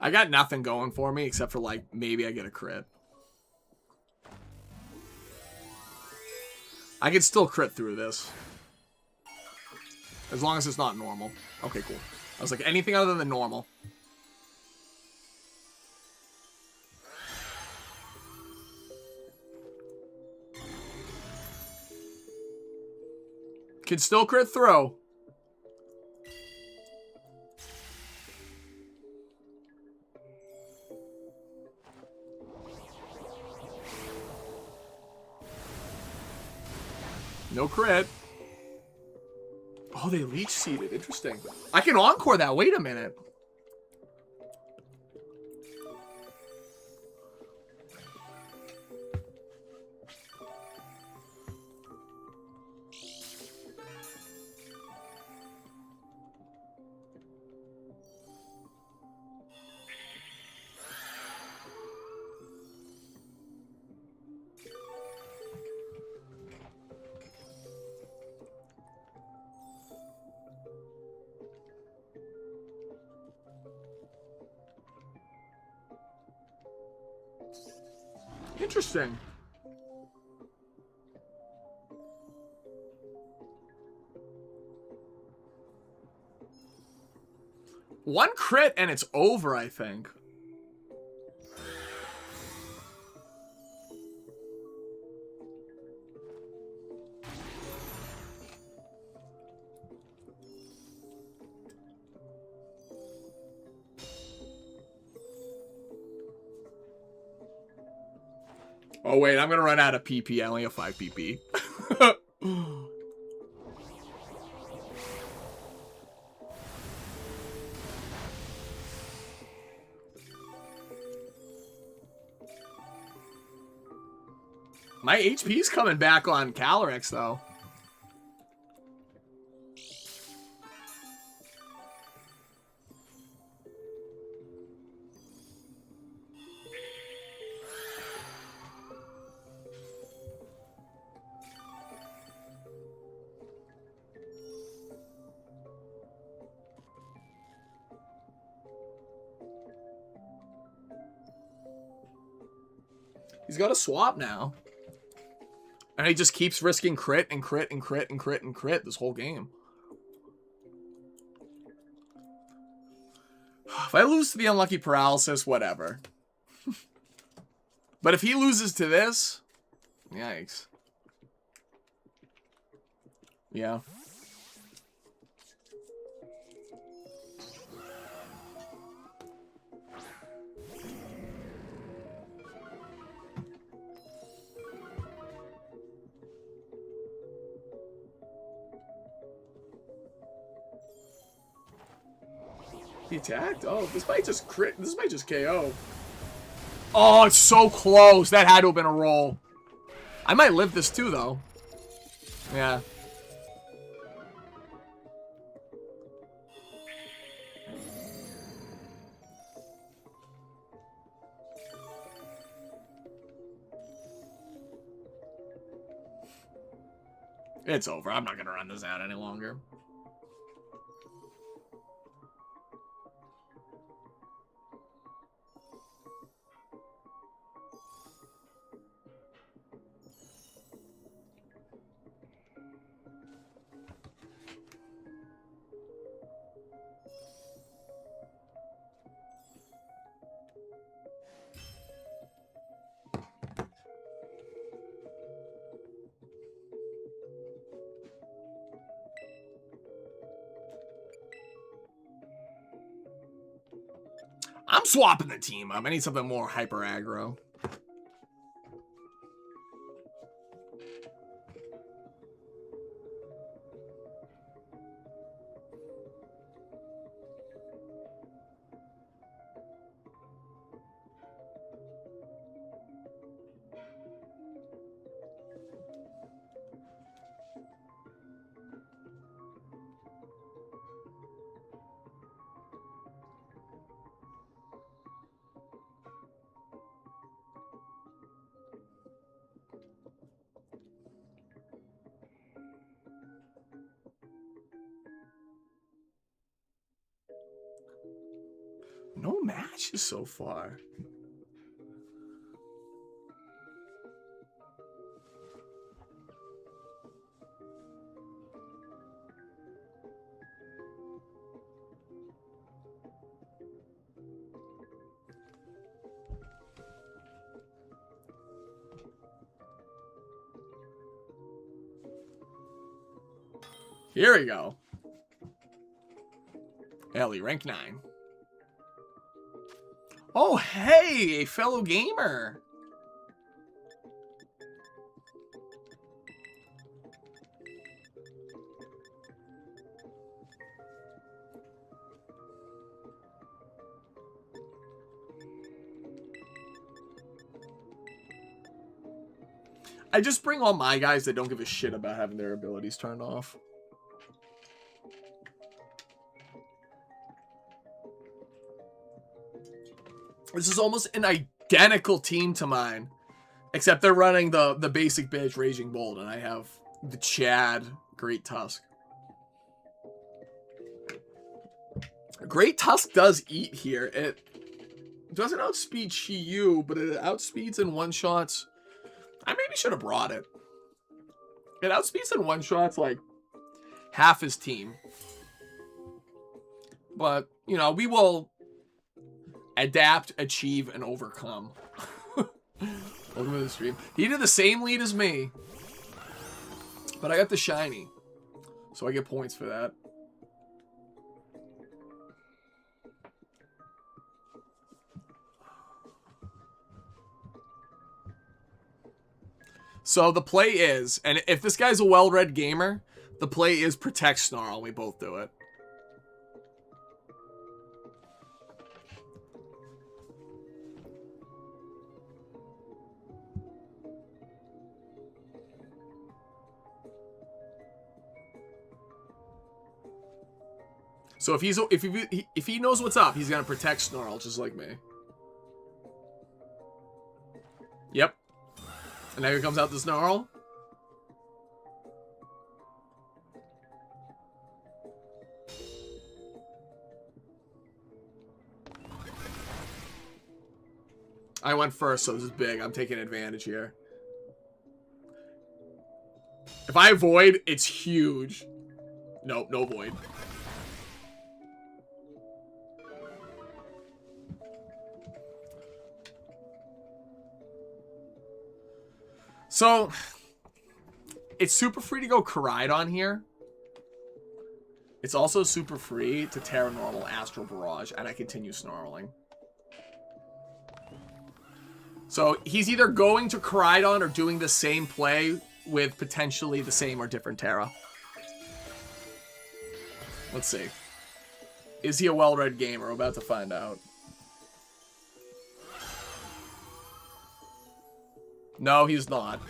Speaker 1: I got nothing going for me except for, like, maybe I get a crit. I can still crit through this. As long as it's not normal. Okay, cool. I was like, anything other than normal. Can still crit through. No crit. Oh, they leech seeded. Interesting. I can encore that. Wait a minute. Interesting. One crit and it's over, I think. Oh, wait, I'm going to run out of PP. I only have 5 PP. My HP's coming back on Calyrex, though. He's got a swap now. And he just keeps risking crit and crit and crit and crit and crit this whole game. If I lose to the unlucky paralysis, whatever. But if he loses to this, yikes. Yeah. He attacked? Oh, this might just crit. This might just KO. Oh, it's so close. That had to have been a roll. I might live this too, though. Yeah. It's over. I'm not going to run this out any longer. I'm swapping the team up. I need something more hyper aggro. No matches so far. Here we go. Ellie, rank 9. Oh, hey, a fellow gamer. I just bring all my guys that don't give a shit about having their abilities turned off. This is almost an identical team to mine. Except they're running the basic bitch Raging Bolt, and I have the Chad Great Tusk. Great Tusk does eat here. It doesn't outspeed Shiyu, but it outspeeds in one-shots. I maybe should have brought it. It outspeeds in one-shots like half his team. But, you know, we will adapt, achieve, and overcome. Welcome to the stream. He did the same lead as me, but I got the shiny, so I get points for that. So the play is, and if this guy's a well-read gamer, the play is protect Snarl. We both do it. So if he knows what's up, he's gonna protect Snarl just like me. Yep. And now here comes out the Snarl. I went first, so this is big. I'm taking advantage here. If I avoid, it's huge. Nope, no void. So, it's super free to go Koraidon here. It's also super free to Terra Normal Astral Barrage, and I continue snarling. So, he's either going to Koraidon or doing the same play with potentially the same or different Terra. Let's see. Is he a well-read gamer? We're about to find out. No, he's not.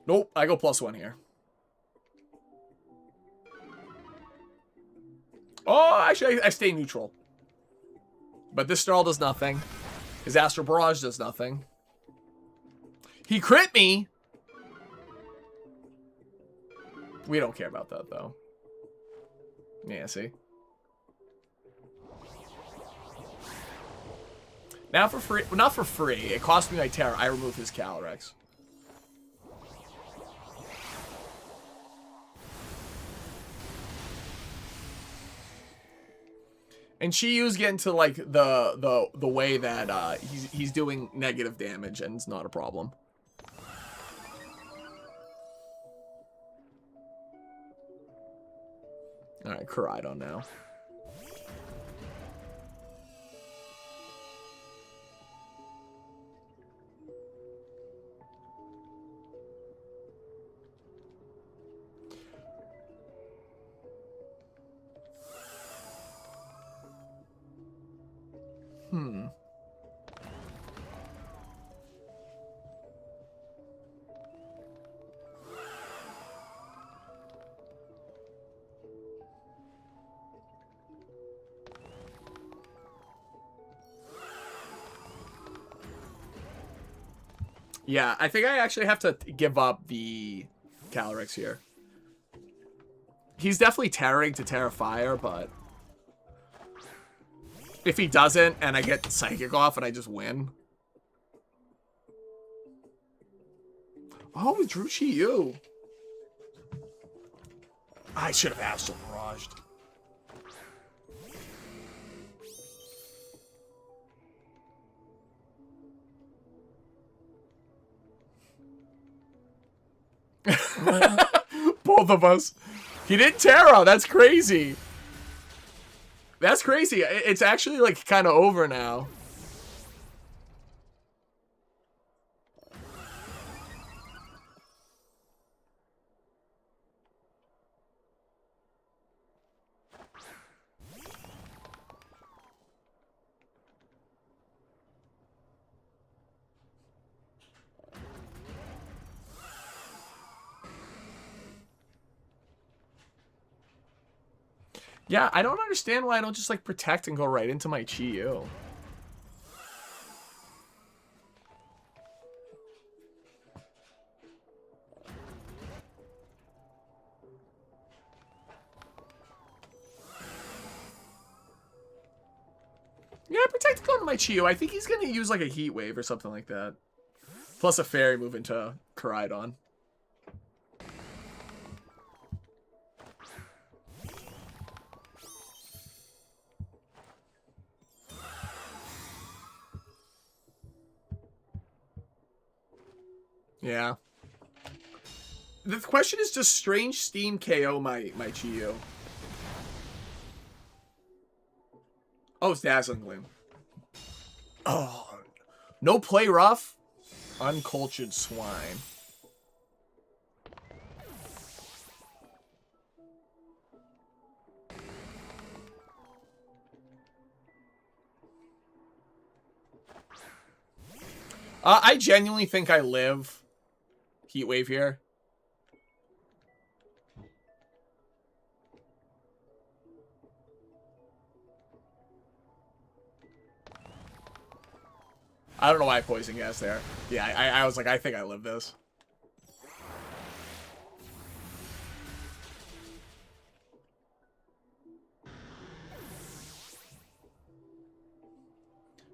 Speaker 1: Nope, I go +1 here. Oh, actually, I stay neutral. But this Snarl does nothing. His Astral Barrage does nothing. He crit me! We don't care about that, though. Yeah, see? Now for free, well, not for free. It cost me my Terra. I remove his Calyrex. And Chiyu's getting to like the way that he's doing negative damage, and it's not a problem. All right, Koraidon now. Yeah, I think I actually have to give up the Calyrex here. He's definitely tearing to Terra Fire, but if he doesn't and I get Psychic off and I just win. Oh, we drew Chiyu. I should have Astral Barraged. Both of us. He did Terra. That's crazy. That's crazy. It's actually like kind of over now. Yeah, I don't understand why I don't just like protect and go right into my Chiyu. Yeah, protect going to my Chiyu. I think he's gonna use like a Heat Wave or something like that. Plus a Fairy move into Koraidon. Yeah. The question is, does Strange Steam KO my Chiyu? Oh, it's Dazzling Gleam. Oh. No play rough? Uncultured Swine. I genuinely think I live Heat Wave here. I don't know why I Poison Gas there. Yeah, I was like, I think I live this.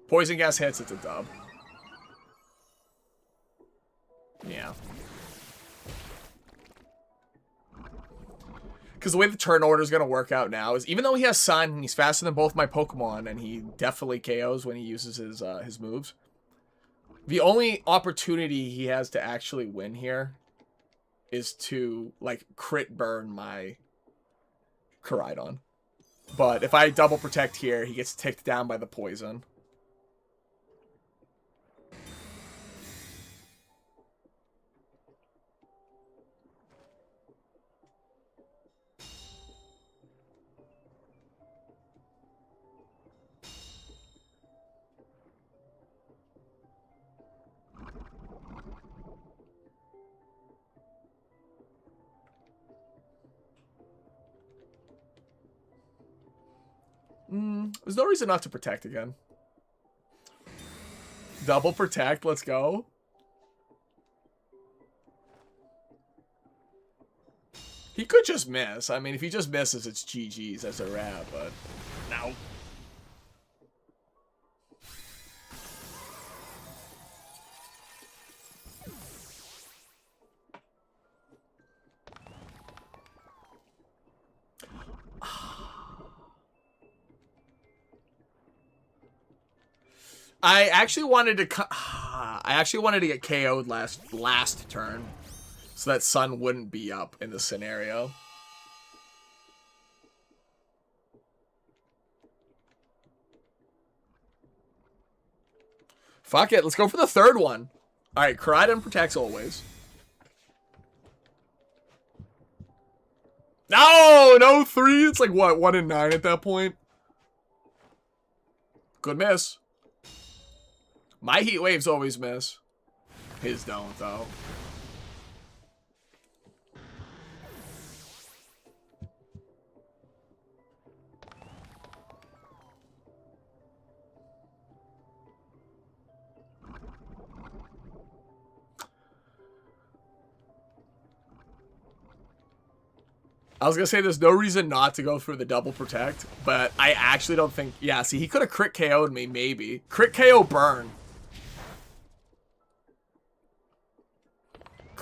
Speaker 1: Poison gas hits, it's a dub. Yeah. Because the way the turn order is going to work out now is, even though he has Sun and he's faster than both my Pokemon, and he definitely KOs when he uses his moves, the only opportunity he has to actually win here is to, like, crit burn my Koraidon. But if I double protect here, he gets ticked down by the poison. There's no reason not to protect again. Double protect, let's go. He could just miss. I mean, if he just misses, it's GG's as a wrap, but no. I actually wanted to get KO'd last turn, so that Sun wouldn't be up in the scenario. Fuck it, let's go for the third one. All right, Koraidon protects always. No 3. It's like what, 1 in 9 at that point. Good miss. My heat waves always miss. His don't, though. I was gonna say there's no reason not to go through the double protect, but I actually don't think... Yeah, see, he could have crit KO'd me, maybe. Crit KO burn.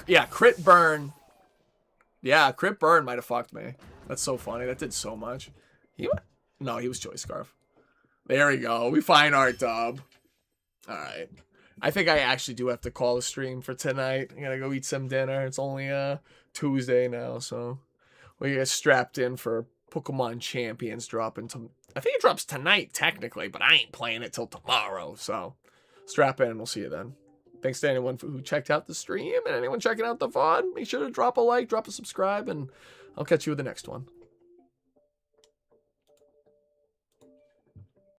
Speaker 1: Yeah, crit burn. Yeah, crit burn might have fucked me. That's so funny. That did so much. No, he was Choice Scarf. There we go. We find our dub. Alright. I think I actually do have to call a stream for tonight. I gotta go eat some dinner. It's only Tuesday now, so... We get strapped in for Pokemon Champions dropping to... I think it drops tonight, technically, but I ain't playing it till tomorrow, so... Strap in and we'll see you then. Thanks to anyone who checked out the stream and anyone checking out the VOD. Make sure to drop a like, drop a subscribe, and I'll catch you with the next one.